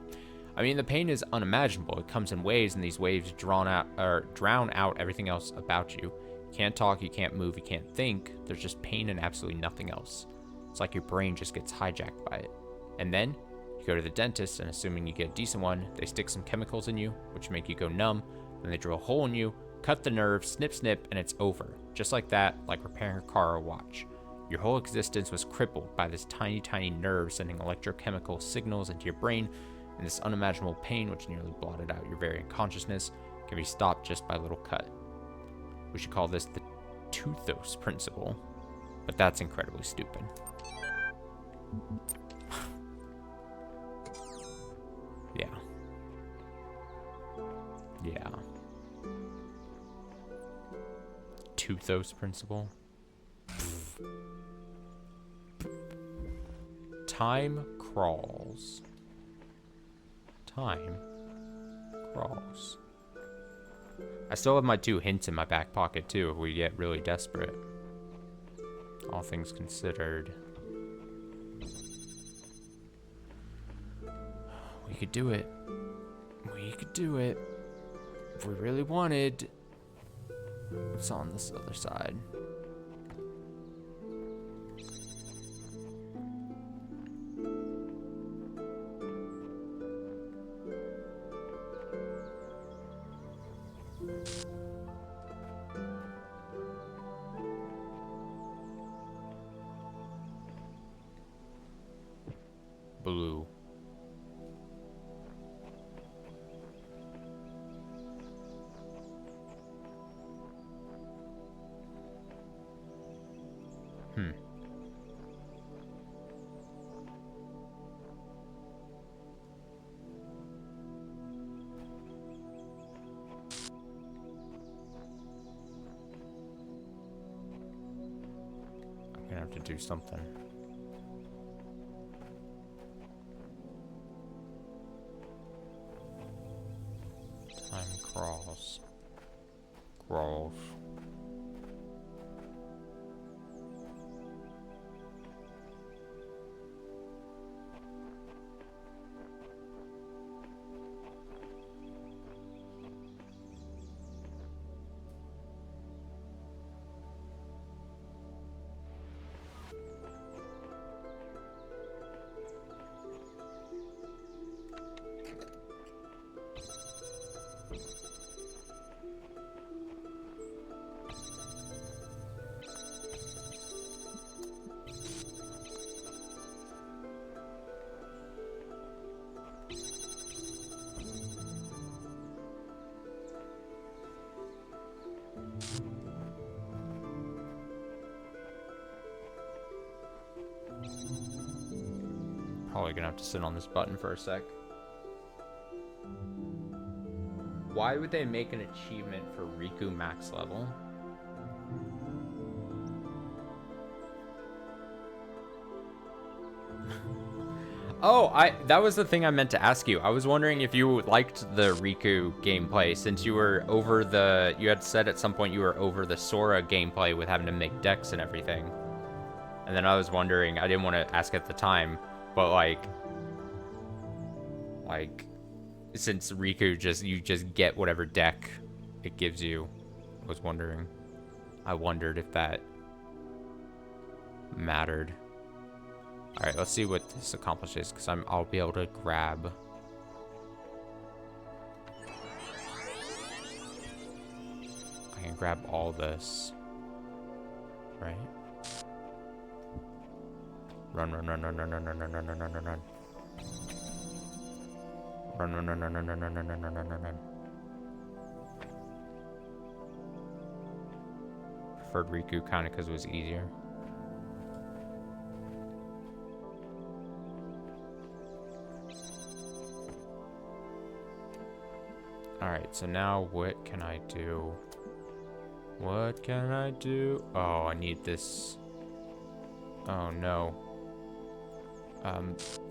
I mean, the pain is unimaginable. It comes in waves, and these waves drown out everything else about you. You can't talk, you can't move, you can't think. There's just pain and absolutely nothing else. It's like your brain just gets hijacked by it. And then you go to the dentist, and assuming you get a decent one, they stick some chemicals in you, which make you go numb. Then they drill a hole in you, cut the nerve, snip, snip, and it's over. Just like that, like repairing a car or a watch. Your whole existence was crippled by this tiny, tiny nerve sending electrochemical signals into your brain, and this unimaginable pain, which nearly blotted out your very consciousness, can be stopped just by a little cut. We should call this the Talos principle, but that's incredibly stupid. Yeah. Yeah. Talos principle. Time crawls. Time crawls. I still have my 2 hints in my back pocket too if we get really desperate. All things considered. We could do it. We could do it. If we really wanted. What's on this other side? Blue. I'm gonna have to do something. Time crawls. Crawls. Probably gonna have to sit on this button for a sec. Why would they make an achievement for Riku max level? Oh, that was the thing I meant to ask you. I was wondering if you liked the Riku gameplay, since you were over you had said at some point you were over the Sora gameplay with having to make decks and everything. And then I was wondering, I didn't want to ask at the time, but like since Riku you just get whatever deck it gives you, was wondering. I wondered if that mattered. All right, let's see what this accomplishes, because I'll be able to grab. I can grab all this, right? Run, run, run, run, run, run, run, run, run, run, run, run, run. Run, run, run, run, run, run, run, run, run, run, run, run. Preferred Riku kind of because it was easier. Alright, so now what can I do? What can I do? Oh, I need this. Oh, no.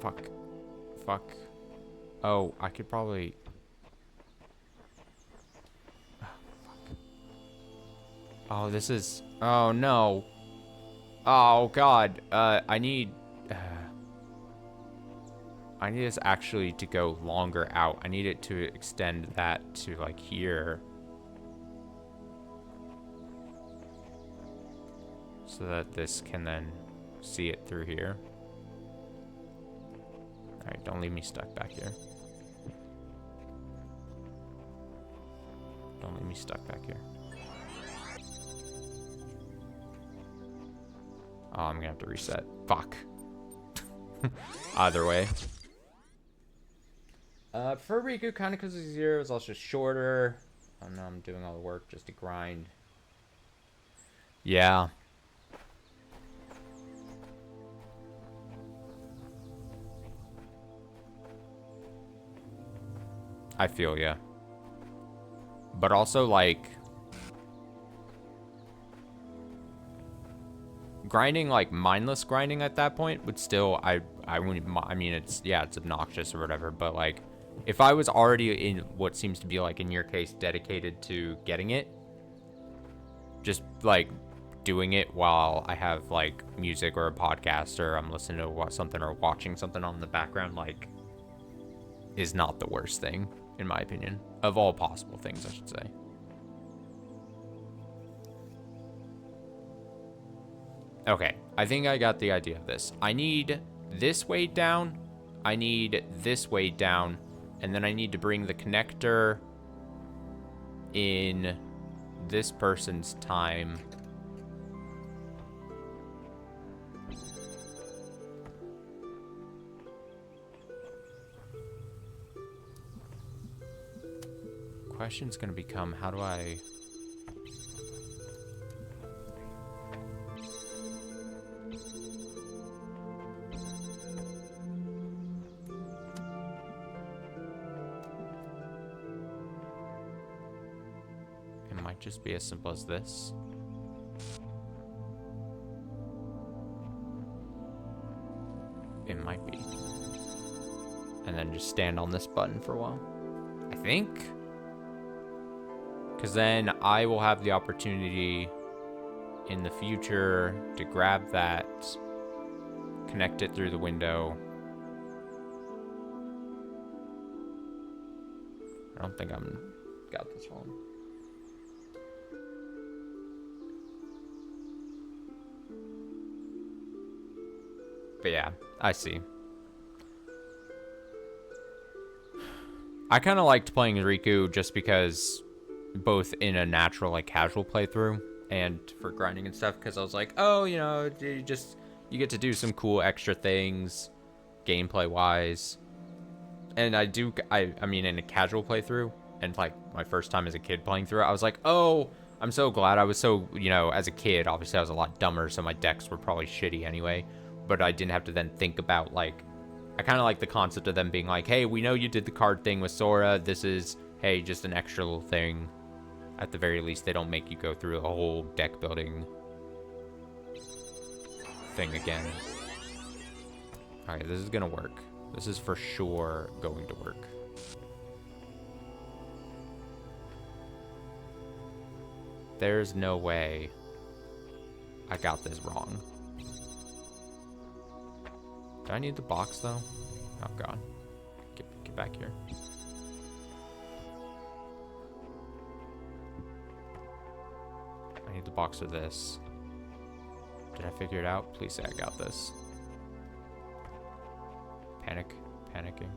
Fuck. Fuck. Oh, I could probably... Oh, fuck. Oh, this is... Oh, no. Oh, God. I need this actually to go longer out. I need it to extend that to, like, here. So that this can then see it through here. Alright, don't leave me stuck back here. Don't leave me stuck back here. Oh, I'm gonna have to reset. Fuck. Either way. For Riku, kind of because it's easier, it's also shorter. I know I'm doing all the work just to grind. Yeah. I feel ya. But also, like, grinding, like, mindless grinding at that point would still, I wouldn't, I mean, it's, yeah, it's obnoxious or whatever, but, like, if I was already in what seems to be, like, in your case, dedicated to getting it, just, like, doing it while I have, like, music or a podcast or I'm listening to something or watching something on the background, like, is not the worst thing, in my opinion. Of all possible things, I should say. Okay, I think I got the idea of this. I need this way down, I need this way down, and then I need to bring the connector in this person's time. Question's gonna become, how do I... It might just be as simple as this. It might be. And then just stand on this button for a while. I think. Because then I will have the opportunity in the future to grab that, connect it through the window. I don't think I'm got this wrong. But yeah, I see. I kind of liked playing Riku just because both in a natural, like, casual playthrough and for grinding and stuff, because I was like, oh, you know, you get to do some cool extra things gameplay wise. And I mean, in a casual playthrough and, like, my first time as a kid playing through it, I was like, oh, I'm so glad. I was so, you know, as a kid, obviously I was a lot dumber, so my decks were probably shitty anyway, but I didn't have to then think about, like, I kind of like the concept of them being like, hey, we know you did the card thing with Sora, this is, hey, just an extra little thing. At the very least, they don't make you go through a whole deck building thing again. Alright, this is gonna work. This is for sure going to work. There's no way I got this wrong. Do I need the box, though? Oh, God. Get back here. need the box of this. Did I figure it out? Please say I got this. Panicking.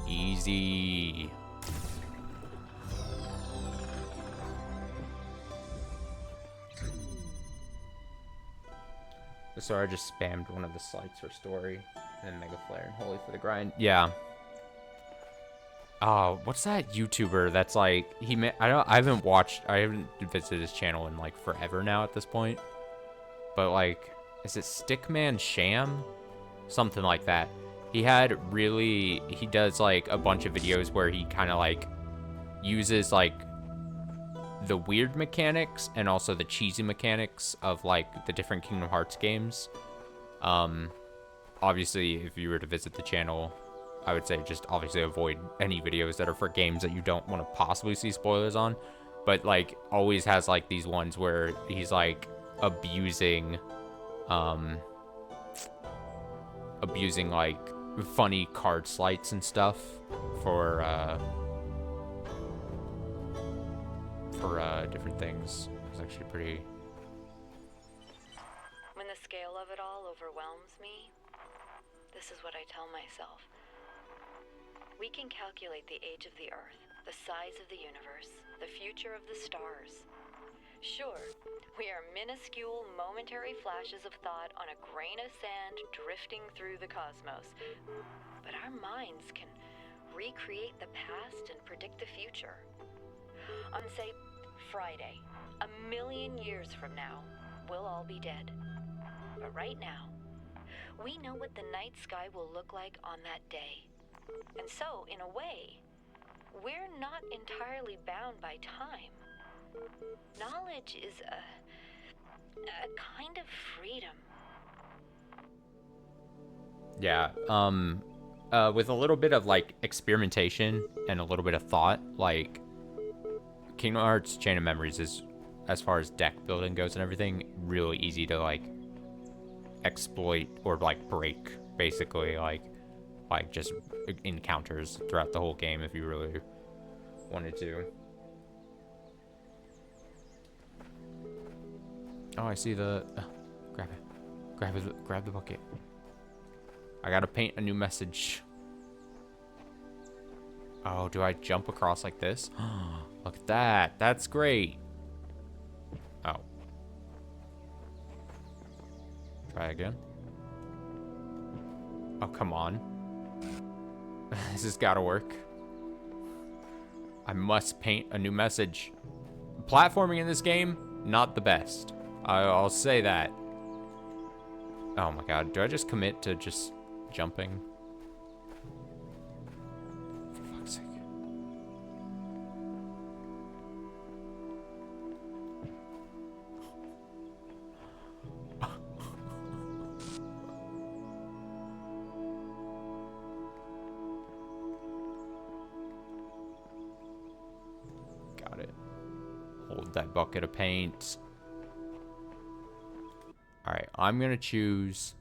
Easy. Sorry, I just spammed one of the slides for story, and then Mega Flare and Holy for the grind. Yeah. Oh, what's that YouTuber that's like I haven't visited his channel in like forever now at this point. But like, is it Stickman Sham? Something like that. He does like a bunch of videos where he kind of like uses like the weird mechanics and also the cheesy mechanics of like the different Kingdom Hearts games. Obviously, if you were to visit the channel, I would say just obviously avoid any videos that are for games that you don't want to possibly see spoilers on. But like always has like these ones where he's like abusing like funny card slights and stuff for different things. It's actually pretty. When the scale of it all overwhelms me, this is what I tell myself. We can calculate the age of the Earth, the size of the universe, the future of the stars. Sure, we are minuscule, momentary flashes of thought on a grain of sand drifting through the cosmos. But our minds can recreate the past and predict the future. On, say, Friday, 1,000,000 years from now, we'll all be dead. But right now, we know what the night sky will look like on that day. And so, in a way, we're not entirely bound by time. Knowledge is a kind of freedom. Yeah, with a little bit of like experimentation and a little bit of thought, like Kingdom Hearts Chain of Memories is, as far as deck building goes and everything, really easy to like exploit or like break, basically, like just encounters throughout the whole game if you really wanted to. Oh, I see the grab the bucket. I gotta paint a new message. Oh, do I jump across like this? Look at that. That's great. Oh. Try again. Oh, come on. This has gotta work. I must paint a new message. Platforming in this game, not the best. I'll say that. Oh my god, do I just commit to just jumping? For fuck's sake. Got it. Hold that bucket of paint. Alright, I'm gonna choose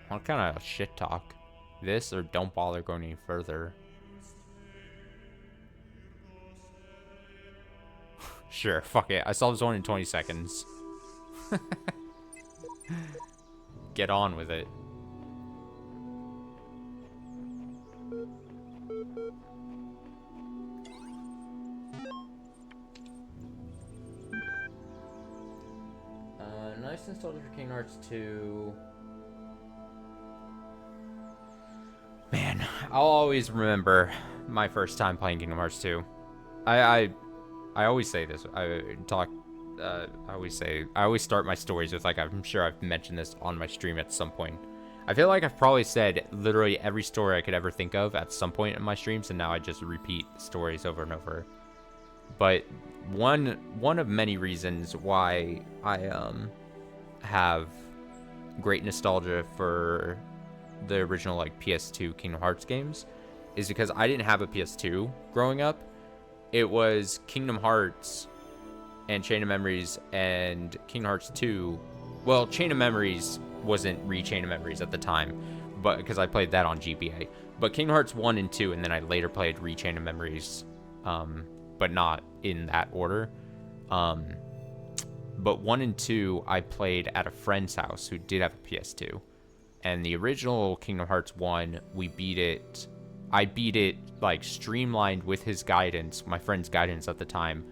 what kind of shit talk? This or don't bother going any further? Sure, fuck it. I saw this one in 20 seconds. Get on with it. Nice nostalgia for Kingdom Hearts 2. Man, I'll always remember my first time playing Kingdom Hearts 2. I always say this. I always start my stories with, like, I'm sure I've mentioned this on my stream at some point. I feel like I've probably said literally every story I could ever think of at some point in my streams, and now I just repeat stories over and over. But one of many reasons why I have great nostalgia for the original, like, PS2 Kingdom Hearts games is because I didn't have a PS2 growing up. It was Kingdom Hearts and Chain of Memories and Kingdom Hearts 2. Well, Chain of Memories wasn't Chain of Memories at the time, but because I played that on GBA. But Kingdom Hearts 1 and 2, and then I later played Chain of Memories, but not in that order. But 1 and 2, I played at a friend's house who did have a PS2. And the original Kingdom Hearts 1, I beat it, like, streamlined with his guidance, my friend's guidance at the time,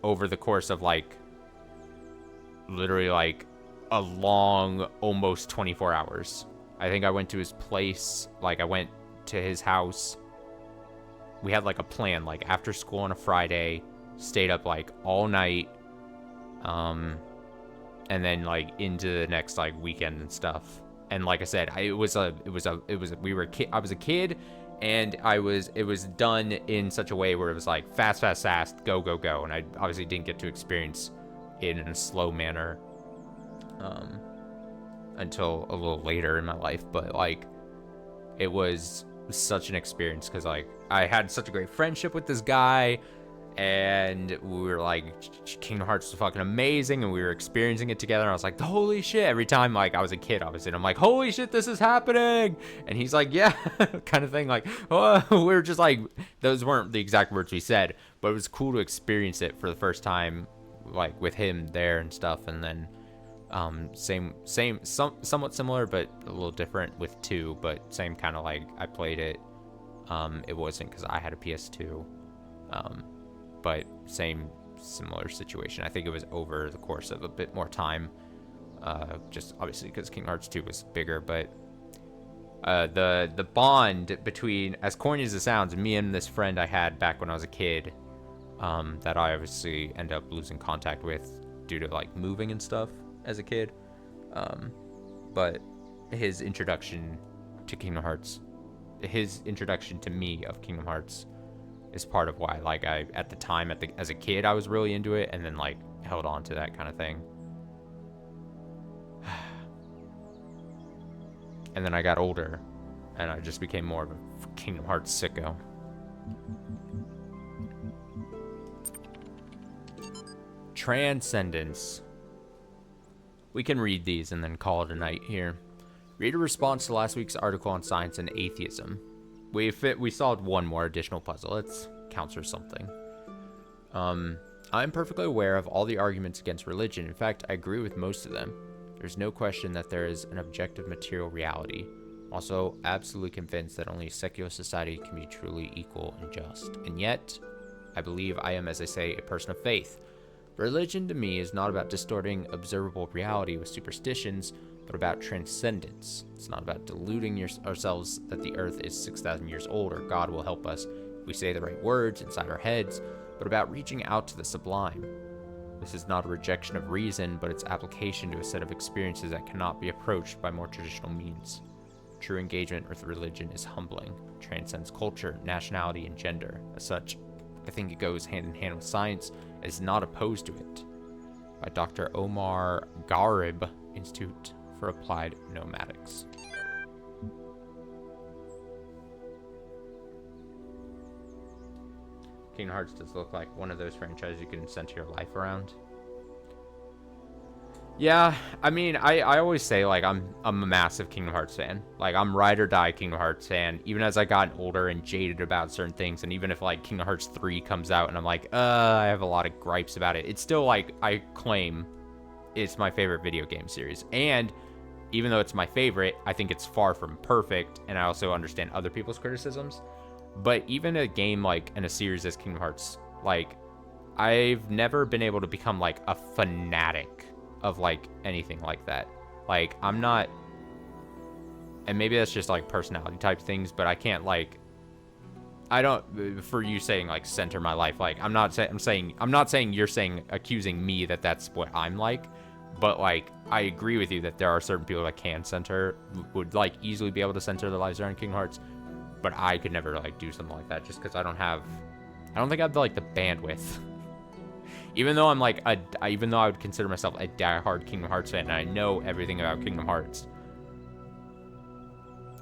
over the course of, like, literally, like, a long, almost 24 hours. I think I went to his place, like, I went to his house. We had, like, a plan, like, after school on a Friday, stayed up, like, all night, and then, like, into the next, like, weekend and stuff. And like I said, I was a kid, and it was done in such a way where it was like fast, go, and I obviously didn't get to experience it in a slow manner until a little later in my life. But like, it was such an experience because like I had such a great friendship with this guy, and we were like, Kingdom Hearts was fucking amazing, and we were experiencing it together, and I was like, holy shit. Every time like I was a kid, obviously, and I'm like, holy shit, this is happening, and he's like, yeah, kind of thing. Like, oh, we were just like, those weren't the exact words we said, but it was cool to experience it for the first time, like with him there and stuff. And then somewhat similar but a little different with 2, but same kind of like I played it. It wasn't because I had a PS2, but similar situation. I think it was over the course of a bit more time, just obviously because Kingdom Hearts 2 was bigger. But the bond between, as corny as it sounds, me and this friend I had back when I was a kid, that I obviously ended up losing contact with due to like moving and stuff as a kid, but his introduction to Kingdom Hearts, his introduction to me of Kingdom Hearts, is part of why, like, I, at the time, as a kid, I was really into it, and then, like, held on to that kind of thing. And then I got older, and I just became more of a Kingdom Hearts sicko. Transcendence. We can read these and then call it a night here. Read a response to last week's article on science and atheism. We solved one more additional puzzle. It counts for something. I'm perfectly aware of all the arguments against religion. In fact, I agree with most of them. There's no question that there is an objective material reality. I'm also absolutely convinced that only a secular society can be truly equal and just. And yet, I believe I am, as I say, a person of faith. Religion to me is not about distorting observable reality with superstitions, but about transcendence. It's not about deluding ourselves that the earth is 6,000 years old or God will help us if we say the right words inside our heads, but about reaching out to the sublime. This is not a rejection of reason, but its application to a set of experiences that cannot be approached by more traditional means. True engagement with religion is humbling, transcends culture, nationality, and gender. As such, I think it goes hand in hand with science and is not opposed to it. By Dr. Omar Gharib, Institute for Applied Nomadics. Kingdom Hearts does look like one of those franchises you can center your life around. Yeah, I mean, I always say, like, I'm a massive Kingdom Hearts fan. Like, I'm ride or die Kingdom Hearts fan, even as I got older and jaded about certain things. And even if, like, Kingdom Hearts 3 comes out and I'm like, I have a lot of gripes about it, it's still, like, I claim it's my favorite video game series. And even though it's my favorite, I think it's far from perfect, and I also understand other people's criticisms. But even a game like in a series as Kingdom Hearts, like, I've never been able to become like a fanatic of like anything like that. Like, I'm not, and maybe that's just like personality type things, but I can't, like, I don't, for you saying like center my life, like, I'm not saying you're saying, accusing me that that's what I'm like. But, like, I agree with you that there are certain people that can center, would, like, easily be able to center their lives around Kingdom Hearts. But I could never, like, do something like that just because I don't think I have, like, the bandwidth. Even though I'm, like, even though I would consider myself a diehard Kingdom Hearts fan and I know everything about Kingdom Hearts,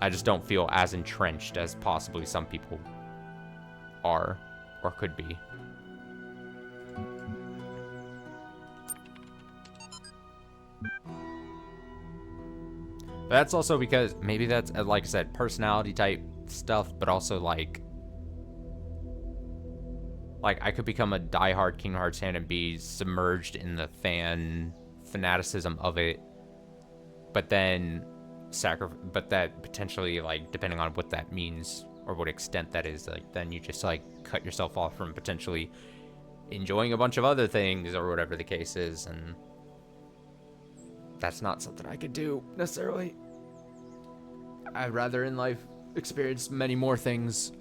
I just don't feel as entrenched as possibly some people are or could be. That's also because maybe that's, like I said, personality type stuff, but also like I could become a diehard Kingdom Hearts fan and be submerged in the fanaticism of it, but then but that potentially, like, depending on what that means or what extent that is, like, then you just like cut yourself off from potentially enjoying a bunch of other things or whatever the case is, and that's not something I could do necessarily. I'd rather in life experience many more things.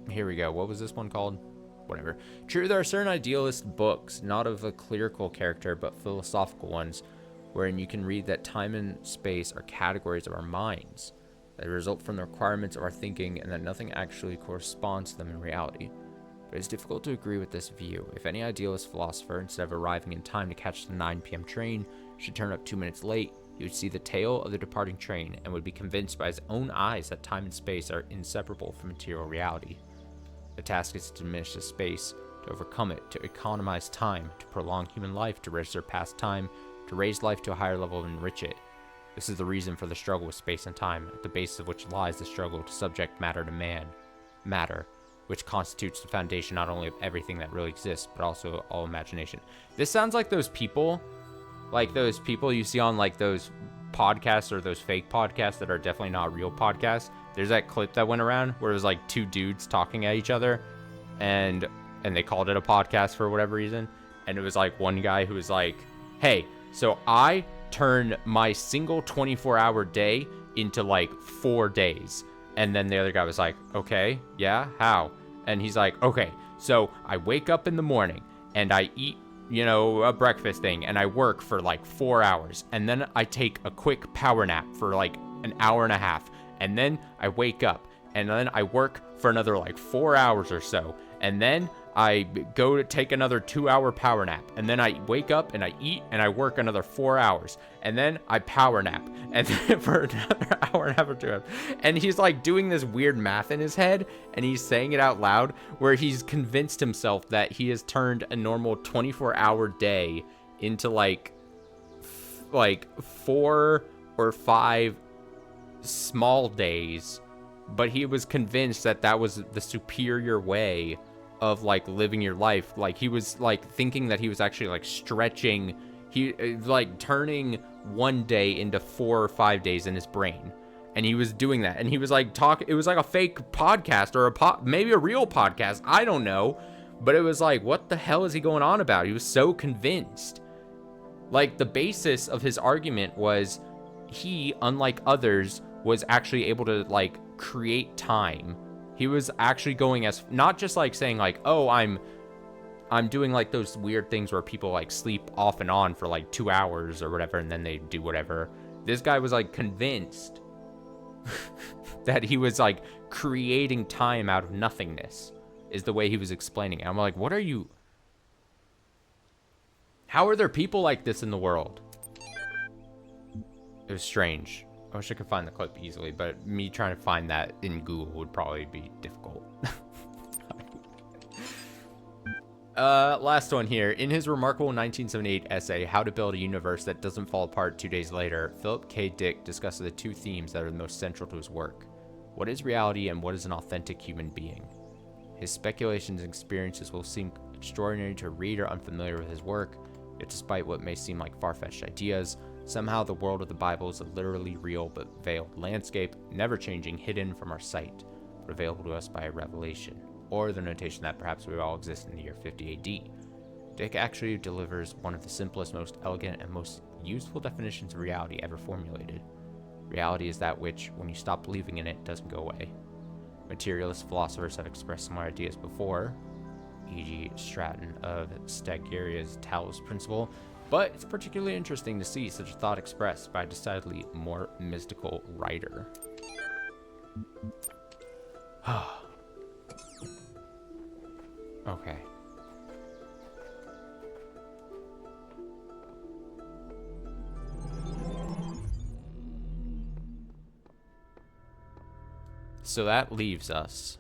Here we go. What was this one called? Whatever. True, there are certain idealist books, not of a clerical character, but philosophical ones, wherein you can read that time and space are categories of our minds that result from the requirements of our thinking, and that nothing actually corresponds to them in reality. But it's difficult to agree with this view. If any idealist philosopher, instead of arriving in time to catch the 9 p.m. train, should turn up 2 minutes late, he would see the tail of the departing train and would be convinced by his own eyes that time and space are inseparable from material reality. The task is to diminish the space, to overcome it, to economize time, to prolong human life, to register past time, to raise life to a higher level and enrich it. This is the reason for the struggle with space and time, at the basis of which lies the struggle to subject matter to man. Matter, which constitutes the foundation not only of everything that really exists, but also all imagination. This sounds like those people you see on like those podcasts or those fake podcasts that are definitely not real podcasts. There's that clip that went around where it was like two dudes talking at each other, and they called it a podcast for whatever reason. And it was like one guy who was like, hey, so I turn my single 24-hour day into like 4 days. And then the other guy was like, okay, yeah, how? And he's like, okay, so I wake up in the morning and I eat, a breakfast thing, and I work for like 4 hours, and then I take a quick power nap for like an hour and a half, and then I wake up, and then I work for another like 4 hours or so, and then I go to take another 2-hour power nap, and then I wake up and I eat and I work another 4 hours, and then I power nap, and then for another hour and a half or 2 hours. And he's like doing this weird math in his head, and he's saying it out loud, where he's convinced himself that he has turned a normal 24-hour day into like 4 or 5 small days, but he was convinced that that was the superior way of like living your life. Like he was like thinking that he was actually like stretching, he like turning one day into 4 or 5 days in his brain, and he was doing that, and he was like it was like a fake podcast or maybe a real podcast, I don't know, but it was like, what the hell is he going on about? He was so convinced. Like the basis of his argument was he, unlike others, was actually able to like create time. He was actually going as not just like saying like, oh, I'm doing like those weird things where people like sleep off and on for like 2 hours or whatever, and then they do whatever. This guy was like convinced that he was like creating time out of nothingness, is the way he was explaining it. I'm like, what are you? How are there people like this in the world? It was strange. I wish I could find the clip easily, but me trying to find that in Google would probably be difficult. Last one here. In his remarkable 1978 essay, How to Build a Universe That Doesn't Fall Apart 2 Days Later, Philip K. Dick discusses the two themes that are the most central to his work. What is reality, and what is an authentic human being? His speculations and experiences will seem extraordinary to a reader unfamiliar with his work, yet despite what may seem like far-fetched ideas, somehow the world of the Bible is a literally real but veiled landscape, never changing, hidden from our sight, but available to us by a revelation, or the notation that perhaps we all exist in the year 50 AD. Dick actually delivers one of the simplest, most elegant, and most useful definitions of reality ever formulated. Reality is that which, when you stop believing in it, doesn't go away. Materialist philosophers have expressed similar ideas before, e.g. Stratton of Stagiaria's Talos principle, but it's particularly interesting to see such a thought expressed by a decidedly more mystical writer. Okay. So that leaves us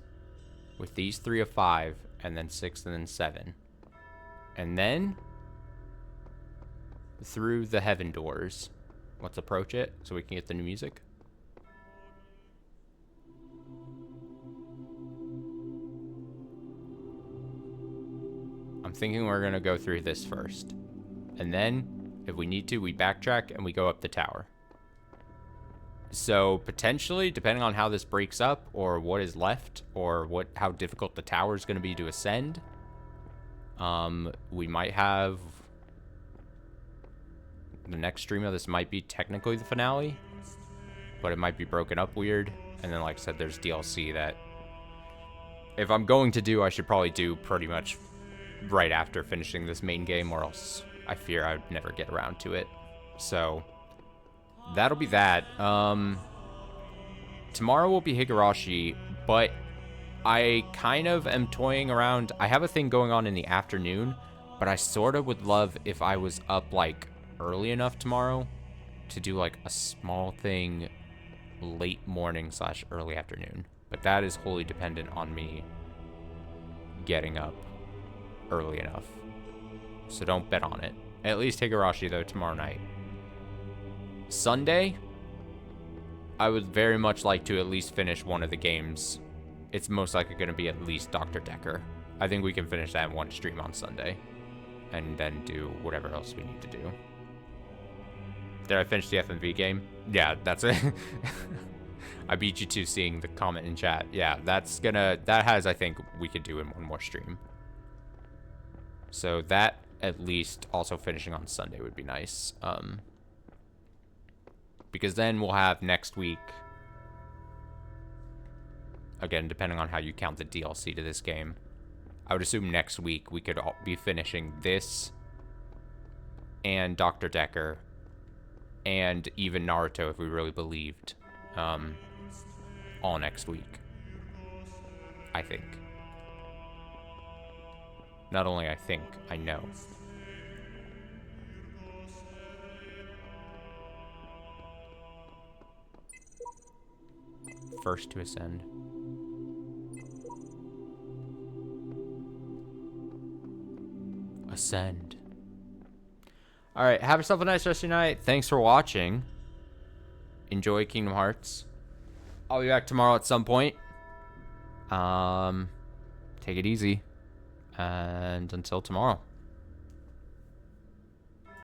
with these 3 of 5, and then 6, and then 7. And then through the heaven doors. Let's approach it so we can get the new music. I'm thinking we're gonna go through this first. And then, if we need to, we backtrack and we go up the tower. So, potentially, depending on how this breaks up, or what is left, or how difficult the tower is gonna be to ascend, we might have... The next stream of this might be technically the finale, but it might be broken up weird. And then, like I said, there's DLC that if I'm going to do, I should probably do pretty much right after finishing this main game, or else I fear I would never get around to it. So that'll be that. Tomorrow will be Higurashi, but I kind of am toying around. I have a thing going on in the afternoon, but I sort of would love if I was up like early enough tomorrow to do like a small thing late morning / early afternoon. But that is wholly dependent on me getting up early enough. So don't bet on it. At least Higurashi though tomorrow night. Sunday, I would very much like to at least finish one of the games. It's most likely going to be at least Dr. Decker. I think we can finish that in one stream on Sunday. And then do whatever else we need to do. Did I finish the FMV game? Yeah, that's it. I beat you to seeing the comment in chat. Yeah, that has, I think, we could do in one more stream. So that, at least, also finishing on Sunday would be nice. Because then we'll have next week, again, depending on how you count the DLC to this game, I would assume next week we could all be finishing this and Dr. Decker and even Naruto if we really believed, all next week, I think. Not only I think, I know. First to ascend. Ascend. Alright, have yourself a nice rest of your night. Thanks for watching. Enjoy Kingdom Hearts. I'll be back tomorrow at some point. Take it easy. And until tomorrow.